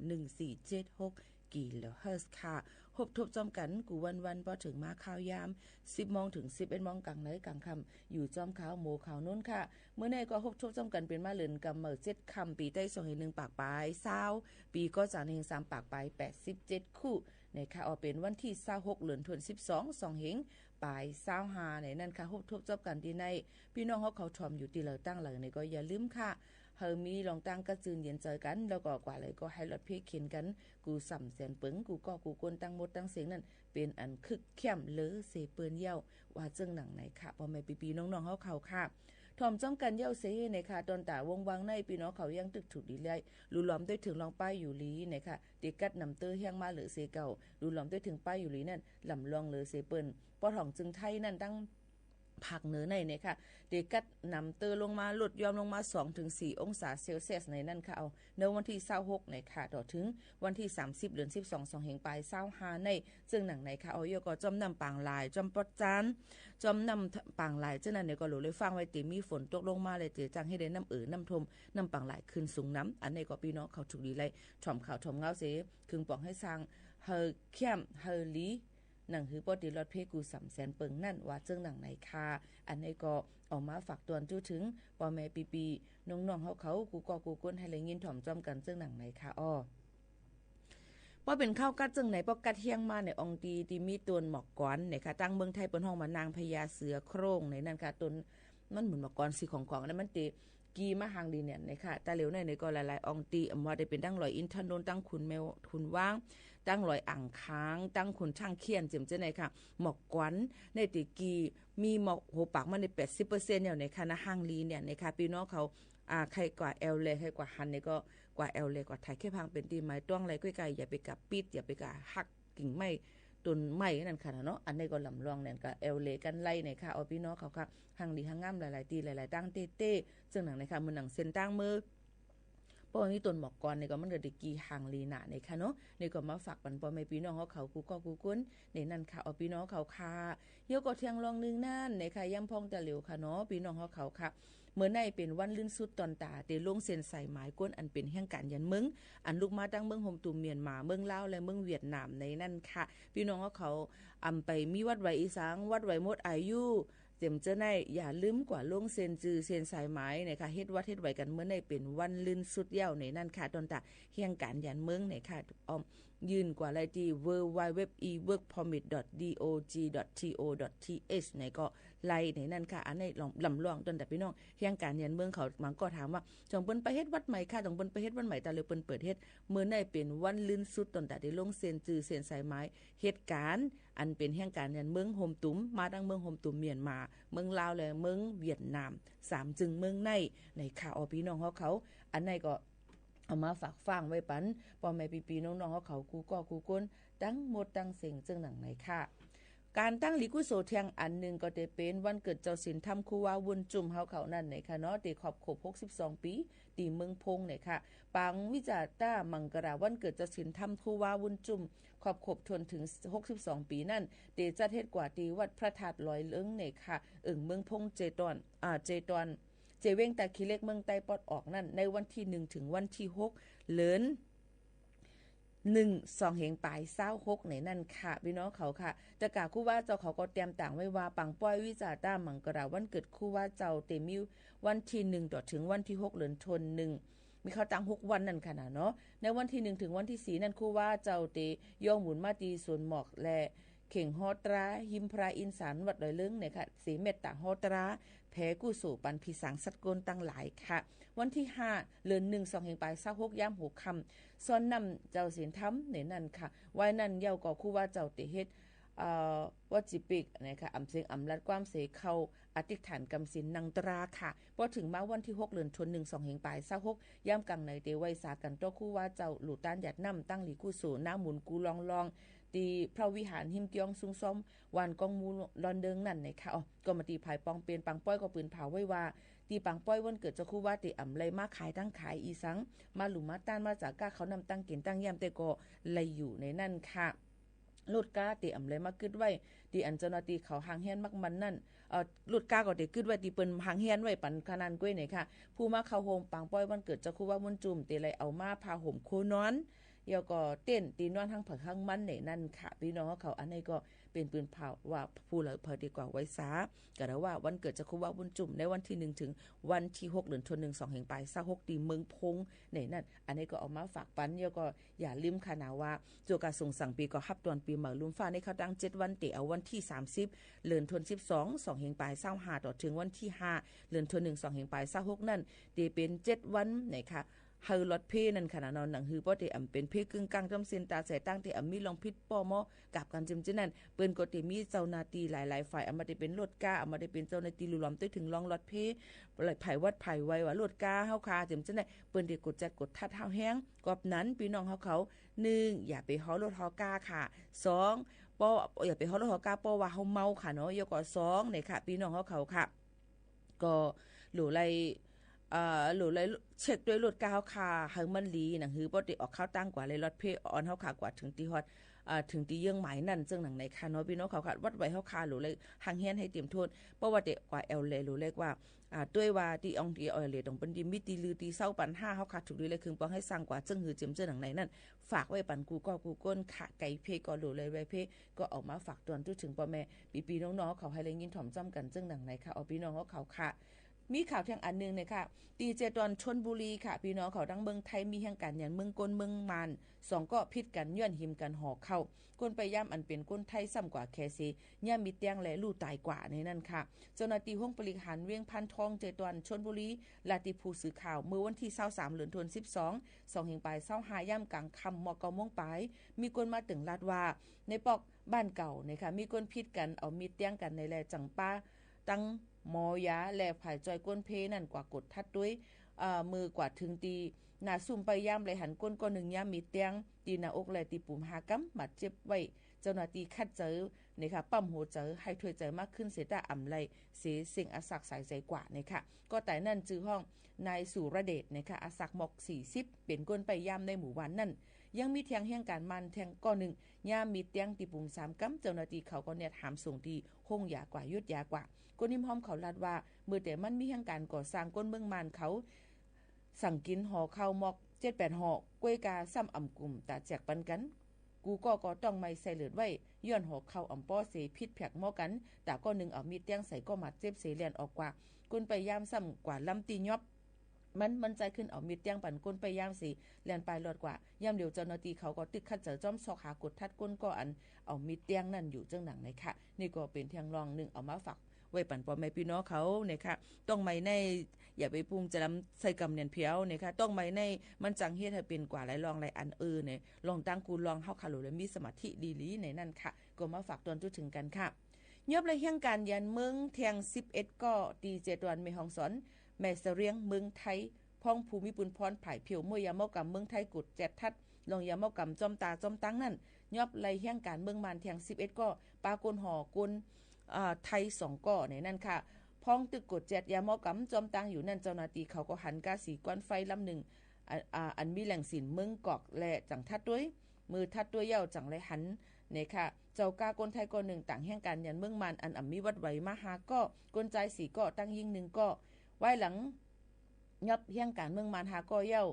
1476กิโลเฮิรตซ์ค่ะหบทบจอมกันกูวันพอถึงมาข่าวยาม10 โมงถึง 11 โมงกลางไหนกลางค่ำอยู่จอมข่าวโมข่าวนู้นค่ะเมื่อในก็หบทบจอมกันเป็นมาเลินกำเมื่อ7ค่ำปีใต้2.1ปากปลาย20ปีก็จาน3ปากปลาย87คู่ในค่ะออกเป็นวันที่26เดือนธันวาคม12 2เหงปลาย25ในนั้นค่ะหบทบจอมกันที่ในพี่น้องเขาชมอยู่ที่เราตั้งหลังในก็อย่าลืมค่ะเฮามีลองตั้งกระจืนเย็นเจอกันแล้วก็กว่าเลยก็ให้รถเพเข็นกันกูสัมแสนปึงกูก็กูกวนตั้งหมดตั้งเสียงนั่นเป็นอันคึกเข้มเลอเสเปิ้นเย้าว่าจึงหนังไหนค่ะพ่อแม่ปีๆน้องๆเฮาเขาค่ะถ่อมจ้อมกันเย้าเสในค่ะตอนตาวงวังในพี่น้องเขายังตึกถูกดีเลยรูล้อมด้วยถึงลองป้ายอยู่ลีในค่ะติกัดนำเตอร์แห้งมาเหลือเสเก่ารูล้อมด้วยถึงป้ายอยู่ลีนั่นลำลองเลอเสเปิ้นปอถ่องจึงไทยนั่นตั้งภาคเหนือในเนี่ยค่ะเด็กกัดนำเตอลงมาลดยอมลงมา 2-4 องศาเซลเซียสในนั่นค่ะเอาในวันที่26ในค่ะต่อถึงวันที่30เดือน12 2แห่งปลาย25ในซึ่งหนังในค่ะเอายก็จอมนำปางลายจอมปดจานจอมนำปางลายเจ้านั้นเนี่ยก็หลุเลยฟังไว้ติมีฝนตกลงมาเลยเจจังให้ได้น้ำน้ำทมน้ำปางลายขึ้นสูงน้ำอันนี้ก็พี่น้องเขาถูกดีเลยถ่อมข่าวถ่อมเงาเสครึ่งป่องให้สร้างเฮอเข้มเฮอลีหนังหือปอดีรถเพกู300,000เปิงนั่นว่าเจิงหนังไหนค่ะอันนี้ก็ออกมาฝากตวนจู้ถึงปอแม่ปีๆน้องๆเขากูก็กูก้นให้เลยยินถ่อมจอมกันเจิงหนังไหนค่ะอ้อว่าเป็นข้าวกัดจึงไหนปอกัดเฮียงมาในองตีที่มีตนหมอกก้อนเนี่ยค่ะตั้งเมืองไทยเปิ้นห้องมานางพญาเสือโคร่งในนั่นค่ะตนมันเหมือนหมอกก้อนสีของนั้นมันติกีมาหางดีเนี่ยนะคะแต่เหลวในก็หลายๆองตีอำว่าได้เป็นตั้งลอยอินทนนท์ตั้งขุนแมวขุนว่างตั้งลอยอ่างค้างตั้งขุนช่างเคียนเจิมเจ้าไหนค่ะหมอกกวนในติกีมีหมอกหัวปากมันใน 80% เนี่ยในค่ะนะหางลีเนี่ยนะคะพี่น้องเขาใครกว่าแอลเลยใครกว่าหันเนี่ยก็กว่าแอลเลยกว่าไทยแค่พังเป็นตีไม้ต้องอะไรก้อยไก่อย่าไปกับปิดอย่าไปกับหักกิ่งไม้ต้นไม้นั่นค่ะเนาะอันนี้ก็ลำลองเนี่ยก็เอลเลกันไล่ในค่ะเอาพี่น้องเขาค่ะหางดีหางงามหลายๆตีหลายๆตั้งเต้ๆซึ่งหนังในค่ะมือหนังเส้นตั้งมือป้อนี้ต้นหมอกกอนนี่ก็มันเดือดกีหางลีหนาในค่ะเนาะนี่ก็มาฝากปันป้อแม่พี่น้องเขากูก็กูกุ้นในนั่นค่ะเอาพี่น้องเขาค่ะเยอะก็เที่ยงลองนึงนั่นในค่ะย่ำพองตะเหลวค่ะเนาะพี่น้องเขาค่ะเมื่อในเป็นวันลื่นสุดตอนตาเตลงเส้นใส่หมายก้นอันเป็นแห่งการยันมึงอันลูกมาตั้งเมืองโฮมตูเมียนมาเมืองลาวและเมืองเวียดนามในนั่นค่ะพี่น้องเขาไปมีวัดไหวอีสังวัดไหวมดอายุเต็มเจ้าในอย่าลืมกว่าลงเส้นจือเส้นสายไหมนะคะเฮ็ดวัดเฮ็ดไหวกันเมื่อในเป็นวันลื่นสุดเย้าในนั่นค่ะตอนตาแห่งการยันเมืองในค่ะยืนกว่าอะไรที่ www.eworkpermit.dog.to.th ในก็ไล่ในนั่นค่ะอันในลำล่องตอนแต่พี่น้องแห่งการยันเมืองเขามันก็ถามว่าจงเปิ้นไปเฮ็ดวัดใหม่ค่ะจงเปิ้นไปเฮ็ดวัดใหม่ตาเลยเปิ้นเปิดเฮ็ดเมื่อในเป็นวันลื่นสุดตอนแต่ได้ลงเส้นจือเส้นสายไม้เหตุการณ์อันเป็นแห่งการยันเมืองโฮมตุ้มมาดังเมืองโฮมตุ้มเมียนมาเมืองลาวและเมืองเวียดนาม3จึงเมืองในข่าวพี่น้องเขาอันในก็เอามาฝากฟังไว้ปันพ่อแม่ปีๆน้องๆเขากูก็กูก้นตั้งหมดตั้งเสียงจึงหนังไหนค่ะการตั้งลิกุโสเทียงอันหนึ่งก็จะเป็นวันเกิดเจ้าสินธรรมคูวาวุนจุ่มเฮาเขานั่นไหนค่ะเนาะตีขอบครบ62ปีตีเมืองพงเนี่ยค่ะปังวิจาต้ามังกราวันเกิดเจ้าสินธรรมคูวาวุนจุ่มขอบครบทนถึง62ปีนั่นเตจัดเฮ็ดกว่าตีวัดพระธาตุลอยเลิงเนี่ยค่ะเมืองพงเจตอนเจเว้งแต่ขี้เล็กเมืองใต้ปอดออกนั่นในวันที่1ถึงวันที่6เลิน1-2 เหงปลาย26ในนั่นค่ะพี่น้องเขาค่ะจะกล่าวคู่ว่าเจ้าเขาก็เตรียมต่างไว้ว่าปังป้อยวิจาต้ามังกราวันเกิดคู่ว่าเจ้าเตมิววันที่1ต่อถึงวันที่6เดือนธันวาคมมีเขาตั้ง6วันนั่นค่ะเนาะในวันที่1ถึงวันที่4นั่นคู่ว่าเจ้าเตย่องหมุนมาตีสวนหมอกและเข่งฮอตราหิมพระอินสารวัดดอยเลิงเนี่ยค่ะสีเมตตาฮอตราแพ้กู้สู่ปันพิสังสัตว์กลตั้งหลายค่ะวันที่5เดือน1-2 แห่งปลาย26ย่ำ6ค่ำซ้อนนำเจ้าศีลธรรมในนั่นค่ะไว้นั่นเย้าก็คู่ว่าเจ้าเตเฮ็ดวัจิปิกนะคะอำเสียงอำลัดความเสเข้าอธิษฐานกำศีลนังตราค่ะพอถึงมาวันที่6เดือนธันวาคม1-2 แห่งปลาย26ย่ำกลางในเตไว้สากันตัวคู่ว่าเจ้าหลู่ต้านหยัดนำตั้งหลีกู้สู่หน้าหมุนกูลองตีพระวิหารหิมเตียงซุงซ้อมวันกองมูลอนเดิงนั่นนะคะก็มาตีภายปองเปลี่ยนปังป้อยก็ปืนเผาไว้ว่าตีปังป้อยวันเกิดเจ้าคู่ว่าตีอ่ำไรมาขายตั้งขายอีสังมาหลุมมาต้านมาจากก้าเขานำตั้งกินตั้งแยมแต่ก็เลยอยู่ในนั่นค่ะโลดก้าตีอ่ำไรมากึดไว้ตีอันเจ้าหน้าที่เขาหางแฮนมักมันนั่น ลุดกาก็ได้ขึ้นไว้ที่เปิ้นหางเฮียนไว้ปันขนาดก้วยนี่ค่ะผู้มาเข้าโฮมปังป้อยวันเกิดเจ้าคู่ว่ามุนจุ่มติไลเอามาพาห่มโคนอนเดี๋ยวก็เต้นตีนอนทั้งผักทั้งมันนี่นั่นค่ะพี่น้องเขาอันนี้ก็เป็นปืนเผาว่าผู้เหลือเผาดีกว่าไว้ซาก็ได้ว่าวันเกิดเจ้าคู่ว่ามุนจุ่มในวันที่1ถึงวันที่6เดือนธันวาคม2แห่งปลาย26ตีเมืองพงนี่นั่นอันนี้ก็เอามาฝากปันเดี๋ยวก็อย่าลืมค่ะนะว่าโจกาส่งสั่งปีก็ฮับตอนปีใหม่ลุมฟ้าในเขาตั้ง7วันเตะเอาวันที่30เดือนธันวาคม2แห่งปลาย25ต่อถึงวันที่5เดือนธันวาคม2แห่งปลาย26นั่นเตเป็น7วันไหนค่ะเฮาลอดเพนั่นขนาดนอนหนังฮือบ่ได้เป็นเพกึ่งกลางจำเส้นตาใส่ตั้งที่มีลองพิษป้อมอกับกันจิมนั่นเปิ้นก็ได้มีเจ้าหน้าที่หลายๆฝ่ายมาได้เป็นรถกามาได้เป็นเจ้าหน้าที่ลุลอมถึงลองลอดเพไผวัดไผไว้ว่ารถกาเฮาคาจิมจังได๋เปิ้นได้กดจัดกดทัดเฮาแฮงกอบนั้นพี่น้องเขา1อย่าไปฮอรถฮอกาค่ะ2ป้ออย่าไปฮอรถฮอกาป้อว่าเฮาเมาค่ะเนาะยก็2นี่ค่ะพี่น้องเขาค่ะก็หลู่ไลหรือเลยเช็คด้วยรถก้าวค่ะหังมันลีหนังฮือบ่ได้ออกข้าวตั้งกว่าเลยรถเพออนเฮาขากว่าถึงตีฮอดถึงตีเยื่องหมายนั่นซึ่งหนังในค่ะเนาะพี่น้องเขาวัดไว้เฮาคาหรือเลยหังเฮียนให้เตรียมโทษเพราะว่าเด็กกว่าแอลเลยหรือเรียกว่าด้วยว่าที่อองที่ออยเลยต้องเป็นดิมิตีลือตีเศร้าปัน5เฮาขาดถูกเลยคือป้องให้สร้างกว่าจึงหือจิมเจ้าหนังในนั่นฝากไว้ปันกูก็กูก้นค่ะไก่เพก็หรือเลยไว้เพก็ออกมาฝากตวนถึงพ่อแม่ปีน้องๆเขาให้เลยยินถ่อมจ้ำกันจึงหนังในค่ะเอาพี่น้องเขาค่ะมีข่าวแทงอันนึงเนี่ยค่ะตีเจตอนชลบุรีค่ะพี่น้องเขาทั้งเมืองไทยมีแห่งกันอย่างเมืองกลเมืองมัน2ก็พิษกันย้อนหิมกันห่อเข้าก้นไปย่ำอันเป็นก้นไทยซ้ำกว่าแคซีย่ามีเตียงและลู่ตายกว่าในนั่นค่ะเจ้าหน้าที่ห้องบริหารเวียงพันทองเจตอนชลบุรีลาติผู้สื่อข่าวเมื่อวันที่23เดือนธันวาคม2แห่งปลาย25ย่ำกลางค่ำมกมงปลายมีคนมาถึงลาดว่าในปอกบ้านเก่านะคะมีคนพิษกันเอามีเตียงกันในแลจังป้าตั้งหมอยาและผายจอยก้นเพนั่นกว่ากดทัดด้วยมือกว่าถึงตีหน้าซุ่มไปย่ำเลยหันก้นก็1ย่ำมีเตียงตีหน้าอกและตีปุ่มหากำบาดเจ็บไว้เจ้าหน้าที่คัดเจอนี่ค่ะปั๊มหัวเจอให้ถ้วยใจมากขึ้นเสียแต่อ่ำไรเสียสิ่งอาศักสายใจกว่านี่ค่ะก็แต่นั่นจื้อห้องนายสุรเดชนะคะอาศักหมอก40เป็นก้นไปย่ำในหมู่บ้านนั่นยังมีเทียงแห่งการมันแทงก้อน1ย่ำมีเตียงตีปุ่ม3กำเจ้าหน้าที่เขาก็เนี่ยถามส่งที่ห้องยากว่ายุดยากว่าก้นนิ่มหอมเขาลาดว่าเมื่อแต่มันมีแห่งการก่อสร้างก้นเมืองมันเขาสั่งกินห่อข้าวหมอก7-8ห่อกล้วยกาซ้ำอ่ำกลุ่มตาแจกปันกันกูก็ต้องไม่ใส่เลือดไว้ย้อนหอกเข้าอ่ำป้อเสพิษแผกหม้อกันแต่ก็1เอามีดเตียงใส่ก็มาเจ็บเสเลียนออกกว่าก้นไปย่ำซ้ำกว่าลำตียอบมันใจขึ้นเอามีดเตียงปั่นก้นไปย่างสิแล่นไปรอดกว่าย่ำเดียวเจ้าหน้าที่เขาก็ตึกคัดเจอจ้อมซอกหากดทัดก้นก็อันเอามีดเตียงนั่นอยู่จังหนังไหนค่ะนี่ก็เป็นเทียงรอง1เอามาฝากไว้ปั่นพ่อแม่พี่น้องเขาเนี่ยค่ะต้องไม่ในอย่าไปปุ้งจะลำใส่กำเนียนเพียวเนี่ยค่ะต้องไม่ในมันจังเฮ็ดให้เป็นกว่าหลายรองหลายอันเนี่ยลองตั้งกูลองเฮาคารุและมีสมาธิดีๆในนั่นค่ะก็มาฝากตอนจุดถึงกันค่ะยอบเลยเฮียงการยันเมืองเทียง11ก็ดีเจตวันแม่ฮ่องสอนแม่เสรียงเมืองไทยพ้องภูมิปุณพรไผ่เพียวเมื่อยามอกรรมเมืองไทยกุด7ทัดลองยามอกรรมจอมตาจอมตั้งนั่นยอบเลยเฮียงการเมืองมานเทียง11ก็ปากลห่อกลไทย2ก่อในนั่นค่ะพ้องตึกกด7ยามอกำจอมตังอยู่นั่นเจ้าหน้าที่เขาก็หันกาสีก้อนไฟลำหนึ่งอันมีแหล่งสินเมืองกอกและจังทัดด้วยมือทัดด้วยเย้าจังไรหันเนี่ยค่ะเจ้ากากลไทยก็1ต่างแห่งการยันเมืองมันอันอ่ำมีวัดไหวมหาก็กลใจ4ก็ตั้งยิ่ง1ก็ไว้หลังยับแห่งการเมืองมันหาก็เย้า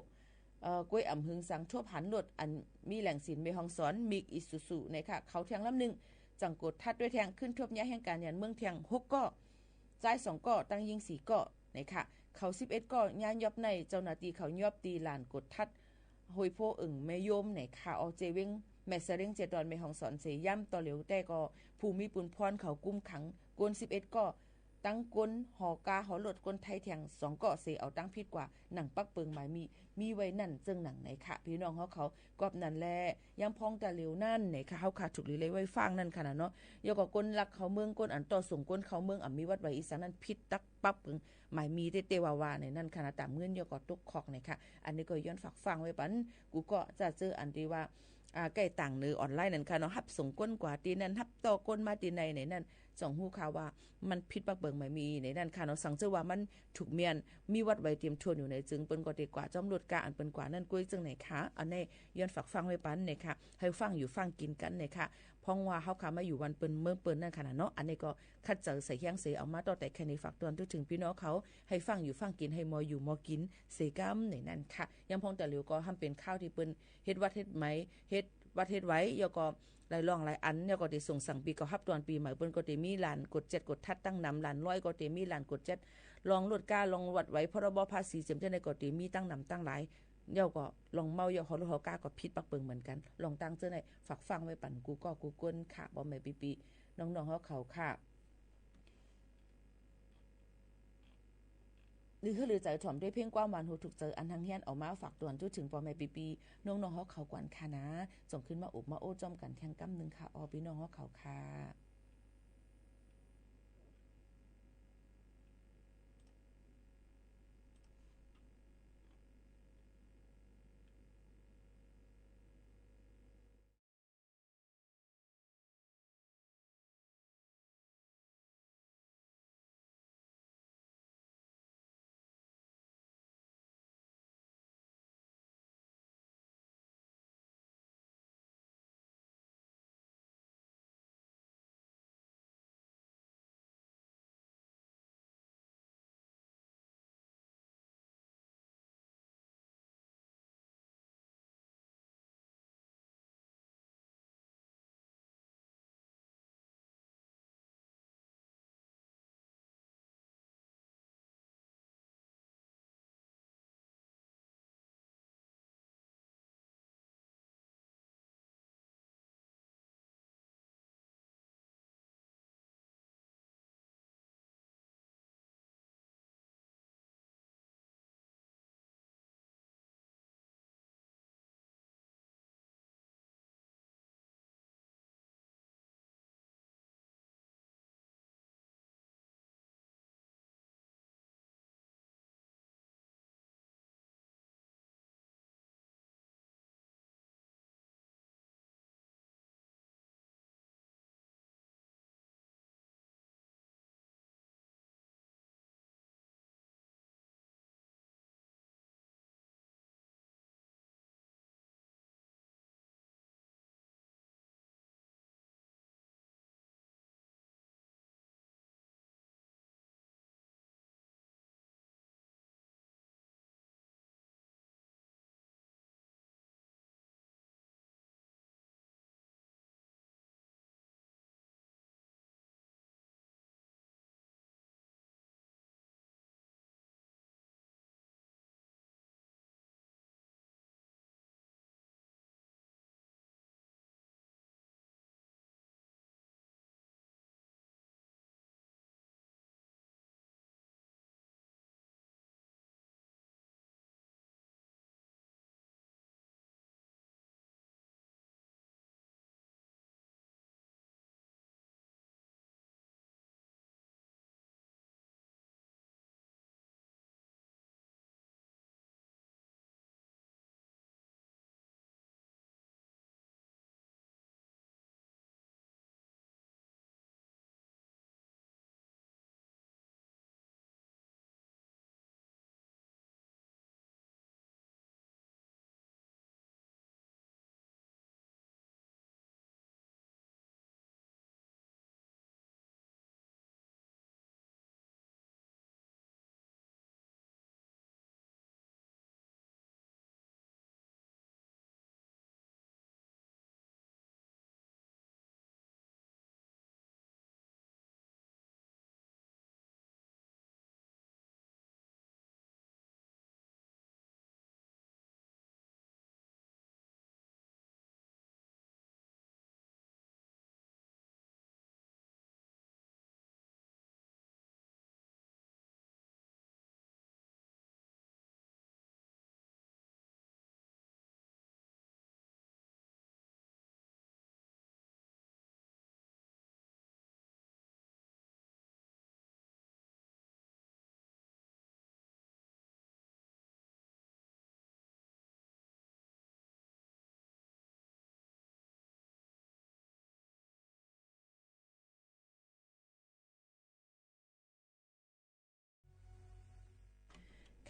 กล้วยอ่ำหึงสังทั่วผันหลดอันมีแหล่งสินเมฮองสอนมิกอิสุสุเนี่ยค่ะเขาเทียงลำหนึ่งจังกดทัดด้วยแทงขึ้นทบย้ายแห่งการยันเมืองเทียง6ก็ใจ2ก็ตั้งยิง4ก็นี่ค่ะเขา11ก็ย่านยอบในเจ้าหน้าที่เขายอบตีลานกดทัดหอยโพอึ่งแม่โยมนี่ค่ะเอาเจวิงแม่เสริงเจดอนแม่ของสอนเสย่ำต่อเหลียวแต่ก็ภูมิปุณพรเขากุมขังกวน11ก็ตั้งกลหอกาหอหลดกลไทยแทง2เกาะเสเอาตั้งผิดกว่าหนังปักเปิงหมายมีไว้นั่นจึงหนังไหนค่ะพี่น้องเขากอบนั่นแลยังพองตะเหลียวนั่นไหนค่ะเฮาขาดถูกเลยไว้ฟังนั่นค่ะเนาะยกกับกลลักเขาเมืองกลอันต่อส่งกลเขาเมืองมีวัดไว้อีสานนั้นผิดตักปักเปิงหมายมีเตวาวาในนั่นค่ะตามเงินยกกับตกคอกไหนค่ะอันนี้ก็ย้อนฝากฟังไว้ปันกูก็จะเจออันที่ว่าใกล้ต่างเนื้อออนไลน์นั่นค่ะเนาะฮับส่งก้นกว่าตีนั้นฮับต่อก้นมาตีในนั่น จ่องฮู้ข่าวว่ามันผิดปักเบิงไม่มีในนั้นค่ะเนาะสังเจอว่ามันถูกเมียนมีวัดไว้เตรียมทวนอยู่ในจึงเปิ้นก็ดีกว่าจอมรถกาอันเปิ้นกว่านั่นกุ้ยจึงไหนคะอันนี้ย้อนฝากฟังไว้ปันเนี่ยค่ะให้ฟังอยู่ฟังกินกันเนี่ยค่ะเพราะว่าเฮาค่ะมาอยู่วันเปิ้นเมืองเปิ้นนั่นค่ะเนาะอันนี้ก็คัดเจอใส่เฮียงเสเอามาต่อแต่แค่นี้ฝากตอนถึงพี่น้องเขาให้ฟังอยู่ฟังกินให้มออยู่มอกินเสกำในนั้นค่ะยังพงแต่เหลียวก็ทำเป็นข้าวที่เปิ้นเฮ็ดวัดเฮ็ดไหมเฮ็ดวัดเฮ็ดไว้ยก็หลายรองหลายอันเนี่ยก็ได้ส่งสั่งปีก็ฮับตอนปีใหม่เปิ้นก็ได้มีลานกด7กดทัดตั้งนำลานร้อยก็ได้มีลานกด7ลองลดกาลองวัดไว้พรบภาษีเสียมจังได๋ก็ได้มีตั้งนำตั้งหลายเดี๋ยวก็ลองเมาเยาะฮอลกาก็ผิดปักเปิงเหมือนกันลองตั้งเจ้าไหนฝากฟังไว้ปั่นกูก็กูก้นค่ะบ่แม่ปีๆน้องๆเขาค่ะหรือใจถ่อมด้วยเพ่งกว้างวันหูถูกเจออันทางเฮียนออกมาฝากตวนจุดถึงปอแม่ปีน้องๆเขากวนค่ะนะส่งขึ้นมาอุบมาโอ้จอมกันแข่งกำนึงค่ะพี่น้องเขาค่ะ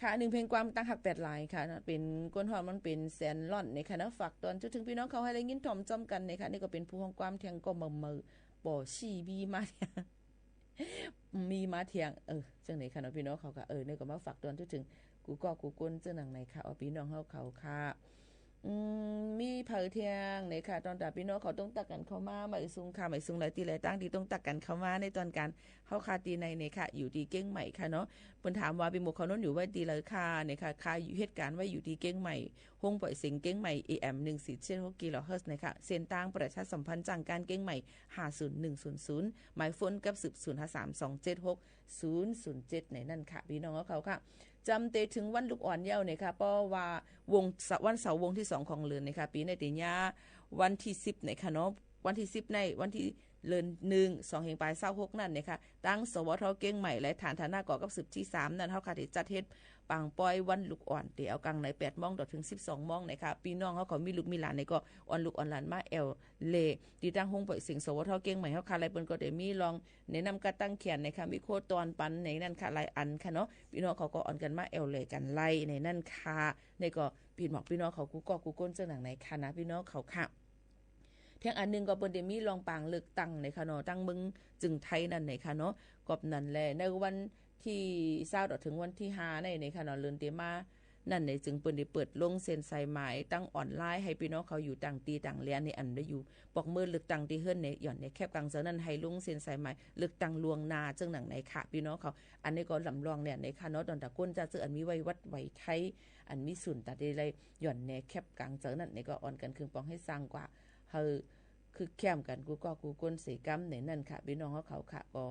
ค่ะ1เพลงความตั้งหัก8หลายค่ะเป็นก้นหอมมันเป็นแสนล่อนในค่ะนะฝากตอนจนถึงพี่น้องเขาให้ได้ยินถ่อมจ้อมกันในค่ะนี่ก็เป็นผู้ห้องความเทียงก็มือบ่ชีบีมามีมาเทียงจังไหนค่ะเนาะพี่น้องเขาก็นี่ก็มาฝากตอนจนถึงกูก็กูก้นเจ้าหนังไหนค่ะเอาพี่น้องเขาค่ะมีเผยเทียงในค่ะตอนตาพี่น้องเขาต้องตักกันเข้ามาไม่ซุงค่ะไม่ซุงหลายตีหลายตั้งที่ต้องตักกันเข้ามาในตอนการเข้าคาตีในค่ะอยู่ดีเก้งใหม่ค่ะเนาะเพิ่นถามว่าเป็นหมู่เขานั้นอยู่ไว้ตีเลยค่ะในค่ะค่าอยู่เหตุการณ์ไว้อยู่ดีเก้งใหม่ห้องปล่อยเสียงเก้งใหม่ AM 146กิโลเฮิรตซ์นะคะเส้นทางประชาสัมพันธ์จังการเก้งใหม่50100หมายโฟนกับ053276007ในนั่นค่ะพี่น้องเขาค่ะจำเตถึงวันลูกอ่อนเย้าเนี่ยค่ะเพราะว่าวงวันเสาร์วงที่2ของเดือนนะคะปีในติญาวันที่10เนี่ยค่ะเนาะวันที่10ในวันที่เดือน1 2แห่งปลาย26นั่นเนี่ยค่ะตั้งสวทเก้งใหม่และฐานฐานะก่อกับ10ที่3นั่นเฮาค่ะที่จัดเฮ็ดปางปอยวันลูกอ่อนที่เอากลางใน 8:00 นถึง 12:00 นนะคะพี่น้องเฮาเขามีลูกมีหลานนี่ก็อ่อนลูกอ่อนหลานมาแอลเลที่ตั้งห้องปล่อยเสียงสวทเก้งใหม่เฮาค่ะหลายเปิ้นก็ได้มีลองแนะนำการตั้งเขียนนะคะมีโคตอนปันในนั่นค่ะหลายอันค่ะเนาะพี่น้องเขาก็อ่อนกันมาแอลเลกันไล่ในนั่นค่ะนี่ก็พี่น้องเขากูก็กูก้นเจ้าหนังในค่ะนะพี่น้องเขาค่ะเที่ยงอันนึงก็เปิ้นได้มีลองปางเลือกตั้งในค่ะเนาะตั้งมึงจึงไทยนั่นในค่ะเนาะกอบนั่นแหละในวันที่20ถึงวันที่5ในค่ะเนาะเลือนเตมานั่นในจึงเปิ้นได้เปิดลงเซ็นใส่หมายตั้งออนไลน์ให้พี่น้องเขาอยู่ต่างตีต่างเรียนในอันได้อยู่ปอกมือเลือกตั้งที่เฮือนในหย่อนในแคบกลางเสนั้นให้ลงเซ็นใส่หมายเลือกตั้งลวงหน้าจังหนังในค่ะพี่น้องเขาอันนี้ก็ลำลองเนี่ยในค่ะเนาะตอนตะก้นจะซื้ออันมีไว้วัดไว้ไทยอันมีศูนย์ตัดได้หย่อนในแคบกลางเสนั้นในก็อ่อนกันคืนปองให้สร้างกว่าเฮาคือแคมกันกูก้นสีกำในนั่นค่ะพี่น้องเขาค่ะก็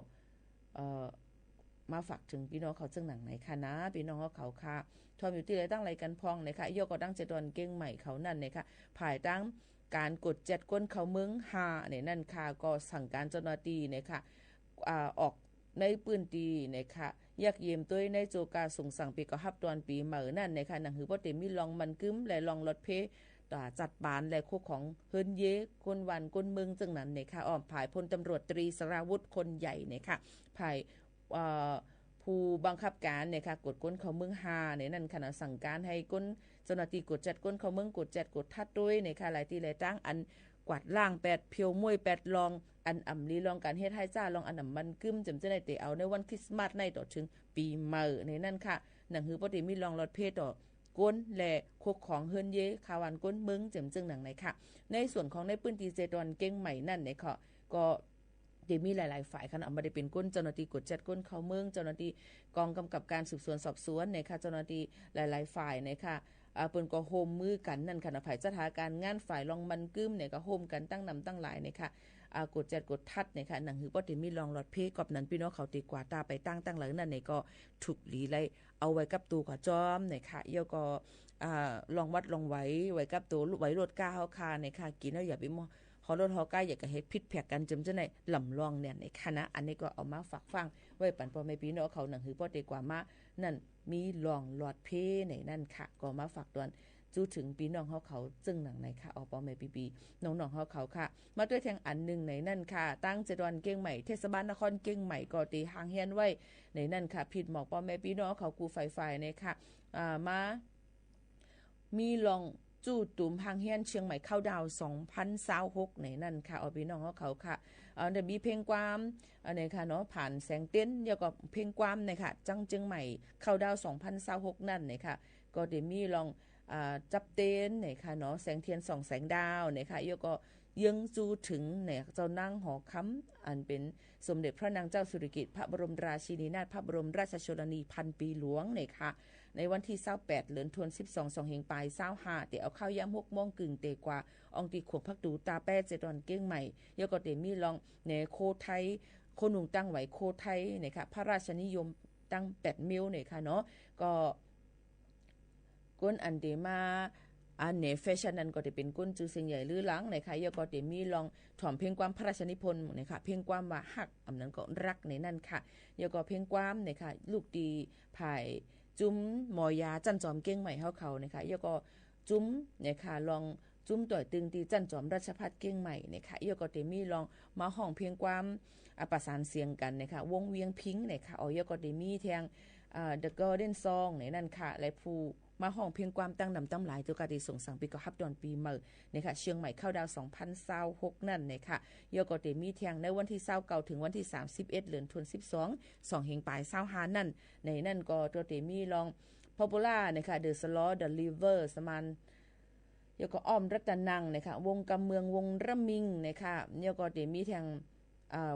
มาฝากถึงพี่น้องเขาจังหนังไหนค่ะนะพี่น้องเขาค่ะทอมอยู่ที่ไรตั้งไรกันพองนะคะโยก็ตั้งเจดอนเก้งใหม่เขานั่นนะคะภายตั้งการกดจัดก้นเขาเมือง5ในนั่นค่ะก็สั่งการเจ้าหน้าที่นะคะออกในปืนตีนะคะยักเยี่ยมด้วยในโจกาส่งสั่งปีก็ฮับตอนปีเหมือนั่นนะคะหนังหือบ่เต็มมีลองมันกึ้มและลองรถเพจัดบานและคู่ของเฮิรนเยคนวันคนเมืองจังนั้นเนี่ยค่ะอ้อมภายพลตำรวจตรีสราวุธคนใหญ่เนี่ยค่ะภายผู้บังคับการเนี่ยค่ะกดก้นเขาเมือง5เนี่ยนั่นขณะสั่งการให้ก้นเจ้าหน้าที่กดจัดก้นเขาเมืองกดจัดกดทัดด้วยเนี่ยค่ะหลายที่หลายตั้งอันกวาดล่าง8เพียวมวย8ลองอันอ่ำลีลองการเฮ็ดให้จ้าลองอันน่ะมันกึ้มจำจะได้เตเอาในวันคริสต์มาสในต่อถึงปีใหม่ในนั่นค่ะหนังหือบ่ได้มีลองรถเพศต่อก้นและคกของเฮิรนเยคาวันก้นมึงเจิมจึงหนังไหนค่ะในส่วนของในปื้นตีเจดอนเก้งใหม่นั่นเนี่ยค่ะก็ได้มีหลายๆฝ่ายค่ะเอามาได้เป็นก้นเจ้าหน้าที่กดจัดก้นเขาเมืองเจ้าหน้าที่กองกำกับการสืบสวนสอบสวนเนี่ยค่ะเจ้าหน้าที่หลายๆฝ่ายเนี่ยค่ะเปิ้นก็โฮมมือกันนั่นค่ะฝ่ายจัดหาการงานฝ่ายลองมันกึ้มเนี่ยก็โฮมกันตั้งนำตั้งหลายเนี่ยค่ะกดจัดกดทัดเนี่ยค่ะหนังหือบ่ได้มีรองรถเพกอบนั้นพี่น้องเขาตีกว่าตาไปตั้งหลังนั่นเนี่ยก็ถูกหลีไล่เอาไว้กับตู้กับจอมเนี่ยค่ะเยาก็ลองวัดลองไว้กับตู้ไว้รถก้าเฮาคาเนี่ยค่ะกินแล้วอย่าไปมอฮอรถฮอก้าอย่าก็เฮ็ดผิดแผกกันจำจะได้ลำลองเนี่ยในคณะอันนี้ก็เอามาฝากฟังไว้ปันพ่อแม่พี่น้องเขาหนังหือบ่ได้กว่ามานั่นมีลองหลอดเพในนั่นค่ะก็มาฝากตอนจู้ถึงพี่น้องเขาจึงหนังไหนค่ะอปแม่ปีน้องๆเขาค่ะมาด้วยแทงอันนึงในนั่นค่ะตั้งเจดอนเก้งใหม่เทศบาลนครเก้งใหม่ก็ตีหางเฮียนไว้ในนั่นค่ะผิดหมอกพ่อแม่พี่น้องเขากูไฟเนี่ยค่ะมามีลองจู้ตุ่มหางเฮียนเชียงใหม่เข้าดาว2026ในนั่นค่ะเอาพี่น้องเขาค่ะเดี๋ยวมีเพลงความเนี่ยค่ะเนาะผ่านแสงเต้นแล้วก็เพลงความเนี่ยค่ะจังเชียงใหม่เข้าดาว2026นั่นเนี่ยค่ะก็เดี๋ยวมีลองจับเต้นเนี่ยค่ะเนาะแสงเทียนส่องแสงดาวเนี่ยค่ะแล้วก็ยังจูถึงเนี่ยเจ้านางหอค้ำอันเป็นสมเด็จพระนางเจ้าสิริกิติ์พระบรมราชินีนาถพระบรมราชชนนีพันปีหลวงเนี่ยค่ะในวันที่28เดือนธันวาคม12แห่งปลาย25เตเอาเข้าย่ำ6 โมงกึ่งเตกว่าองตีขวบพักดูตาแป้เจดอนเก้งใหม่แล้วก็เตมีลองในโคไทยโคนุงตั้งไหวโคไทยเนี่ยค่ะพระราชนิยมตั้ง8มิลเนี่ยค่ะเนาะก็ก้นอันเดมาอันเนแฟชั่นนั้นก็จะเป็นก้นจือเสียงใหญ่ลือหลังนะคะยก็จะมีลองถ่อมเพลงความพระราชนิพนธ์นะคะเพลงความว่าฮักอันนั้นก็รักในนั่นค่ะยก็เพลงความนะคะลูกดีภายจุ้มหมอยาจันจอมเก้งใหม่เขานะคะยก็จุ้มนะคะลอง จุ้มต่อยตึงตีจันจอมราชภัฏเก้งใหม่นะคะเอียก็เตมีลองมาห้องเพียงความประสานเสียงกันนะคะวงเวียงพิงค์นะคะเอียก็เตมีแทงThe Golden Song ในนั่นค่ะและผู้มาห้องเพียงความตั้งนำตั้งหลายตัวกาติส่งสั่งปีก็ฮับดอนปีเมื่อนะคะเชียงใหม่เข้าดาว2026นั่นนะคะเอียก็เตมีแทงในวันที่29ถึงวันที่31เดือนธันวาคม2เฮงปลาย25นั่นในนั่นก็ตัวเตมีลองPopular นะคะ The Sloth The River สมานแล้วก็อ้อมรัตนังนะคะวงกำเมืองวงระมิงนะคะแล้วก็เตมีแทง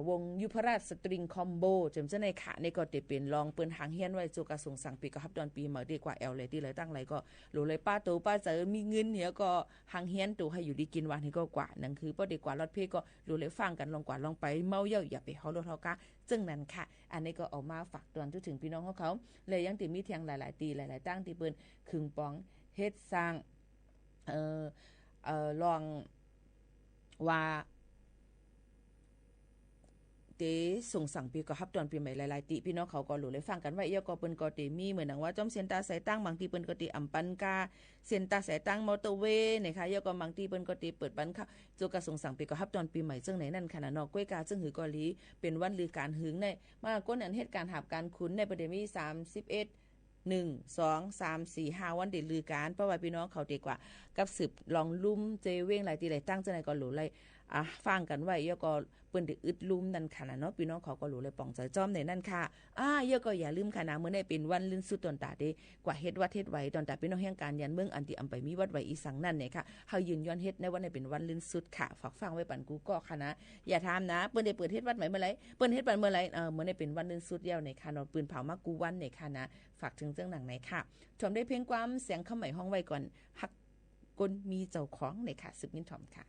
วงยุพราชสตริงคอมโบจำจะในค่ะในก็เตเป็นลองเปิ้นหางเฮียนไว้จูกระส่งสั่งปีก็ฮับดอนปีมาดีกว่าแอลเลยที่เลยตั้งไรก็รู้เลยป้าโตป้าเจอมีเงินเนี่ยก็หางเฮียนตัวให้อยู่ดีกินวันนี้ก็กว่านั่นคือป้อดีกว่ารถเพก็รู้เลยฟังกันลองกว่าลองไปเมาเย่าอย่าไปเฮารถเฮากะจึงนั้นค่ะอันนี้ก็เอามาฝากตอนถึงพี่น้องเขาเลยยังติมีเทียงหลายๆตีหลายๆตั้งที่เปิ้นขึงป้องเฮ็ดสร้างลองว่าเตส่งสั่งปีก็ฮับตอนปีใหม่หลายๆติพี่น้องเขาก็รู้เลยฟังกันว่าเอียก็เปิ้นก็เตมีเหมือนว่าจอมเซียนตาสายตั้งบางทีเปิ้นก็เตอำปันกาเซียนตาสายตั้งมอเตอร์เวย์นะคะเอียก็บางทีเปิ้นก็เตเปิดบันค่ะจูกะส่งสั่งปีก็ฮับตอนปีใหม่ซึ่งไหนนั่นค่ะเนาะก้วยกาซึ่งหือกอลีเป็นวันลือการหึงในมาก้นอันเหตุการณ์หาบการขุนในประเด็นมี31 1 2 3 4 5วันเดลือการเพราะว่าพี่น้องเขาดีกว่ากับสืบลองลุ่มเจเว้งหลายตีหลายตั้งจังได๋ก็รู้เลยฟังกันไว้เยอะก็เปิ้นได้อึดลุ่มนั่นค่ะเนาะพี่น้องเขาก็รู้เลยป่องใจจ้อมในนั่นค่ะเยอะก็อย่าลืมค่ะนะมื้อนี้เป็นวันลื่นสุดตอนตาเด้กว่าเฮ็ดวัดเฮ็ดไว้ตอนตาพี่น้องแห่งการยันเมืองอันที่อำไปมีวัดไว้อีสังนั่นเนี่ยค่ะเฮายืนย้อนเฮ็ดในวันนี้เป็นวันลื่นสุดค่ะฝากฟังไว้ปันกูก็ค่ะนะอย่าถามนะเปิ้นได้เปิดเฮ็ดวัดใหม่เมื่อไหร่เปิ้นเฮ็ดบัดเมื่อไหร่มื้อนี้เป็นวันลื่นสุดยาวในค่ะเนาะปืนเผามากูวันในค่ะนะฝากถึงเรื่องหนังไหนค่ะชมได้เพียงความเสียงคำใหม่ห้องไว้ก่อนฮักกลมีเจ้าของในค่ะสืบมินทอมค่ะ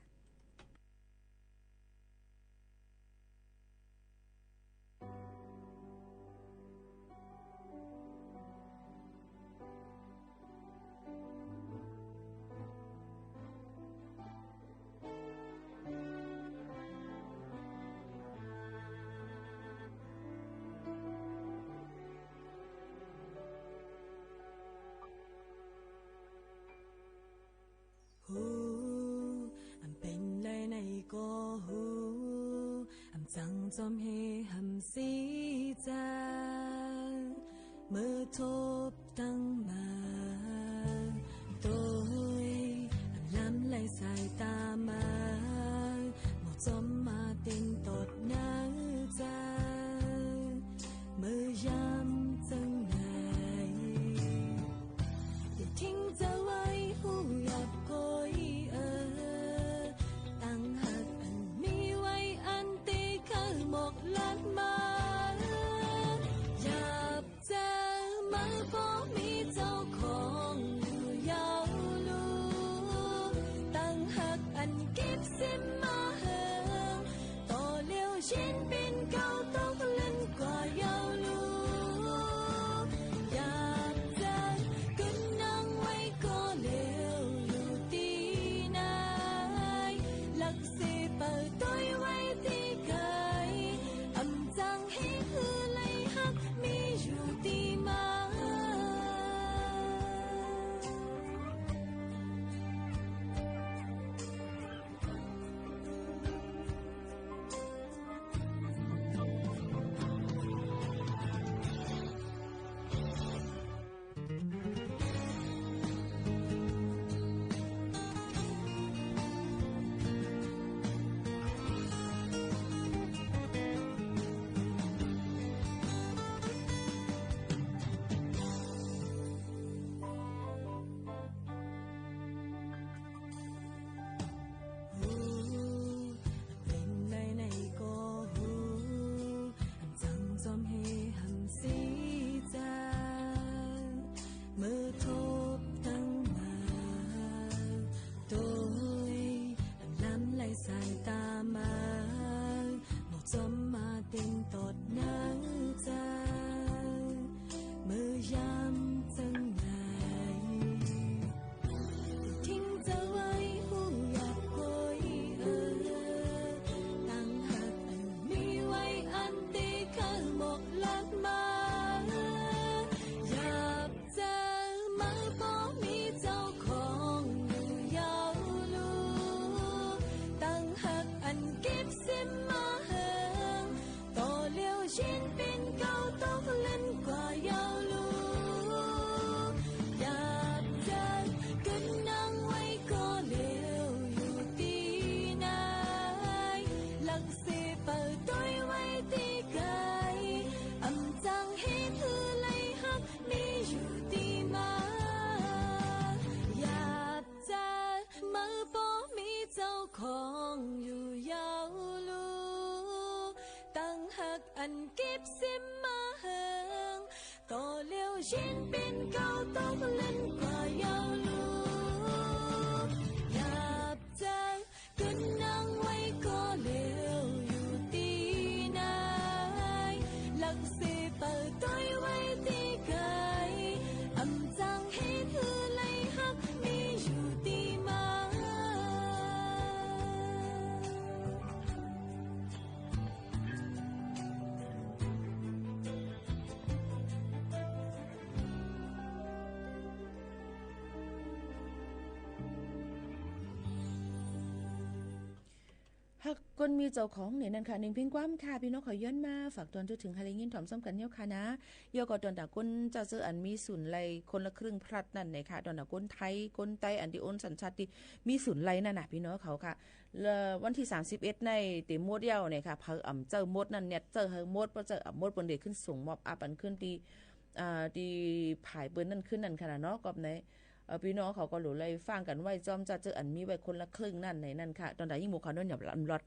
曾浸氣含思讚，沒托登晚，對攬嚟晒大晚，無怎麼定奪那讚，沒飲真愛，亦聽就為呼入居當黑人mi為安地một lát mà nhập ra mà có mi châu 先变高到能挂腰路，入正跟能为个了有地内，冷死不对为地改，暗藏黑土来黑你有地吗？หากคนมีเจ้าของเนี่ยนั่นค่ะหนึ่งเพียงความค่ะพี่น้องขอย้อนมาฝากตอนจนถึงฮาเลงินถ่อมซ้ำกันเยี่ยวค่ะนะเยี่ยวก็ตอนตาก้นจะซื้ออันมีศูนย์ไลคนละครึ่งพลัดนั่นเนี่ยค่ะตอนตาก้นไทยก้นไต้อันที่โอนสัญชาติมีศูนย์ไลนั่นน่ะพี่น้องเขาค่ะวันที่31ในติมดเยี่ยวเนี่ยค่ะเผอเจอมดนั่นเนี่ยเจอเฮมดเพราะเจอมดบนเด็กขึ้นสูงมอบอับอันขึ้นที่ผายเบิ้นนั่นขึ้นนั่นค่ะเนาะก็ในพี่น้องเขาก็หลุเลยฟังกันไว้จอมจะเจออันมีไว้คนละครึ่งนั่นในนั่นค่ะตอนใดยิ่งหมู่เขาโดนหยับรถ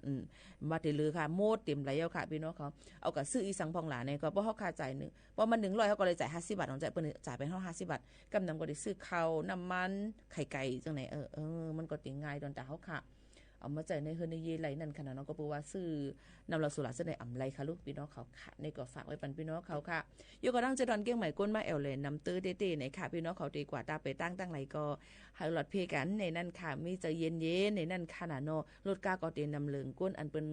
มาติลือค่ะโมดเต็มแล้วค่ะพี่น้องเขาเอากับซื้ออีสังพองหลาเนี่ยก็เพราะเขาค่าจ่ายนึงเพราะมัน100เขาก็เลยจ่าย50 บาทของจ่ายเปิ้นจ่ายไปเฮา50 บาทกำนำก็ได้ซื้อข้าวน้ำมันไข่ไก่จังไหนมันก็ติง่ายตอนตาเขาค่ะเอามาใจในเฮือนในเยไหลนั่นขนาดน้องก็บอกว่าซื้อนำเราสุราซึ่งในอ่ำไรค่ะลูกพี่น้องเขาค่ะในก็ฝากไว้ปันพี่น้องเขาค่ะอยู่ก็ตั้งใจดอนเกี้ยงใหม่ก้นมาแอลเลยนำตื้อเต้ๆในค่ะพี่น้องเขาดีกว่าตาไปตั้งไรก็ให้หลอดเพกันในนั่นค่ะมีใจเย็นในนั่นขนาดเนาะรถกาก็เตนำเหลืองก้นอันเป็น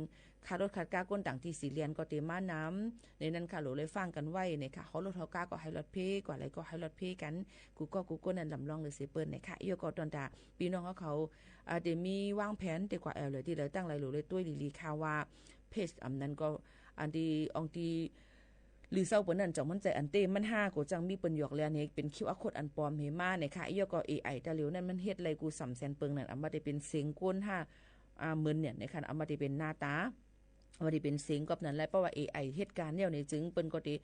คารถคัดกาก้นต่างที่สีเลียนก็เตมาน้ำในนั่นค่ะหลูเลยฟังกันไว้ในค่ะเขารถเขากาก็ให้รถเพกว่าอะไรก็ให้รถเพกันกูก้นนั่นลำลองเลยเสียเปิ้นในค่ะอยู่ก็ตอนตาพี่น้องเขาเดี๋ยวมีวางแผนแต่กว่าแอลเลยที่เลยตั้งไรหลูเลยตุ้ยลีข่าวว่าเพจอันนั้นก็อันที่องที่หรือเศร้าเปิ้นนั่นจังมันใจอันเต้มัน5ก็จังมีเปิ้นหยอกแลนี่เป็นคิวอาร์โค้ดอันปลอมเฮมาเนี่ยค่ะอีก็ AI ตะเหลียวนั่นมันเฮ็ดไรกู300,000เปิงนั่นเอามาได้เป็นเสียงก้น5หมื่นเนี่ยในค่ะเอามาได้เป็นหน้าตาว่าที่เป็นเสียงกับนั้นแหละเพราะว่า AI เหตุการณ์เนี่ยนี่จึงเปิ้นก็สิ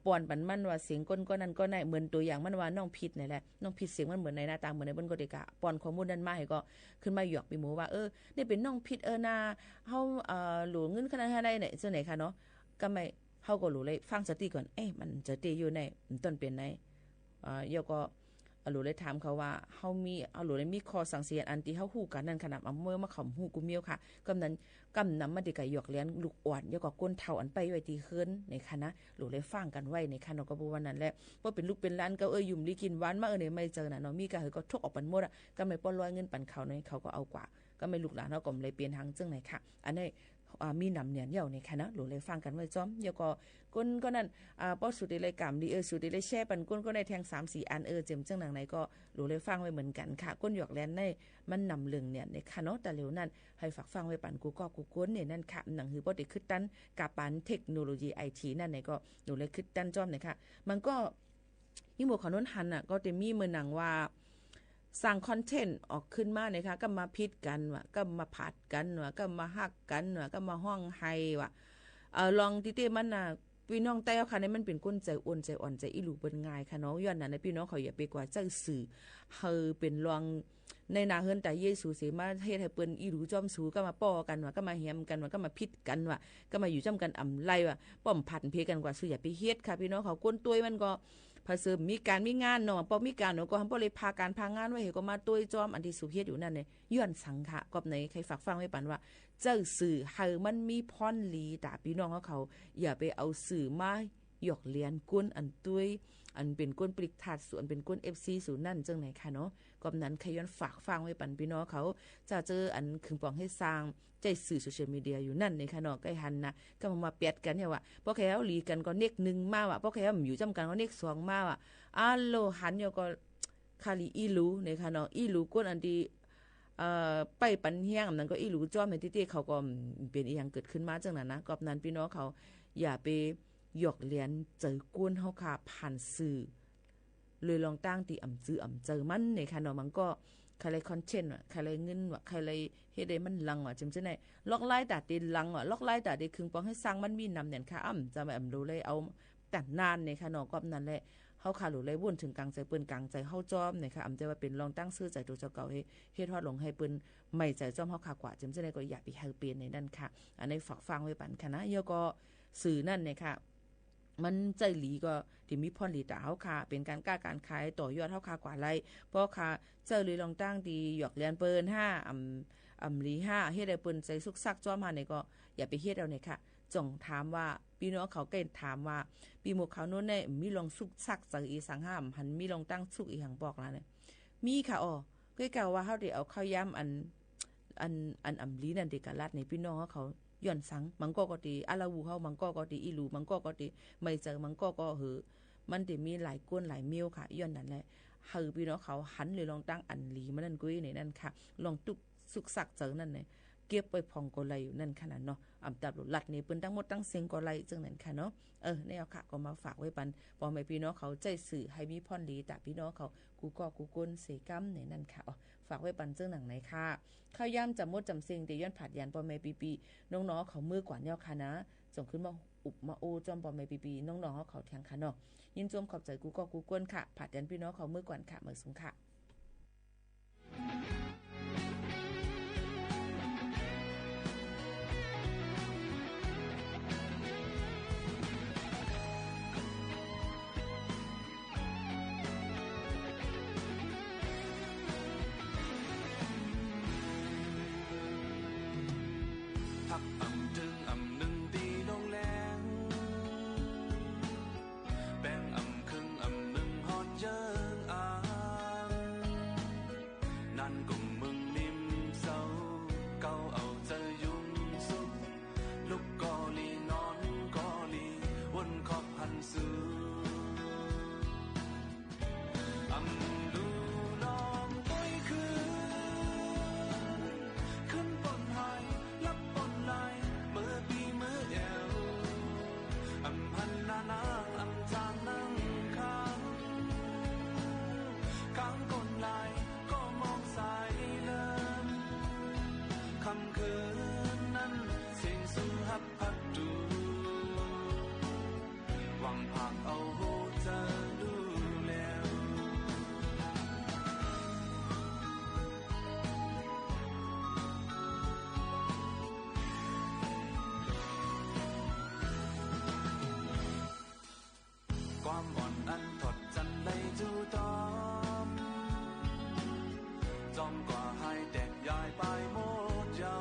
ป้อนปันมันว่าเสียงก้นก็นั้นก็ได้เหมือนตัวอย่างมันว่าน้องพิษนี่แหละน้องพิษเสียงมันเหมือนในหน้าตาเหมือนในเปิ้นก็ได้กะป้อนข้อมูลนั้นมาให้ก็ขึ้นมาหยอกพี่หมูว่านี่เป็นน้องพิษนาเฮาหลวงเงินขนาดใดเนี่ยจังไหนคะเนาะก็ไม่เฮาก็รู้เลยฟังสติก่อนมันจะติอยู่ในต้นเป็นไหนยก็หลูเลยถามเขาว่าเฮามีหลูเลยมีข้อสังเสียอันที่เฮาฮู้กันนั่นขนาดเมื่อมาขำฮู้กูเมียวค่ะกำนั้นมาได้กะหยอกเลี้ยนลูกอ่อนยก็ก้นเฒ่าอันไปไว้ที่คืนในคณะหลูเลยฟังกันไว้ในคณะก็บ่ว่านั้นแหละบ่เป็นลูกเป็นหลานก็ยุ่มลิกินหวานมาเนี่ยไม่เจอน่ะเนาะมีก็ก็ทกออกปันหมดอ่ะก็ไม่ป้อนร้อยเงินปันเขาในเขาก็เอากว่าก็ไม่ลูกหลานเฮาก็เลยเปลี่ยนทางจังไหนค่ะอันนี้มีนำเนี่ยเหี่ยวในคณะหลูเลยฟังกันไว้จ้อมยก็ก้นก็นั่นป้อสุดได้เลยกำดีสุดได้เลยแช่ปันก้นก็ได้แทง 3-4 อันเจ็มจังหนังไหนก็หลูเลยฟังไว้เหมือนกันค่ะก้นหยอกแลนในมันนำเรื่องเนี่ยในคณะแต่เหลียวนั้นให้ฝากฟังไว้ปันกูก้นเนี่ยนั่นค่ะหนังหือบ่ได้คิดตันกับปันเทคโนโลยี IT นั่นไหนก็หลูเลยคิดตันจ้อมเนี่ยค่ะมันก็ยิ่งบ่ขอนนหันน่ะก็จะมีมื้อหนังว่าสร้างคอนเทนต์ออกขึ้นมานะคะก็มาพิดกันว่ะก็มาผัดกันว่ะก็มาฮักกันว่ะก็มาห้องไห้ว่ะลองติมันน่ะพี่น้องแต่ค่ะนี่มันเป็นก้นใจอ่อนใจอ่อนใจอีหลูเปิ้นง่ายค่ะเนาะย้อนนั้นพี่น้องเขาอย่าไปกว่าใจสื่อเฮาเป็นลองในนาเฮือนแต่เยซูสิมาเฮ็ดให้เปิ้นอีหลูจอมสูก็มาป้อกันว่ะก็มาแฮมกันว่ะก็มาพิดกันว่ะก็มาอยู่จ้ำกันอำไล่ว่ะป้อมผัดเพกันกว่าสู้อย่าไปเฮ็ดค่ะพี่น้องเขาก้นตุ้ยมันก็พอเสริมมีการมีงานเนาะพอมีการเนาะก็บ่เลยพาการพางานไว้ให้ก็มาตุ้ยจอมอันที่สุเฮ็ดอยู่นั่นเนี่ยย้อนสังขะกอบไหนใครฝากฟังไว้ปันว่าเจ้าสื่อเฮามันมีพรลีตาพี่น้องเขาอย่าไปเอาสื่อมาหยอกเลียนก้นอันตุ้ยอันเป็นก้นปลิกถาดส่วนเป็นก้น FC ศูนย์นั่นจังไหนค่ะเนาะกอบนั้นใครย้อนฝากฟังไว้ปันพี่น้องเขาจะเจออันขึงปองให้สร้างใจสื่อโซเชียลมีเดียอยู่นั่นในค่ะเนาะใกล้หันนะก็มาเปียดกันเนี่ยว่าพอแค่เอาหลีกันก็เนก1มาว่ะพอแค่อยู่จำกันก็เนก2มาว่ะโลหันเนี่ยก็คาลีอีลูในค่ะเนาะอีลูก้นอันที่ไปปันเฮียงนั้นก็อีหลูจ้อมให้ติๆเขาก็เป็นอีหยังเกิดขึ้นมาจังนั้นนะกอบนั้นพี่น้องเขาอย่าไปหยอกเลียนเจอกวนเฮาค่ะผ่านสื่อเลยลองตั้งตีอ่ำจื้ออ่ำเจอมันในค่ะเนาะมันก็ใครเลยคอนเทนต์ว่ะใครเลยเงินว่ะใครเลยเฮ็ดให้มันลังว่ะจำจังได๋ล็อกไล่ตาตีลังว่ะล็อกไล่ตาได้ครึ่งปองให้สร้างมันมีนำเนี่ยค่ะจะมารู้เลยเอาแต่นานในค่ะเนาะกอบนั้นแหละเฮาค่ะรู้เลยวนถึงกลางใจเปิ้นกลางใจเฮาจอมเนี่ยค่ะจะว่าเป็นลองตั้งชื่อใจตัวเจ้าเก่าให้เฮ็ดฮอดลงให้เปิ้นไม่ใจจอมเฮาค่ะกว่าจำจังได๋ก็อย่าไปเฮาเปลี่ยนในนั้นค่ะอันนี้ฝากฟังไว้ปันค่ะนะแล้วก็สื่อนั่นเนี่ยค่ะ มันใจหลีก็ที่มีพรหลีตาเฮาค่ะเป็นการก้าการขายต่อยอดเฮาค่ะกว่าไรเพราะค่ะเจ้าเลยลองตั้งดีหยอกเรียนเปิ้น5อำลี5เฮ็ดให้เปิ้นใจสุกซักจ้อมานี่ก็อย่าไปเฮ็ดเอาเนี่ยค่ะจงถามว่าพี่น้องเขาเก่งถามว่าปีหมกเขาโน้นเนี่ยมีลองสุกซักจังอีสังห้ามหันมีลองตั้งสุกอีหังบอกแล้วเนี่ยมีค่ะอ๋อก็กล่าวว่าเฮาได้เอาข้าวย่ำอันอำลีนั่นเด็กกะลัดในพี่น้องเขาย่อนสังมังก็ดีอาลาวูเฮามังก็ดีอีหลูมังก็ดีไม่เจอมังก็หือมันได้มีหลายก้นหลายเมียวค่ะย่อนนั่นแหละเฮาพี่น้องเขาหันเลยลองตั้งอันลีมันนั่นกุ้ยในนั่นค่ะลองตุกสุกสักเจอนั่นเนี่ยเก็บไปพองก็ไหลอยู่นั่นขนาดเนาะอำตับหลัดนี่เปิ้นทั้งหมดทั้งเสียงก็ไหลจังนั้นค่ะเนาะนี่เอาค่ะก็มาฝากไว้ปันพ่อแม่พี่น้องเขาใจสื่อให้มีพรดีแต่พี่น้องเขากูก้นเสกำในนั่นค่ะฝากไว้ปันจังหนังไหนค่ะข้าวย่ำจำมดจำเสียงเดย้อนผัดยันพ่อแม่ปีน้องๆเขามือกว่าเนี่ยค่ะนะส่งขึ้นมาอุบมาโอจอมพ่อแม่ปีน้องๆเขาแทงค่ะเนาะยินจมขอบใจกูก้นค่ะผัดยันพี่น้องเขามือกว่าค่ะเมื่อสูงค่ะความอ่อนอันถดจันเลยจูตอมจอมกว่าให้แตกยายไปหมดเจ้า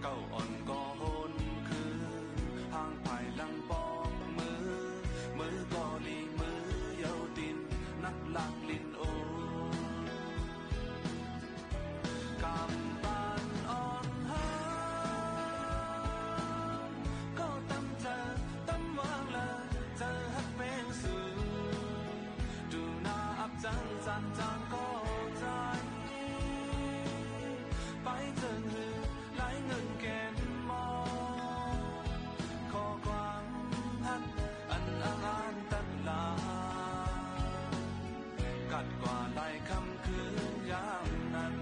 เก้าอ่อนก็โหนคือห่างภายหลังปอกมือก็ลีมือเยาตินนักลากลิ้นโอกำปานอ่อนหาก็ตั้มเจอตั้มวางเลยเจอฮักเป็นสูดูหน้าอับจังจันจังก็ใจไปเจอหือไหลเงินแกนมอขอความฮักอันอ่านตัดลากัดกว่าไหลคำคืนยามนั้น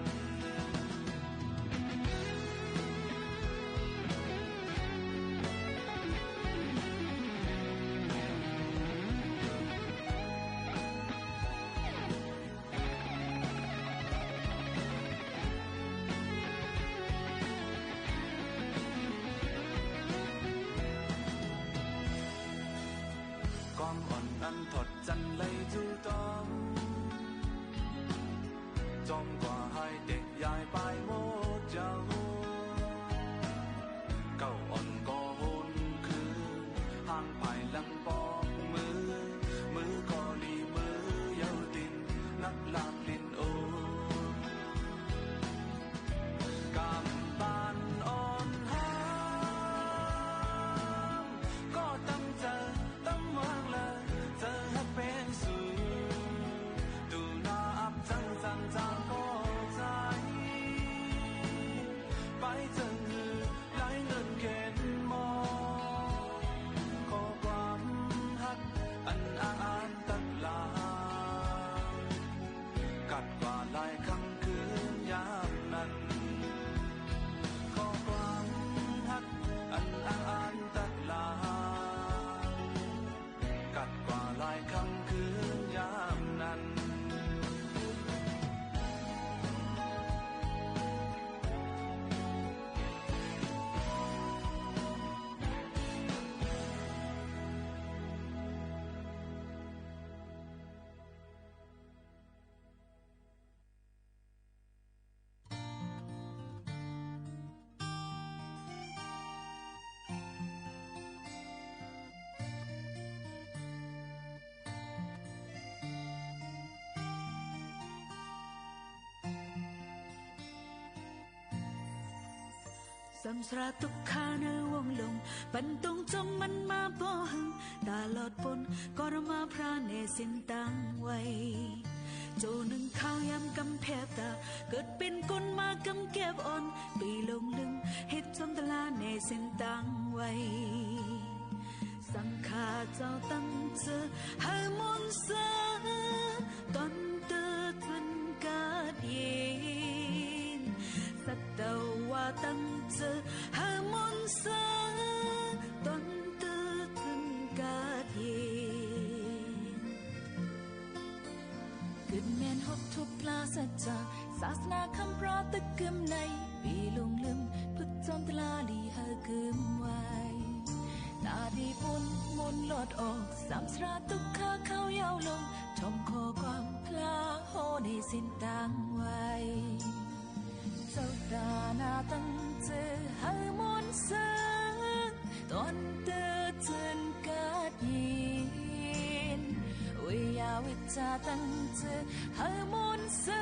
ความอ่อนอันถดจันเลยจูตอมจอมกว่าให้เด็กยายไปหมดเจ้าเก้าอ่อนก็โหนคือห่างภายหลังปอกมือก็ลีมือเยาตินนักลากลิ้นโอกำปานอ่อนหาก็ตั้งเจอตั้งวางเลยเจอฮักเป็นสูด สำสราตุกขาในวงลงปันตรงจมมันมาบ่หึงตาลอดปนก็รมาพระเนสินตังไว้โจหนึ่งข้าวยำกำแพบตาเกิดเป็นคนมากำเก็บอ่อนปีลงลึงเฮ็ดจมตลาเนสินตังไว้สังขาเจ้าตั้งเจอให้มนต์เสือตอนเตือนจนกาดเย็นสัตว์เต่าว่าตั้งเจอให้มนต์เสือตอนเตือนจนกาดเย็นเกิดแม่นหดทุบปลาสัจจาศาสนาคำพระตะกึมในปีลงลืมพุทธจอมตลาลีเฮกึมไว้ตาดีปุ่นมุนหลอดออกสามสราตุกขาเข้ายาวลงชมคอความพลาโหในสิ้นต่างไว้เจ้าตาหน้าตั้งเจอให้มนต์เสือตอนเตือนจนกาดยินวิยาวิจาตั้งเจอให้มนต์เสื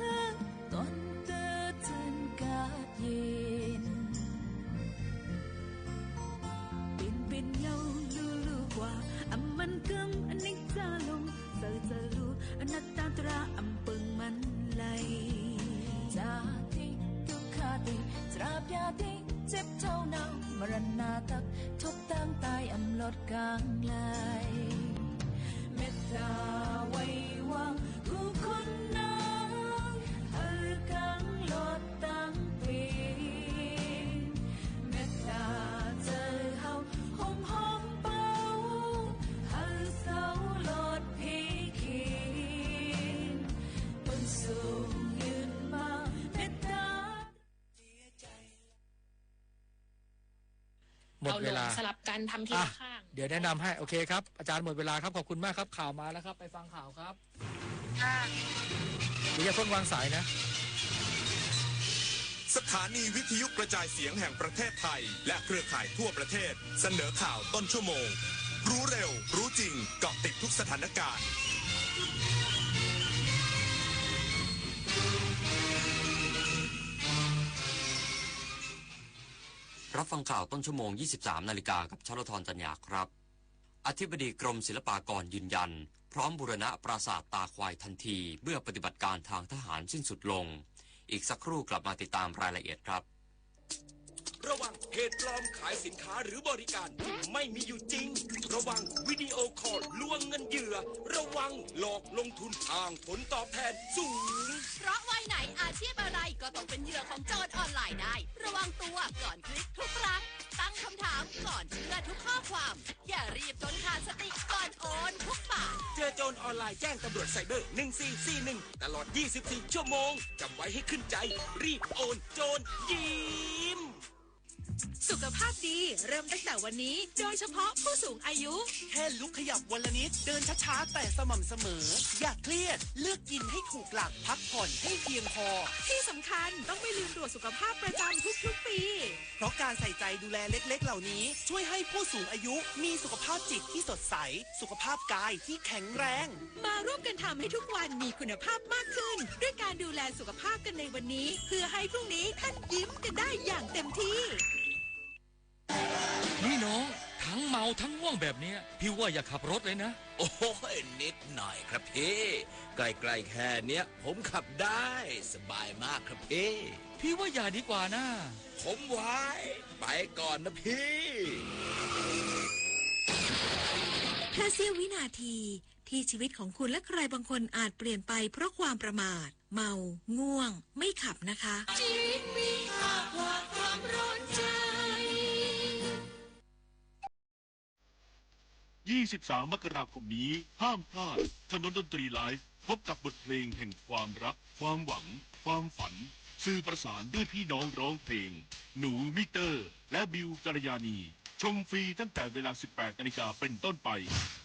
อตอนเตือนจนกาดยินเป็นเยาลูกว่าอำมันกึมอันนิจจาลงเจอจะรู้อนัตตาตราอำปึงมันไหลจาติทุกขาติตราบยาติเจ็บเท่าเนามรณาตักทุกตั้งตายอำลดกลางไหลเมตตาไว้วางผู้คนนั้นเฮกังลดตั้งปีเมตตาเจอเฮาหอมเป่าเฮาเศร้าลดพีขีนบนสูงยืนมาเมตตาหมดเวลาสลับกันทำทีละข้างเดี๋ยวแนะนำให้โอเคครับอาจารย์หมดเวลาครับขอบคุณมากครับข่าวมาแล้วครับไปฟังข่าวครับเดี๋ยวอย่าเพิ่งวางสายนะสถานีวิทยุกระจายเสียงแห่งประเทศไทยและเครือข่ายทั่วประเทศเสนอข่าวต้นชั่วโมงรู้เร็วรู้จริงเกาะติดทุกสถานการณ์รับฟังข่าวต้นชั่วโมง 23 นาฬิกากับชลธรจัญญาครับอธิบดีกรมศิลปากรยืนยันพร้อมบูรณะปราสาทตาควายทันทีเมื่อปฏิบัติการทางทหารสิ้นสุดลงอีกสักครู่กลับมาติดตามรายละเอียดครับระวังเพจปลอมขายสินค้าหรือบริการที่ไม่มีอยู่จริงระวังวิดีโอคอลลวงเงินเหยื่อระวังหลอกลงทุนอ้างผลตอบแทนสูงเพราะวัยไหนอาชีพอะไรก็ต้องเป็นเหยื่อของโจรออนไลน์ได้ระวังตัวก่อนคลิกทุกครั้งตั้งคำถามก่อนเชื่อทุกข้อความอย่ารีบจนขาดสติก่อนโอนทุกบาทเจอโจรออนไลน์แจ้งตำรวจไซเบอร์ 1441 ตลอด 24 ชั่วโมงจำไว้ให้ขึ้นใจรีบโอนโจรยิ้มสุขภาพดีเริ่มตั้งแต่วันนี้โดยเฉพาะผู้สูงอายุแค่ลุกขยับวันละนิดเดินช้าๆแต่สม่ำเสมออย่าเครียดเลือกกินให้ถูกหลักพักผ่อนให้เพียงพอที่สำคัญต้องไม่ลืมตรวจสุขภาพประจำทุกๆปีเพราะการใส่ใจดูแลเล็กๆเหล่านี้ช่วยให้ผู้สูงอายุมีสุขภาพจิตที่สดใสสุขภาพกายที่แข็งแรงมาร่วมกันทำให้ทุกวันมีคุณภาพมากขึ้นด้วยการดูแลสุขภาพกันในวันนี้เพื่อให้พรุ่งนี้ท่านยิ้มกันได้อย่างเต็มที่นี่น้องทั้งเมาทั้งง่วงแบบนี้พี่ว่าอย่าขับรถเลยนะโอ้ยนิดหน่อยครับพี่ใกล้ๆแค่เนี้ยผมขับได้สบายมากครับพี่ว่าอย่าดีกว่านะผมไว้ไปก่อนนะพี่แค่เสี้ยววินาทีที่ชีวิตของคุณและใครบางคนอาจเปลี่ยนไปเพราะความประมาทเมาง่วงไม่ขับนะคะชีวิตมีค่ากว่าความร้อนใจ23 มกราคมนี้ห้ามพลาดถนนดนตรีไลฟ์พบกับบทเพลงแห่งความรักความหวังความฝันสื่อประสานด้วยพี่น้องร้องเพลงหนูมิเตอร์และบิวกัลยาณีชมฟรีตั้งแต่เวลา 18 นาฬิกาเป็นต้นไป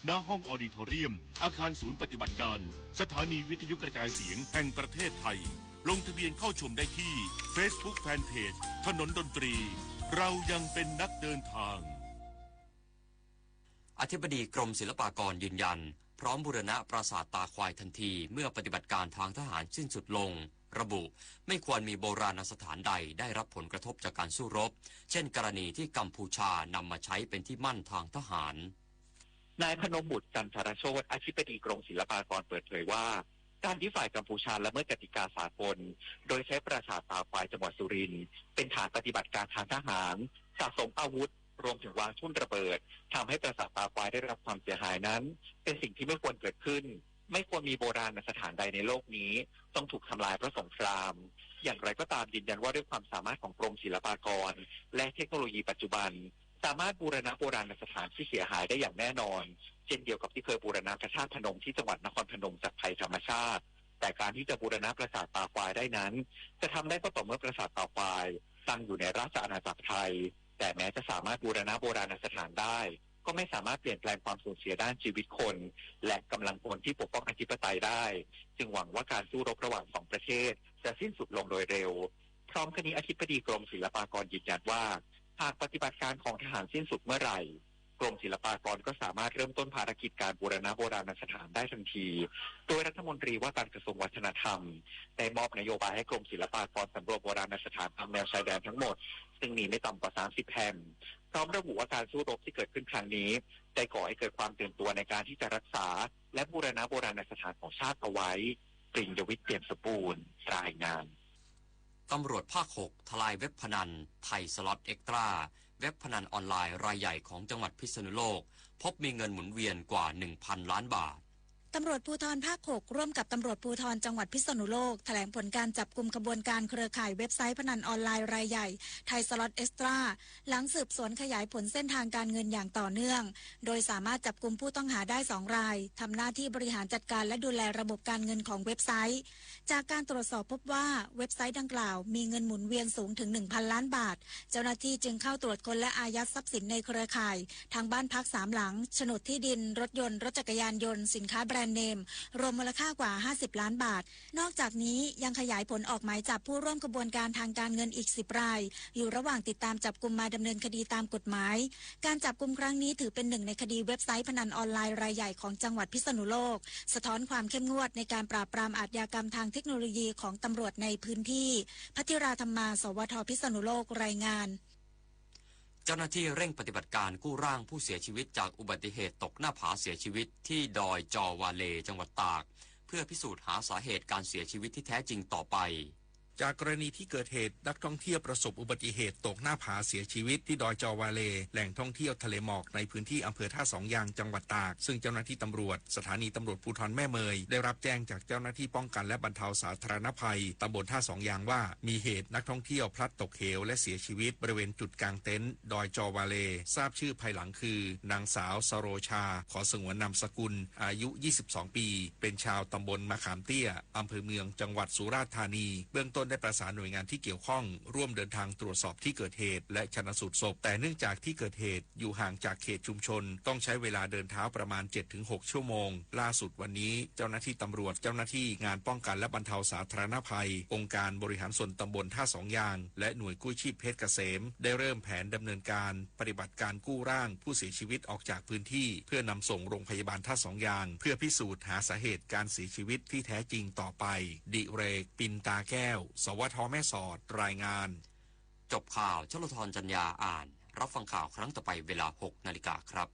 ณห้องออดิทอเรียมอาคารศูนย์ปฏิบัติการสถานีวิทยุกระจายเสียงแห่งประเทศไทยลงทะเบียนเข้าชมได้ที่ Facebook Fanpage ถนนดนตรีเรายังเป็นนักเดินทางอธิบดีกรมศิลปากรยืนยันพร้อมบูรณะปราสาทตาควายทันทีเมื่อปฏิบัติการทางทหารสิ้นสุดลง ระบุไม่ควรมีโบราณสถานใดได้รับผลกระทบจากการสู้รบเช่นกรณีที่กัมพูชานำมาใช้เป็นที่มั่นทางทหารนายพนมบุตรจันทรโชติอธิบดีกรมศิลปากรเปิดเผยว่าการที่ฝ่ายกัมพูชาละเมิดกติกาสากลโดยใช้ปราสาทตาควายจังหวัดสุรินทร์เป็นฐานปฏิบัติการทางทหารสะสมอาวุธรวมถึงวางทุ่นระเบิดทำให้ปราสาทตาควายได้รับความเสียหายนั้นเป็นสิ่งที่ไม่ควรเกิดขึ้นไม่ควรมีโบราณสถานใดในโลกนี้ต้องถูกทำลายเพราะสงครามอย่างไรก็ตามยืนยันว่าด้วยความสามารถของกรมศิลปากรและเทคโนโลยีปัจจุบันสามารถบูรณะโบราณสถานที่เสียหายได้อย่างแน่นอนเช่นเดียวกับที่เคยบูรณะพระธาตุพนมที่จังหวัดนครพนมจากภัยธรรมชาติแต่การที่จะบูรณะปราสาทตาควายได้นั้นจะทำได้ก็ต่อเมื่อปราสาทตาควายตั้งอยู่ในราชอาณาจักรไทยแต่แม้จะสามารถบูรณะโบราณสถานได้ก็ไม่สามารถเปลี่ยนแปลงความสูญเสียด้านชีวิตคนและกำลังพลที่ปกป้องอธิปไตยได้จึงหวังว่าการสู้รบระหว่างสองประเทศจะสิ้นสุดลงโดยเร็วพร้อมกันนี้อธิบดีกรมศิลปากรยืนยันว่าหากปฏิบัติการของทหารสิ้นสุดเมื่อไหร่กรมศิลปากรก็สามารถเริ่มต้นภารกิจการบูรณะโบราณสถานได้ทันทีโดยรัฐมนตรีว่าการกระทรวงวัฒนธรรมได้มอบนโยบายให้กรมศิลปากรสำรวจโบราณสถานตามแนวชายแดนทั้งหมดซึ่งมีไม่ต่ำกว่า30แห่งพร้อมระบุว่าการสู้รบที่เกิดขึ้นครั้งนี้ได้ก่อให้เกิดความตื่นตัวในการที่จะรักษาและบูรณะโบราณสถานของชาติเอาไว้ปริญญวิทย์เปี่ยมสปูรณ์รายงานตำรวจภาค 6 ทลายเว็บพนันไทยสล็อตเอ็กตร้าเว็บพนันออนไลน์รายใหญ่ของจังหวัดพิษณุโลกพบมีเงินหมุนเวียนกว่า 1,000 ล้านบาทตำรวจภูธรภาค 6 ร่วมกับตำรวจภูธรจังหวัดพิษณุโลกแถลงผลการจับกุมขบวนการเครือข่ายเว็บไซต์พนันออนไลน์รายใหญ่ไทยสล็อตเอ็กตร้าหลังสืบสวนขยายผลเส้นทางการเงินอย่างต่อเนื่องโดยสามารถจับกุมผู้ต้องหาได้2รายทำหน้าที่บริหารจัดการและดูแลระบบการเงินของเว็บไซต์จากการตรวจสอบพบว่าเว็บไซต์ดังกล่าวมีเงินหมุนเวียนสูงถึง 1,000 ล้านบาทเจ้าหน้าที่จึงเข้าตรวจค้นและอายัดทรัพย์สินในเครือข่ายทางบ้านพัก3หลังโฉนดที่ดินรถยนต์รถจักรยานยนต์สินค้าแบรนด์เนมรวมมูลค่ากว่า50ล้านบาทนอกจากนี้ยังขยายผลออกหมายจับผู้ร่วมกระบวนการทางการเงินอีก10รายอยู่ระหว่างติดตามจับกุมมาดำเนินคดีตามกฎหมายการจับกุมครั้งนี้ถือเป็นหนึ่งในคดีเว็บไซต์พนันออนไลน์รายใหญ่ของจังหวัดพิษณุโลกสะท้อนความเข้มงวดในการปราบปรามอาชญากรรมทางเทคโนโลยีของตำรวจในพื้นที่พัทราธรรมาสวทพิษณุโลกรายงานเจ้าหน้าที่เร่งปฏิบัติการกู้ร่างผู้เสียชีวิตจากอุบัติเหตุตกหน้าผาเสียชีวิตที่ดอยจอวาเลจังหวัดตากเพื่อพิสูจน์หาสาเหตุการเสียชีวิตที่แท้จริงต่อไปจากกรณีที่เกิดเหตุนักท่องเที่ยวประสบอุบัติเหตุตกหน้าผาเสียชีวิตที่ดอยจอวาเลแหล่งท่องเที่ยวทะเลหมอกในพื้นที่อำเภอท่าสองยางจังหวัดตากซึ่งเจ้าหน้าที่ตำรวจสถานีตำรวจภูธรแม่เมยได้รับแจ้งจากเจ้าหน้าที่ป้องกันและบรรเทาสาธารณภัยตำบลท่าสองยางว่ามีเหตุนักท่องเที่ยวพลัดตกเหวและเสียชีวิตบริเวณจุดกลางเต็นท์ดอยจอวาเลทราบชื่อภายหลังคือนางสาวสโรชาขอสงวนนามสกุลอายุ22ปีเป็นชาวตำบลมะขามเตี้ยอำเภอเมืองจังหวัดสุราษฎร์ธานีเบื้องต้นได้ประสานหน่วยงานที่เกี่ยวข้องร่วมเดินทางตรวจสอบที่เกิดเหตุและชันสูตรศพแต่เนื่องจากที่เกิดเหตุอยู่ห่างจากเขตชุมชนต้องใช้เวลาเดินเท้าประมาณ 7-6 ชั่วโมงล่าสุดวันนี้เจ้าหน้าที่ตำรวจเจ้าหน้าที่งานป้องกันและบรรเทาสาธารณภัยองค์การบริหารส่วนตำบลท่าสองยางและหน่วยกู้ชีพเพชรเกษมได้เริ่มแผนดำเนินการปฏิบัติการกู้ร่างผู้เสียชีวิตออกจากพื้นที่เพื่อนำส่งโรงพยาบาลท่าสองยางเพื่อพิสูจน์หาสาเหตุการเสียชีวิตที่แท้จริงต่อไปดิเรกปินตาแก้วสวทแม่สอดรายงานจบข่าวชลธรจัญญาอ่านรับฟังข่าวครั้งต่อไปเวลา 6 นาฬิกาครับ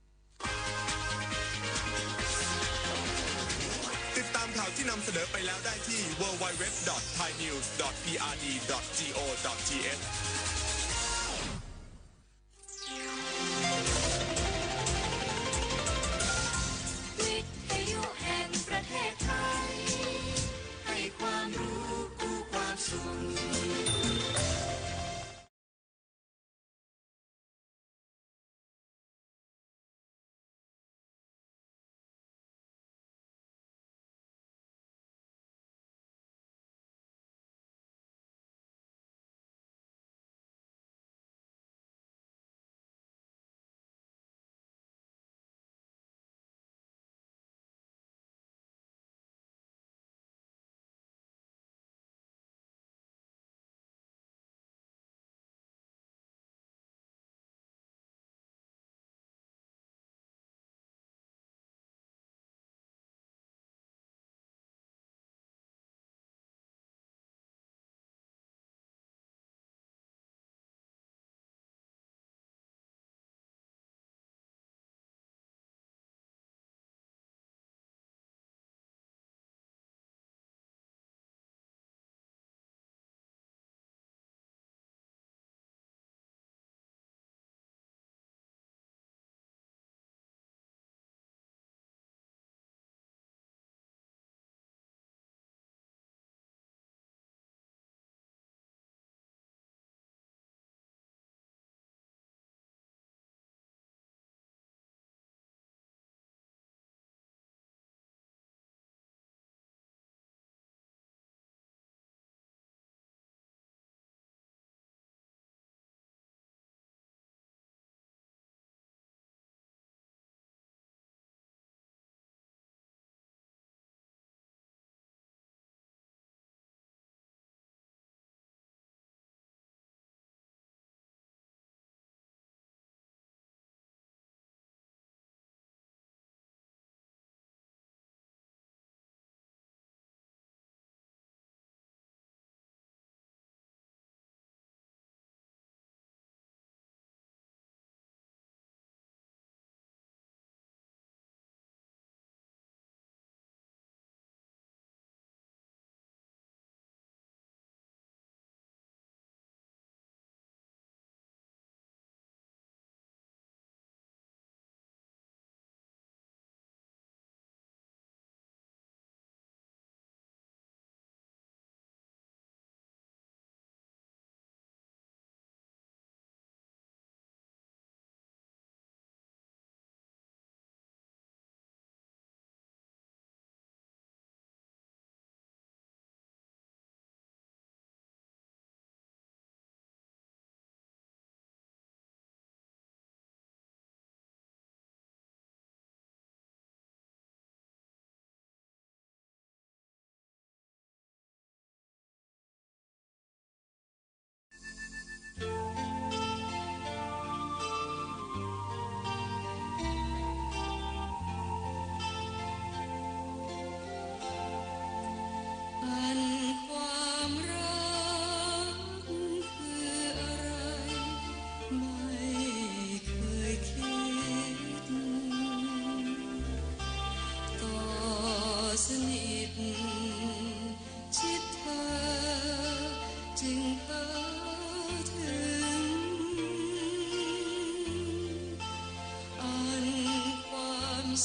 ติดตามข่าวที่นำเสนอไปแล้วได้ที่ www.thainews.prd.go.th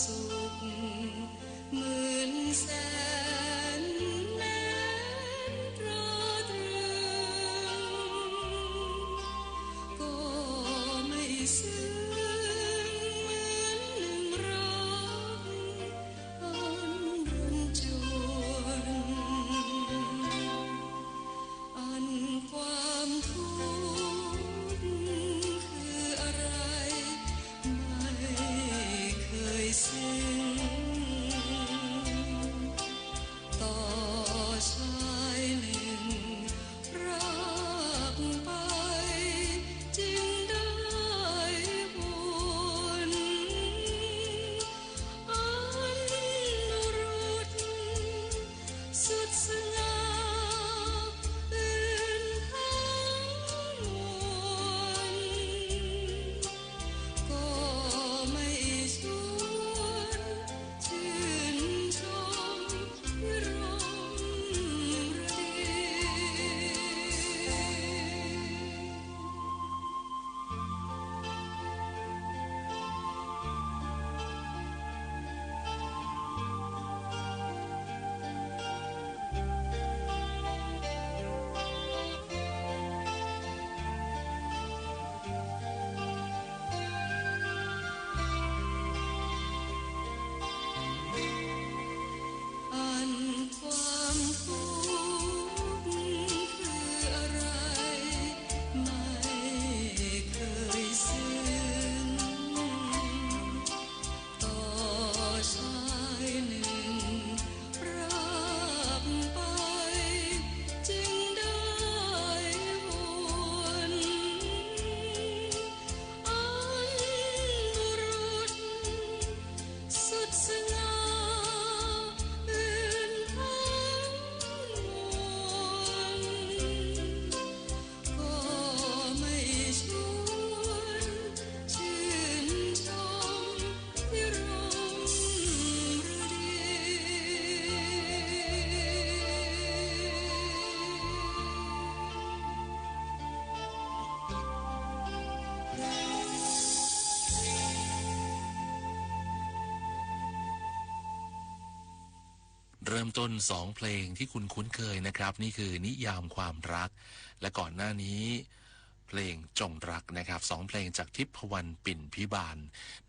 สุขหมื่นแสนแน่นตราตรึงก็ไม่ซึ้งเหมือนหนึ่งรักอันรันจวนอันความทุกข์คืออะไรไม่เคยสิ้นต่อชายหนึ่งรักไปจึงได้บุญอันรุดสุดสง่าอื่นทั้งมวลก็ไม่ชวนชื่นชมพิรมฤดี อันความทุกข์คืออะไรไม่เคยสิ้นต่อชายหนึ่งรักไปจึงได้บุญอันรุดสุดสง่าอื่นทั้งมวลก็ไม่ชวนชื่นชมพิรมฤดี เริ่มต้น2เพลงที่คุณคุ้นเคยนะครับนี่คือนิยามความรักและก่อนหน้านี้เพลงจงรักนะครับ2เพลงจากทิพวรรณปิ่นพิบาล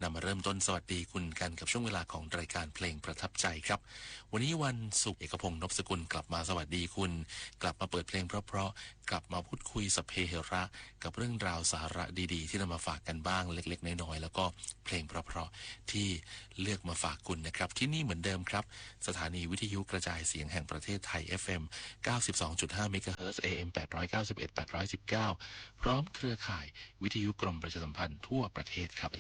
นำมาเริ่มต้นสวัสดีคุณกันกับช่วงเวลาของรายการเพลงประทับใจครับวันนี้วันศุกร์เอกพงษ์นพสกุลกลับมาสวัสดีคุณกลับมาเปิดเพลงเพราะๆกลับมาพูดคุยสพเปเหระกับเรื่องราวสาระดีๆที่นำมาฝากกันบ้างเล็กๆน้อยๆแล้วก็เพลงเพราะๆที่เลือกมาฝากคุณนะครับที่นี่เหมือนเดิมครับสถานีวิทยุกระจายเสียงแห่งประเทศไทย FM 92.5 เมกะเฮิรตซ์ AM 891 819พร้อมเครือข่ายวิทยุกรมประชาสัมพันธ์ทั่วประเทศครับ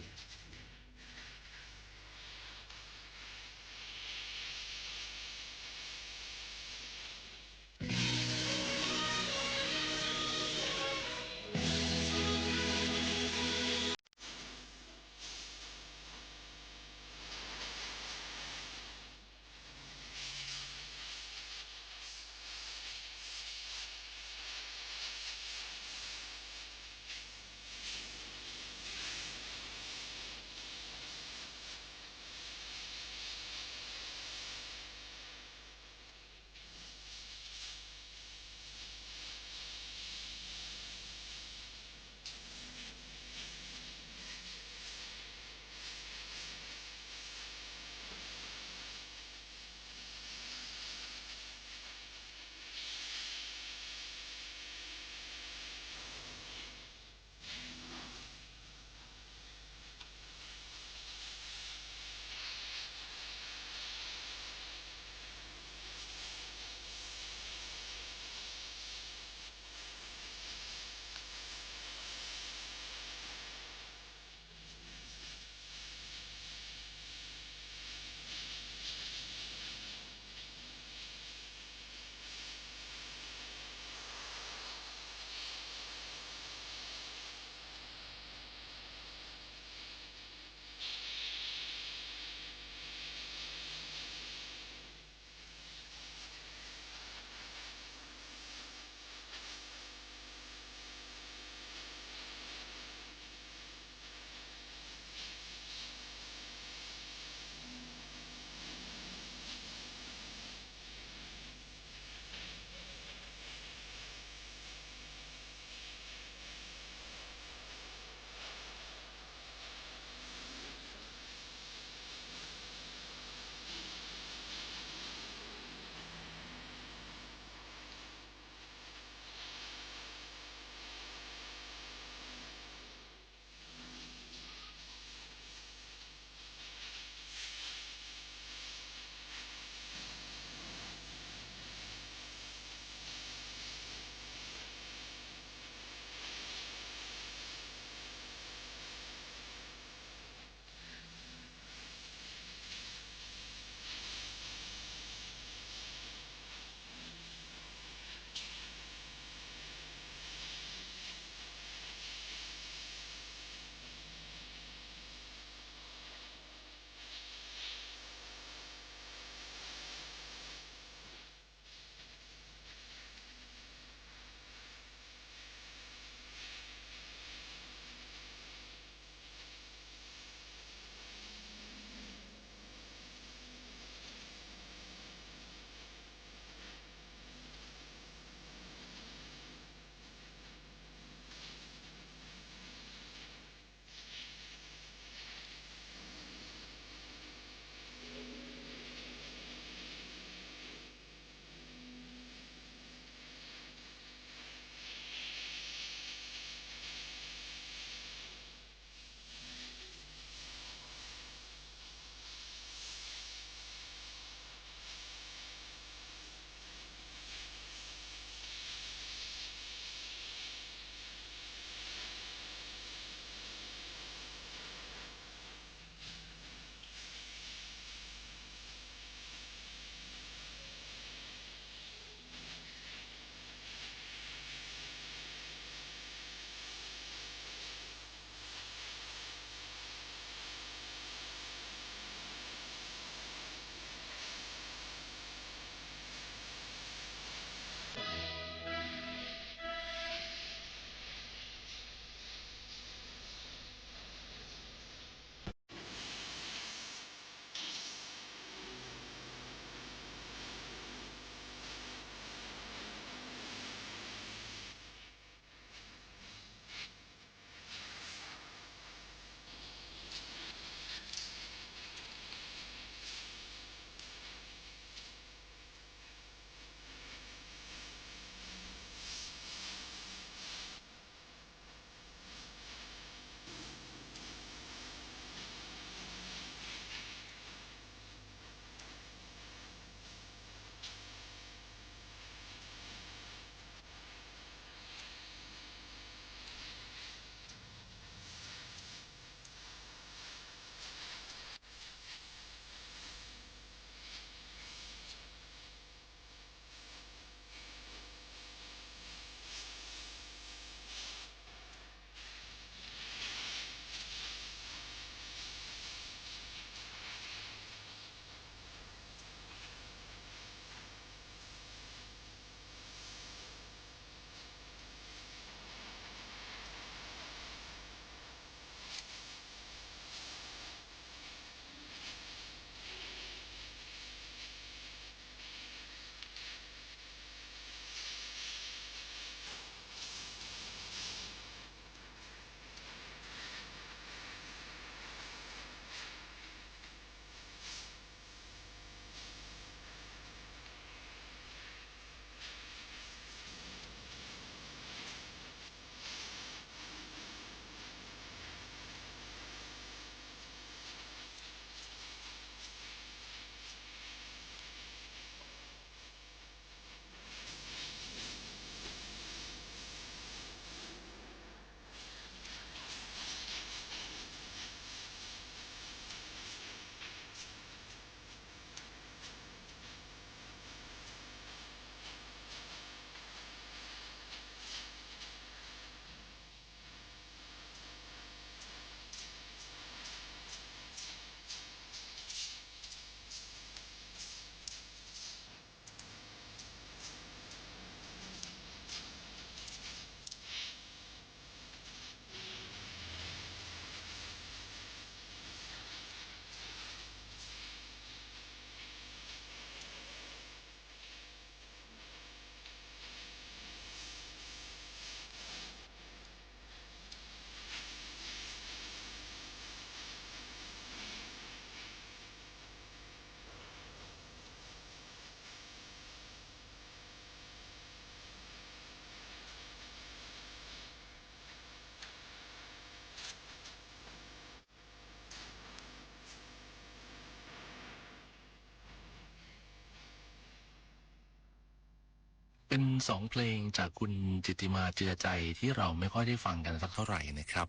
2 เพลงจากคุณจิตติมาเจือใจที่เราไม่ค่อยได้ฟังกันสักเท่าไหร่นะครับ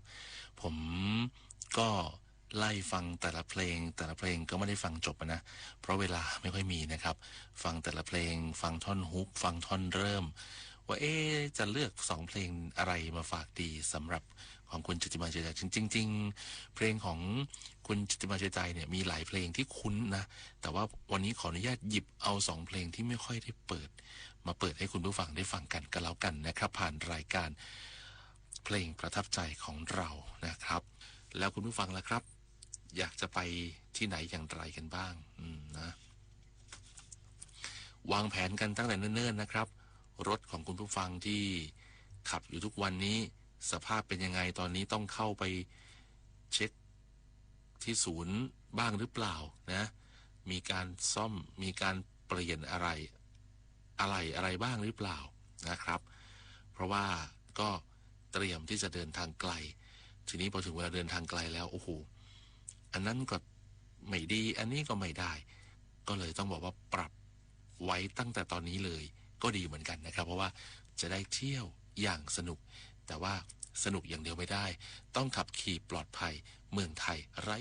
ผมก็ไล่ฟังแต่ละเพลงก็ไม่ได้ฟังจบนะเพราะเวลาไม่ค่อยมีนะครับฟังแต่ละเพลงฟังท่อนฮุกฟังท่อนเริ่มว่าจะเลือก2เพลงอะไรมาฝากดีสำหรับของคุณจิตติมาเจือใจจริงๆเพลงของคุณจิตติมาเจือใจเนี่ยมีหลายเพลงที่คุ้นนะแต่ว่าวันนี้ขออนุญาตหยิบเอา2เพลงที่ไม่ค่อยได้เปิดมาเปิดให้คุณผู้ฟังได้ฟังกันก็แล้วกันนะครับผ่านรายการเพลงประทับใจของเรานะครับแล้วคุณผู้ฟังล่ะครับอยากจะไปที่ไหนอย่างไรกันบ้างนะวางแผนกันตั้งแต่เนิ่นๆนะครับรถของคุณผู้ฟังที่ขับอยู่ทุกวันนี้สภาพเป็นยังไงตอนนี้ต้องเข้าไปเช็คที่ศูนย์บ้างหรือเปล่านะมีการซ่อมมีการเปลี่ยนอะไรบ้างหรือเปล่านะครับเพราะว่าก็เตรียมที่จะเดินทางไกลทีนี้พอถึงเวลาเดินทางไกลแล้วโอ้โหอันนั้นก็ไม่ดีอันนี้ก็ไม่ได้ก็เลยต้องบอกว่าปรับไว้ตั้งแต่ตอนนี้เลยก็ดีเหมือนกันนะครับเพราะว่าจะได้เที่ยวอย่างสนุกแต่ว่าสนุกอย่างเดียวไม่ได้ต้องขับขี่ปลอดภัยเมืองไทยไร้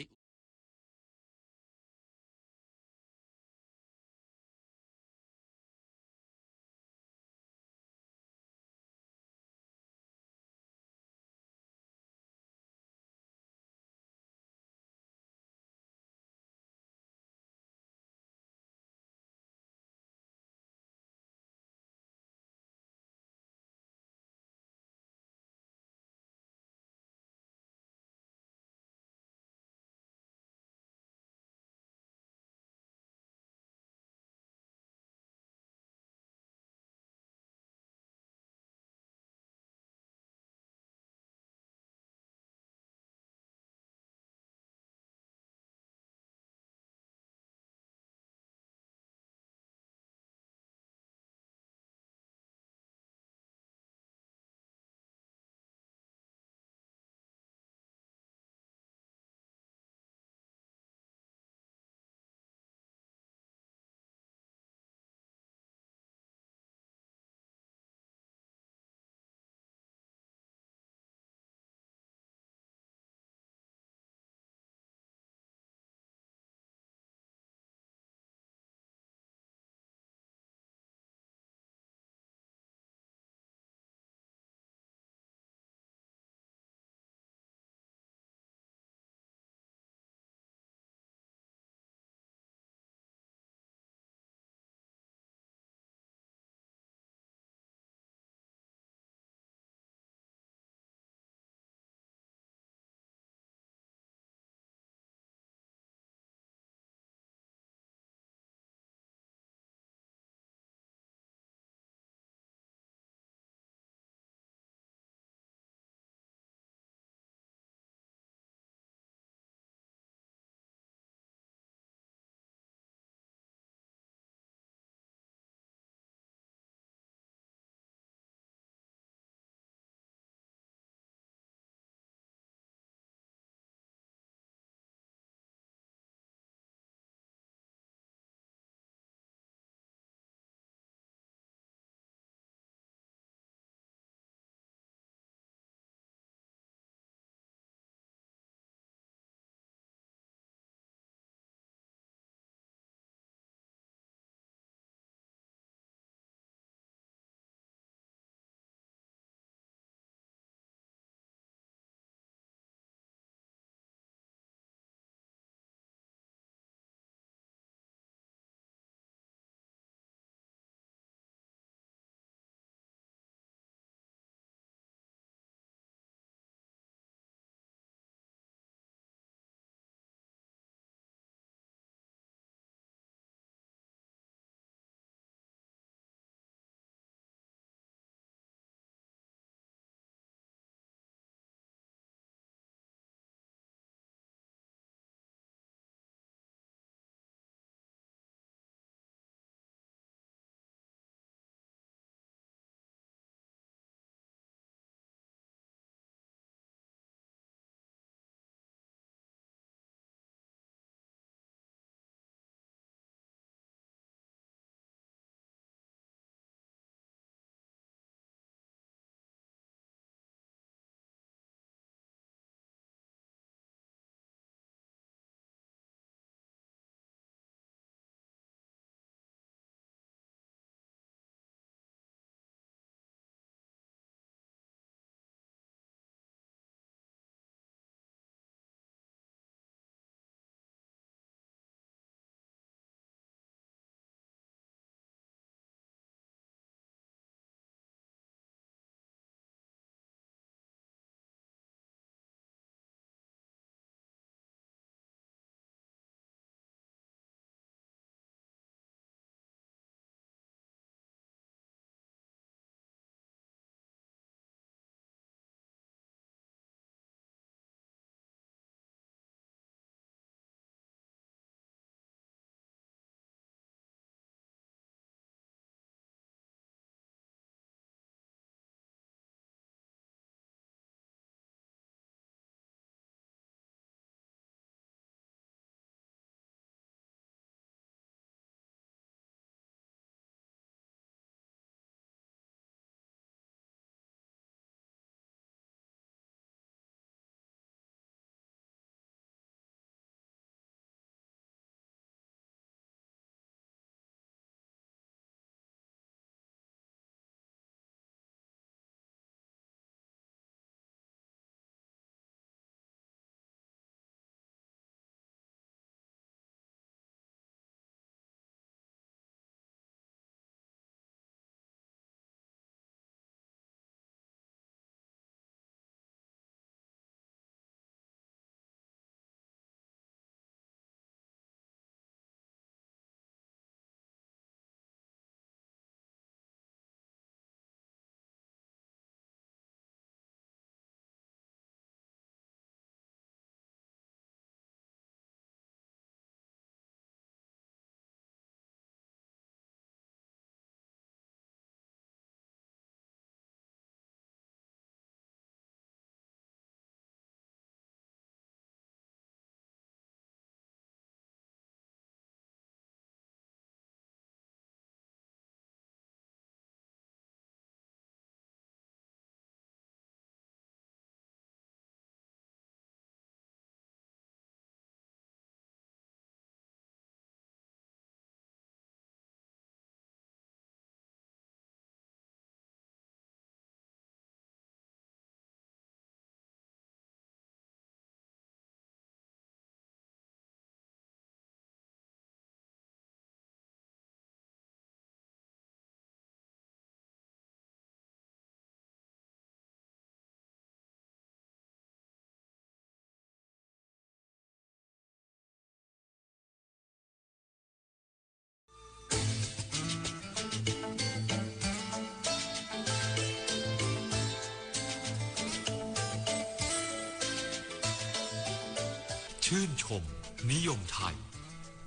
ชมนิยมไทย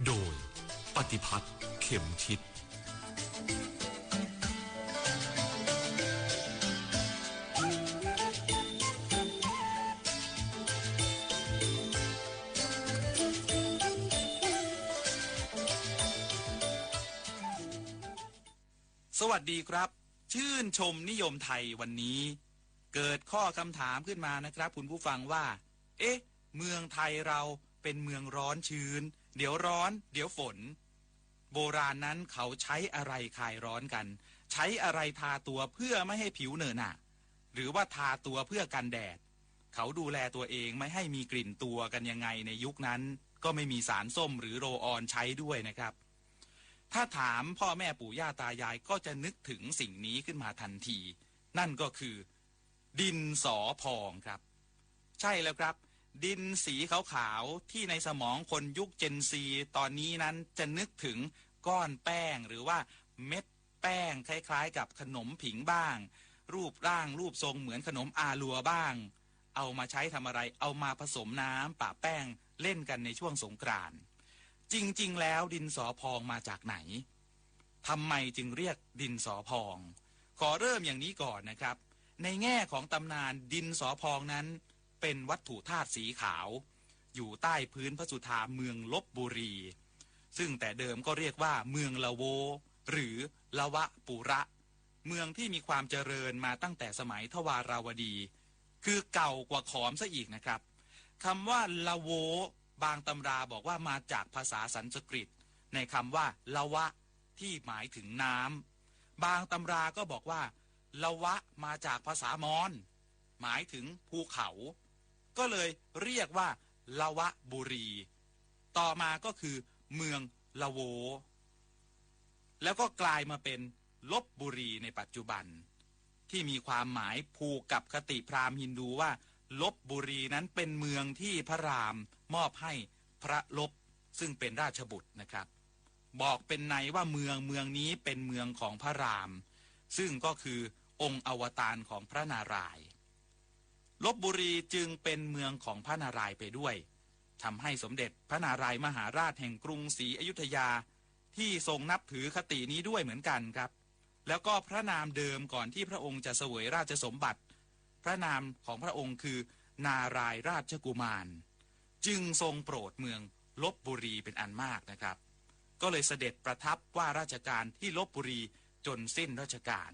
โดยปฏิพัฒน์เข็มทิศสวัสดีครับชื่นชมนิยมไทยวันนี้เกิดข้อคำถามขึ้นมานะครับคุณผู้ฟังว่าเมืองไทยเราเป็นเมืองร้อนชื้นเดี๋ยวร้อนเดี๋ยวฝนโบราณนั้นเขาใช้อะไรคลายร้อนกันใช้อะไรทาตัวเพื่อไม่ให้ผิวเหนอะหนะหรือว่าทาตัวเพื่อกันแดดเขาดูแลตัวเองไม่ให้มีกลิ่นตัวกันยังไงในยุคนั้นก็ไม่มีสารส้มหรือโรลออนใช้ด้วยนะครับถ้าถามพ่อแม่ปู่ย่าตายายก็จะนึกถึงสิ่งนี้ขึ้นมาทันทีนั่นก็คือดินสอพองครับใช่แล้วครับดินสีขาวๆที่ในสมองคนยุคเจนซีตอนนี้นั้นจะนึกถึงก้อนแป้งหรือว่าเม็ดแป้งคล้ายๆกับขนมผิงบ้างรูปร่างรูปทรงเหมือนขนมอาลัวบ้างเอามาใช้ทำอะไรเอามาผสมน้ำปะแป้งเล่นกันในช่วงสงกรานต์จริงๆแล้วดินสอพองมาจากไหนทำไมจึงเรียกดินสอพองขอเริ่มอย่างนี้ก่อนนะครับในแง่ของตำนานดินสอพองนั้นเป็นวัตถุธาตุสีขาวอยู่ใต้พื้นพระสุธาเมืองลพบุรีซึ่งแต่เดิมก็เรียกว่าเมืองละโวหรือละวะปุระเมืองที่มีความเจริญมาตั้งแต่สมัยทวาราวดีคือเก่ากว่าขอมซะอีกนะครับคำว่าละโวบางตำราบอกว่ามาจากภาษาสันสกฤตในคำว่าละวะที่หมายถึงน้ำบางตำราก็บอกว่าละวะมาจากภาษามอญหมายถึงภูเขาก็เลยเรียกว่าละวะบุรีต่อมาก็คือเมืองละโวแล้วก็กลายมาเป็นลพบุรีในปัจจุบันที่มีความหมายผูกกับคติพราหมณ์ฮินดูว่าลพบุรีนั้นเป็นเมืองที่พระรามมอบให้พระลบซึ่งเป็นราชบุตรนะครับบอกเป็นในว่าเมืองนี้เป็นเมืองของพระรามซึ่งก็คือองค์อวตารของพระนารายณ์ลพบุรีจึงเป็นเมืองของพระนารายณ์ไปด้วยทำให้สมเด็จพระนารายมหาราชแห่งกรุงศรีอยุธยาที่ทรงนับถือคตินี้ด้วยเหมือนกันครับแล้วก็พระนามเดิมก่อนที่พระองค์จะเสวยราชสมบัติพระนามของพระองค์คือนารายราชกุมารจึงทรงโปรดเมืองลพบุรีเป็นอันมากนะครับก็เลยเสด็จประทับว่าราชการที่ลพบุรีจนสิ้นราชการ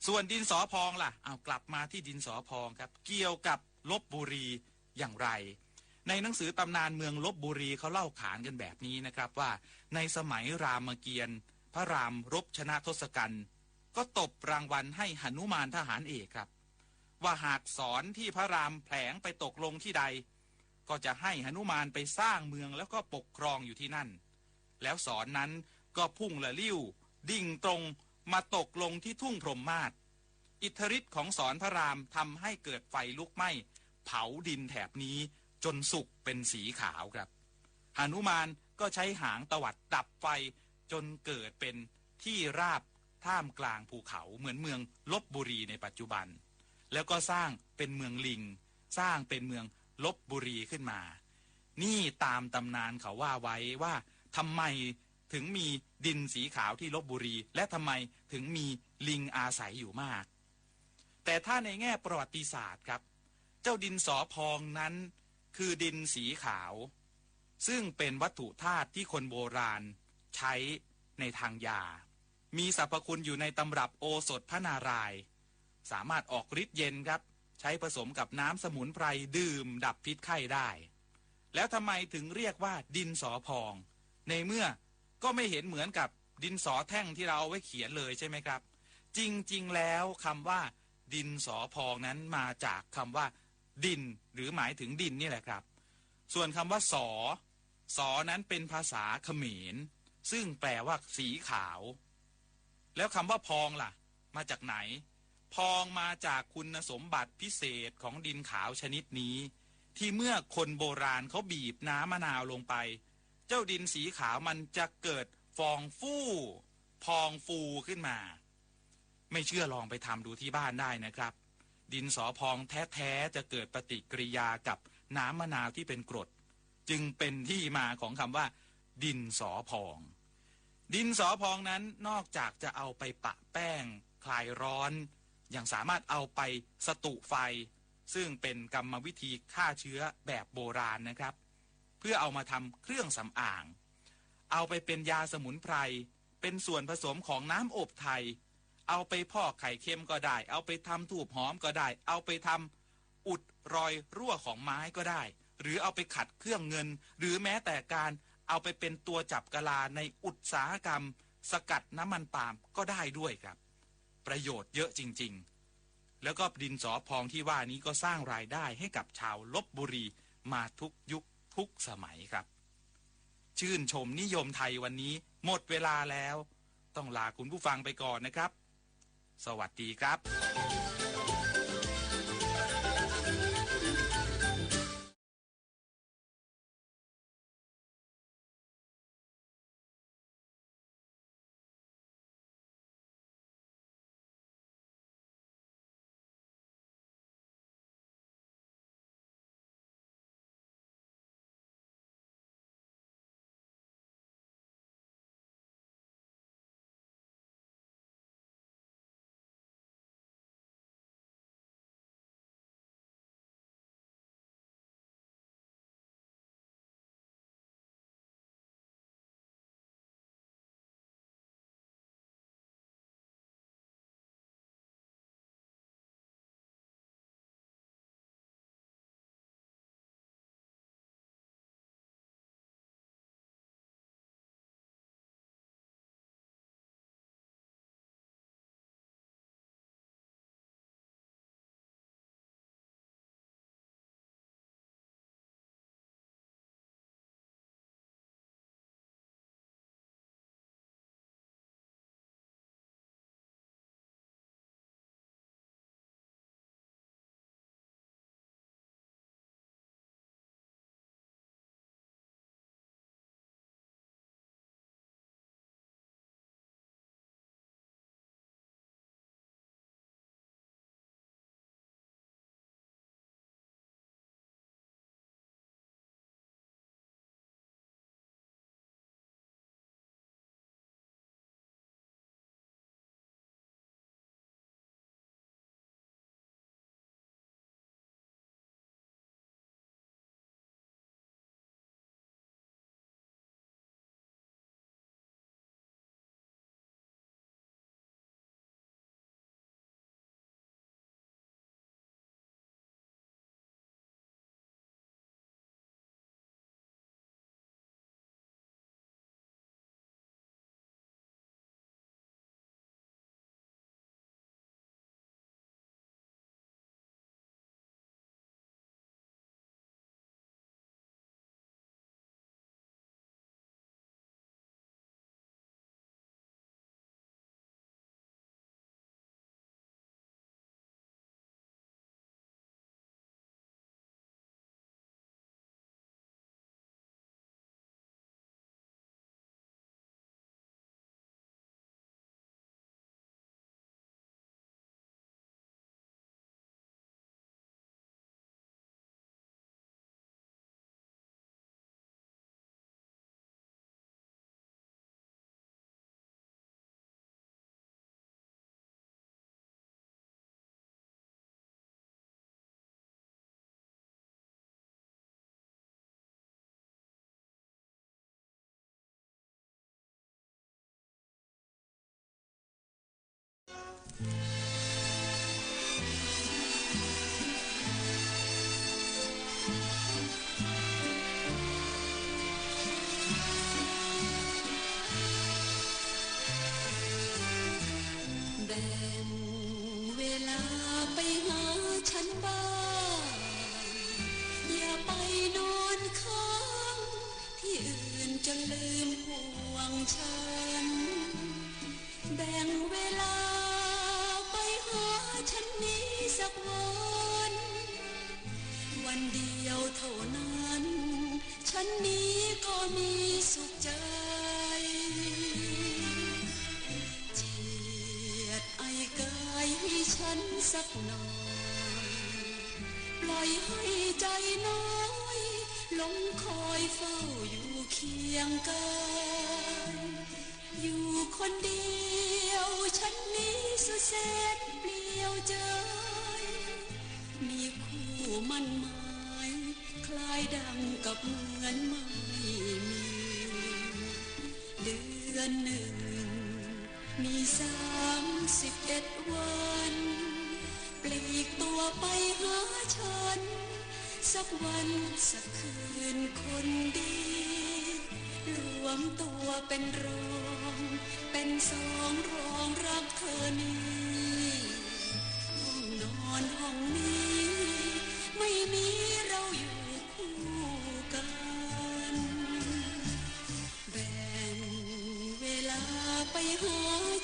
ส่วนดินสอพองล่ะเอากลับมาที่ดินสอพองครับเกี่ยวกับลพบุรีอย่างไรในหนังสือตำนานเมืองลพบุรีเขาเล่าขานกันแบบนี้นะครับว่าในสมัยรามเกียรติ์พระรามรบชนะทศกัณฐ์ก็ตบรางวัลให้หนุมานทหารเอกครับว่าหากสอนที่พระรามแผลงไปตกลงที่ใดก็จะให้หนุมานไปสร้างเมืองแล้วก็ปกครองอยู่ที่นั่นแล้วสอนนั้นก็พุ่งละลิ้วดิ่งตรงมาตกลงที่ทุ่งพรหมมาศอิทธิฤทธิ์ของสอนพระรามทำให้เกิดไฟลุกไหม้เผาดินแถบนี้จนสุกเป็นสีขาวครับหนุมานก็ใช้หางตวัดดับไฟจนเกิดเป็นที่ราบท่ามกลางภูเขาเหมือนเมืองลพบุรีในปัจจุบันแล้วก็สร้างเป็นเมืองลิงสร้างเป็นเมืองลพบุรีขึ้นมานี่ตามตำนานเขาว่าไว้ว่าทำไมถึงมีดินสีขาวที่ลพบุรีและทำไมถึงมีลิงอาศัยอยู่มากแต่ถ้าในแง่ประวัติศาสตร์ครับเจ้าดินสอพองนั้นคือดินสีขาวซึ่งเป็นวัตถุธาตุที่คนโบราณใช้ในทางยามีสรรพคุณอยู่ในตำรับโอสถพระนารายณ์สามารถออกฤทธิ์เย็นครับใช้ผสมกับน้ำสมุนไพรดื่มดับพิษไข้ได้แล้วทำไมถึงเรียกว่าดินสอพองในเมื่อก็ไม่เห็นเหมือนกับดินสอแท่งที่เราเอาไว้เขียนเลยใช่ไหมครับจริงๆแล้วคำว่าดินสอพองนั้นมาจากคำว่าดินหรือหมายถึงดินนี่แหละครับส่วนคำว่าสอนั้นเป็นภาษาเขมรซึ่งแปลว่าสีขาวแล้วคำว่าพองล่ะมาจากไหนพองมาจากคุณสมบัติพิเศษของดินขาวชนิดนี้ที่เมื่อคนโบราณเขาบีบน้ำมะนาวลงไปเจ้าดินสีขาวมันจะเกิดฟองพองฟูขึ้นมาไม่เชื่อลองไปทำดูที่บ้านได้นะครับดินสอพองแท้ๆจะเกิดปฏิกิริยากับน้ำมะนาวที่เป็นกรด จึงเป็นที่มาของคำว่าดินสอพองดินสอพองนั้นนอกจากจะเอาไปปะแป้งคลายร้อนยังสามารถเอาไปสตุไฟซึ่งเป็นกรรมวิธีฆ่าเชื้อแบบโบราณนะครับเพื่อเอามาทำเครื่องสำอางเอาไปเป็นยาสมุนไพรเป็นส่วนผสมของน้ำอบไทยเอาไปพอกไข่เค็มก็ได้เอาไปทำถูบหอมก็ได้เอาไปทำอุดรอยรั่วของไม้ก็ได้หรือเอาไปขัดเครื่องเงินหรือแม้แต่การเอาไปเป็นตัวจับกะลาในอุตสาหกรรมสกัดน้ำมันปาล์มก็ได้ด้วยครับประโยชน์เยอะจริงๆแล้วก็ดินสอพองที่ว่านี้ก็สร้างรายได้ให้กับชาวลพบุรีมาทุกยุคทุกสมัยครับชื่นชมนิยมไทยวันนี้หมดเวลาแล้วต้องลาคุณผู้ฟังไปก่อนนะครับสวัสดีครับจนลืมห่วงฉันแบ่งเวลาไปหาฉันนี้สักวันวันเดียวเท่านั้นฉันนี้ก็มีสุขใจเจียดไอ้กายให้ฉันสักหน่อยปล่อยให้ใจน้อย ลมคอยเฝ้าอยู่เคียงกันอยู่คนเดียวฉันนี้สุดแสนเปลี่ยวใจมีคู่มั่นหมายคล้ายดังกับเหมือนไม่มีเดือนหนึ่งมี31 วันปลีกตัวไปหาฉันสักวันสักคืนคนดีรวมตัวเป็นรองเป็นสองรองรักเธอนี้ห้องนอนห้องนี้ไม่มีเราอยู่คู่กันแบ่งเวลาไปหา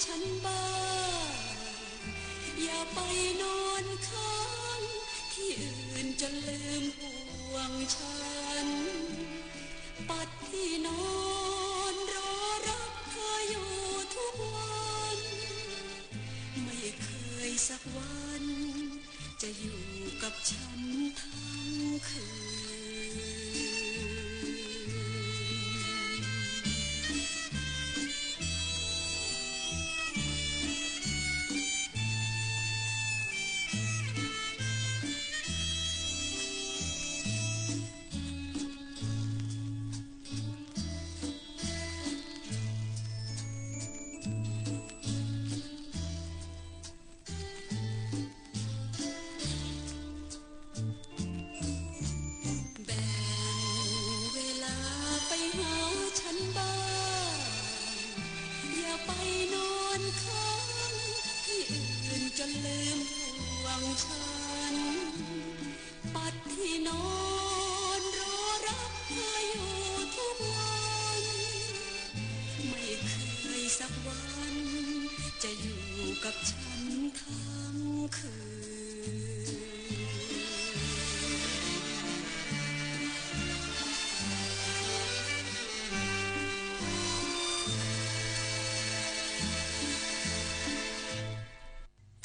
ฉันบ้างอย่าไปนอนค้างที่อื่นจนลืมห่วงฉันปัดที่นอนรอรับเธออยู่ทุกวันไม่เคยสักวันจะอยู่กับฉันทั้งคืน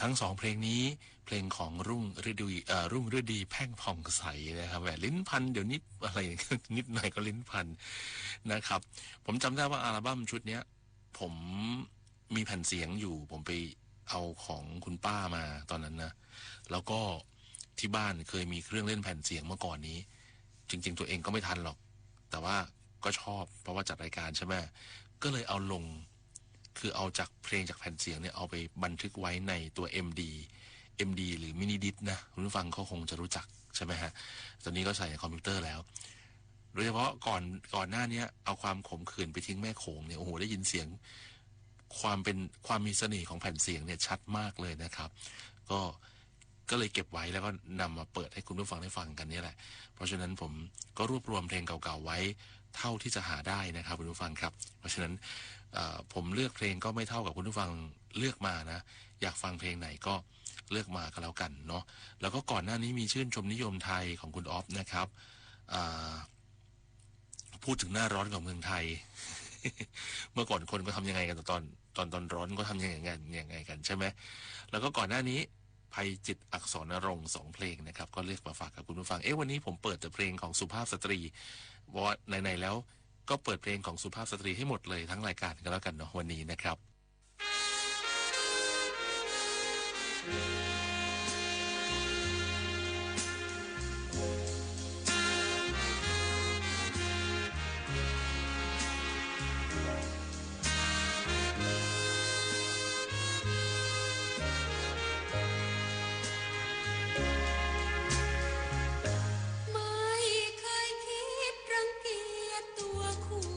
ทั้งสองเพลงนี้เพลงของรุ่งฤดีแพ่งผ่องใสนะครับแหวลิ้นพันเดี๋ยวนิดอะไรนิดหน่อยก็ลิ้นพันนะครับผมจำได้ว่าอัลบั้มชุดนี้ผมมีแผ่นเสียงอยู่ผมไปเอาของคุณป้ามาตอนนั้นนะแล้วก็ที่บ้านเคยมีเครื่องเล่นแผ่นเสียงเมื่อก่อนนี้จริงๆตัวเองก็ไม่ทันหรอกแต่ว่าก็ชอบเพราะว่าจัดรายการใช่ไหมก็เลยเอาลงคือเอาจากเพลงจากแผ่นเสียงเนี่ยเอาไปบันทึกไว้ในตัว MD หรือมินิดิสนะคุณผู้ฟังเขาคงจะรู้จักใช่ไหมฮะตอนนี้ก็ใส่ในคอมพิวเตอร์แล้วโดยเฉพาะก่อนหน้านี้เอาความขมขื่นไปทิ้งแม่โขงเนี่ยโอ้โหได้ยินเสียงความมีเสน่ห์ของแผ่นเสียงเนี่ยชัดมากเลยนะครับก็เลยเก็บไว้แล้วก็นำมาเปิดให้คุณผู้ฟังได้ฟังกันนี่แหละเพราะฉะนั้นผมก็รวบรวมเพลงเก่าๆไว้เท่าที่จะหาได้นะครับคุณผู้ฟังครับเพราะฉะนั้นผมเลือกเพลงก็ไม่เท่ากับคุณผู้ฟังเลือกมานะอยากฟังเพลงไหนก็เลือกมาก็แล้วกันเนาะแล้วก็ก่อนหน้านี้มีชื่นชมนิยมไทยของคุณออฟนะครับพูดถึงหน้าร้อนของเมืองไทย เมื่อก่อนคนก็ทำยังไงกันตอนร้อนก็ทำยังไงกันใช่ไหมแล้วก็ก่อนหน้านี้ภัยจิตอักษรณรงค์2เพลงนะครับก็เลือกมาฝากกับคุณผู้ฟังวันนี้ผมเปิดแต่เพลงของสุภาพสตรีว่าไหนๆแล้วก็เปิดเพลงของสุภาพสตรีให้หมดเลยทั้งรายการกันแล้วกันเนาะวันนี้นะครับค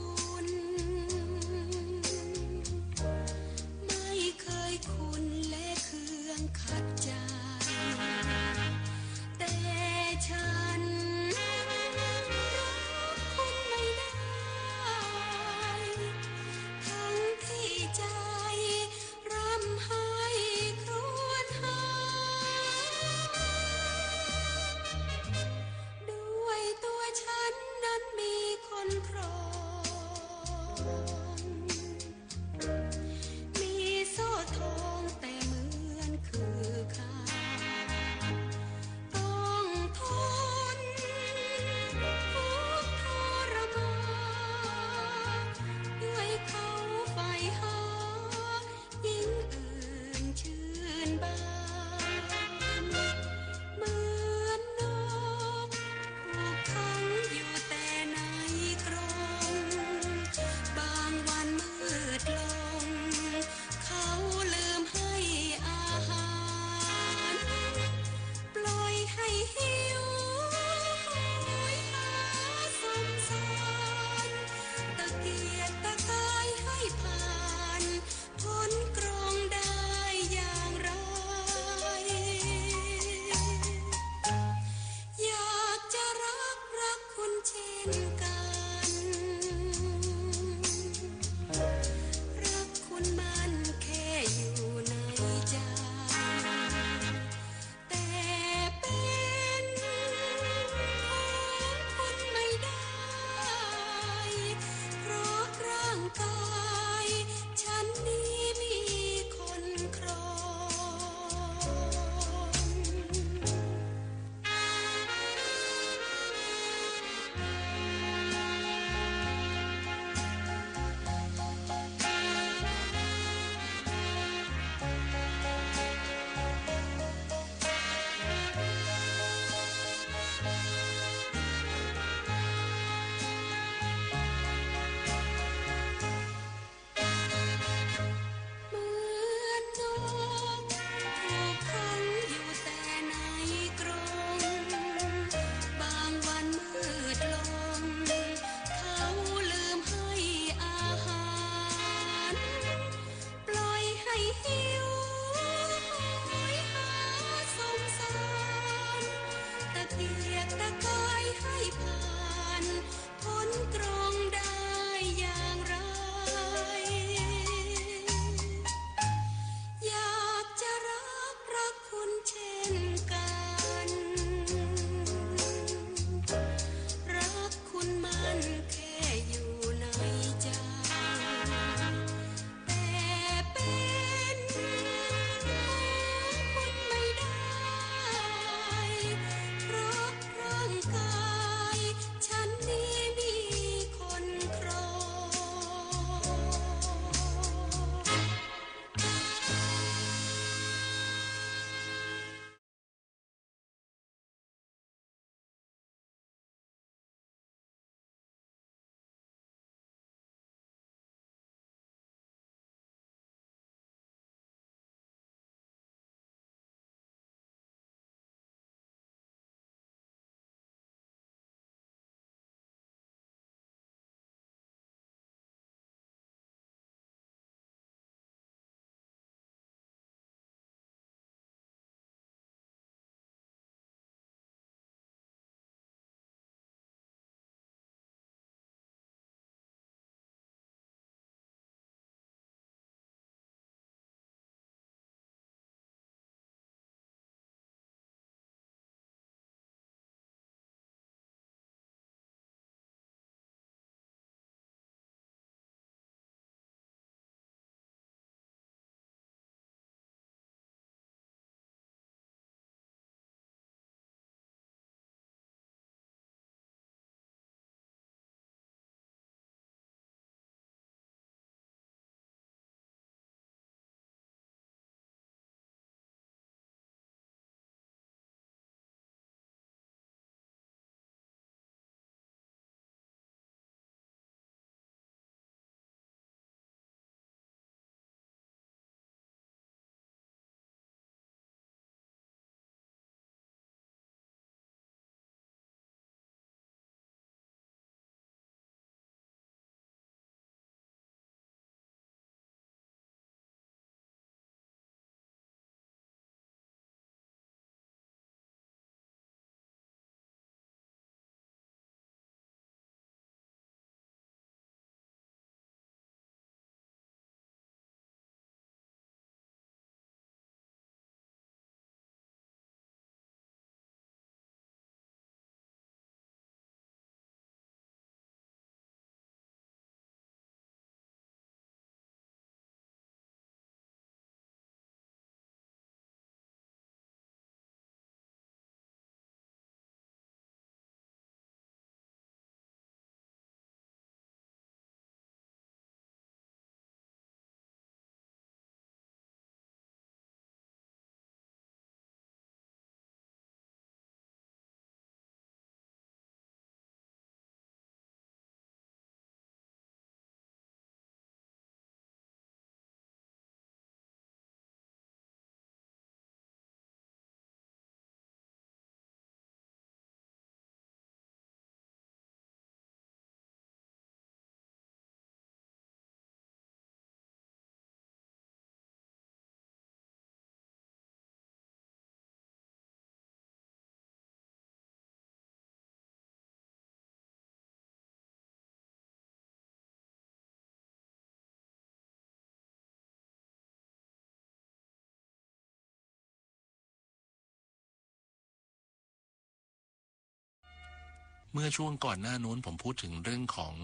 เมื่อช่วงก่อนหน้านู้นผมพูดถึงเรื่องของ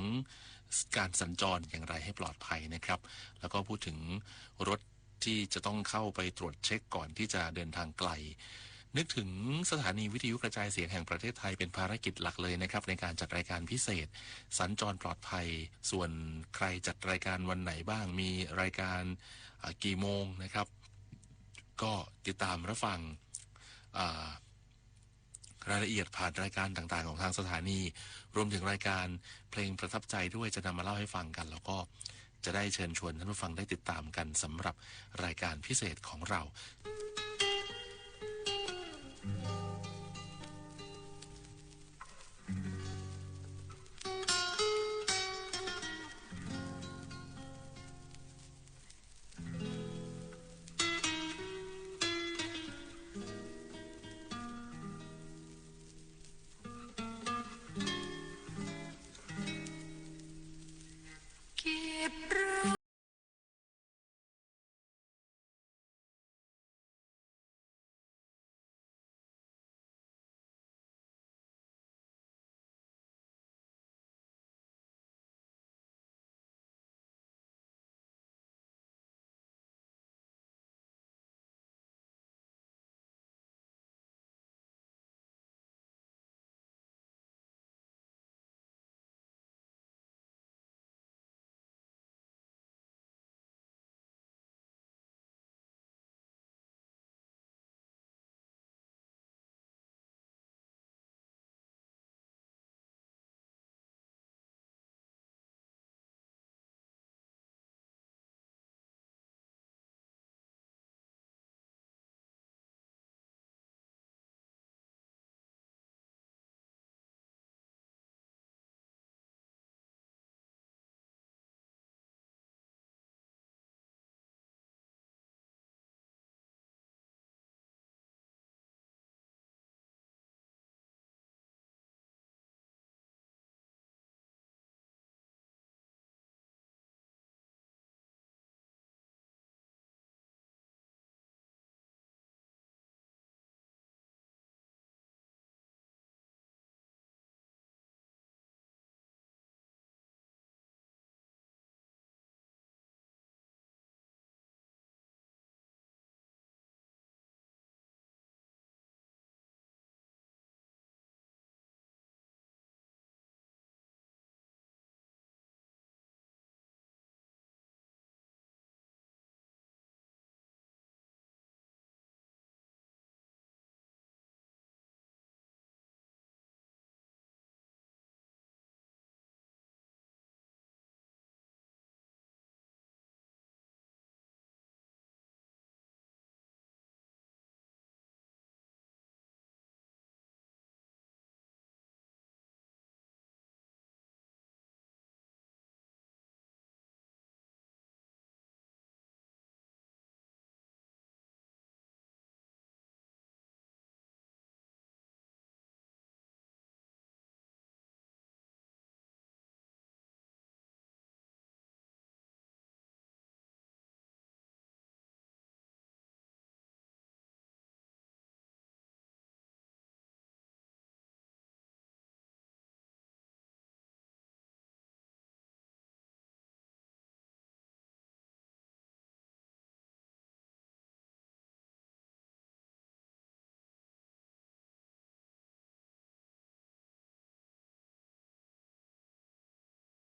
การสัญจรอย่างไรให้ปลอดภัยนะครับแล้วก็พูดถึงรถที่จะต้องเข้าไปตรวจเช็คก่อนที่จะเดินทางไกลนึกถึงสถานีวิทยุกระจายเสียงแห่งประเทศไทยเป็นภารกิจหลักเลยนะครับในการจัดรายการพิเศษสัญจรปลอดภัยส่วนใครจัดรายการวันไหนบ้างมีรายการกี่โมงนะครับก็ติดตามรับฟังรายละเอียดผ่านรายการต่างๆของทางสถานีรวมถึงรายการเพลงประทับใจด้วยจะนำมาเล่าให้ฟังกันแล้วก็จะได้เชิญชวนท่านผู้ฟังได้ติดตามกันสำหรับรายการพิเศษของเรา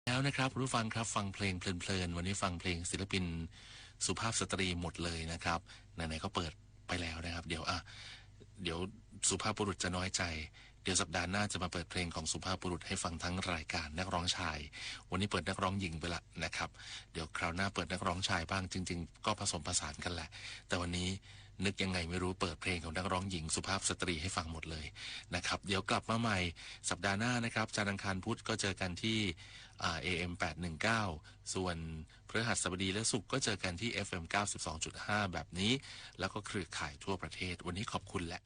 แล้วนะครับผู้ฟังครับฟังเพลงเพลินๆวันนี้ฟังเพลงศิลปินสุภาพสตรีหมดเลยนะครับไหนๆก็เปิดไปแล้วนะครับเดี๋ยวสุภาพบุรุษจะน้อยใจเดี๋ยวสัปดาห์หน้าจะมาเปิดเพลงของสุภาพบุรุษให้ฟังทั้งรายการนักร้องชายวันนี้เปิดนักร้องหญิงไปละนะครับเดี๋ยวคราวหน้าเปิดนักร้องชายบ้างจริงๆก็ผสมผสานกันแหละแต่วันนี้นึกยังไงไม่รู้เปิดเพลงของนักร้องหญิงสุภาพสตรีให้ฟังหมดเลยนะครับเดี๋ยวกลับมาใหม่สัปดาห์หน้านะครับจันทร์อังคารพุธก็เจอกันที่AM 819ส่วนพฤหัสบดีและศุกร์ก็เจอกันที่ FM 92.5แบบนี้แล้วก็เครือข่ายทั่วประเทศวันนี้ขอบคุณและ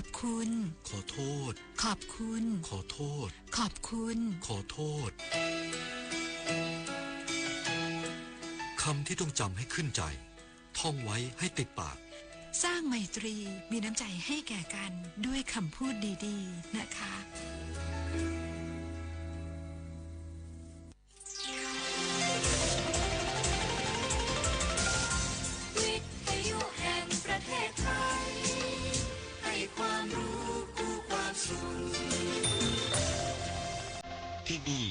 อบคุณ ขอโทษ ขอบคุณ ขอโทษ ขอบคุณ ขอโทษคำที่ต้องจำให้ขึ้นใจท่องไว้ให้ติดปาก สร้างไมตรีมีน้ำใจให้แก่กันด้วยคำพูดดีๆนะคะวิทยุแห่งประเทศไทยให้ความรู้คู่ความสุข ที่นี่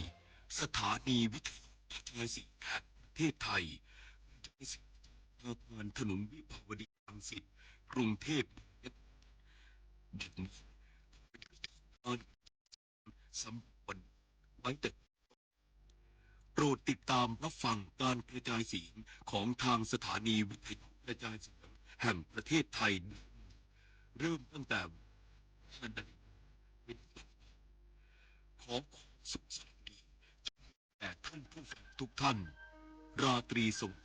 สถานีวิทยุกระจายเสียงแห่งประเทศไทยเมื่อผ่านถนนวิภาวดีรังสิตกรุงเทพสำหรับวันไว้แต่โปรดติดตามรับฟังการกระจายเสียงของทางสถานีวิทยุกระจายเสียงแห่งประเทศไทยเริ่มตั้งแต่วันนี้ขอสุขสันต์ดีแด่ท่านผู้ฟังทุกท่านราตรีสวัสดิ์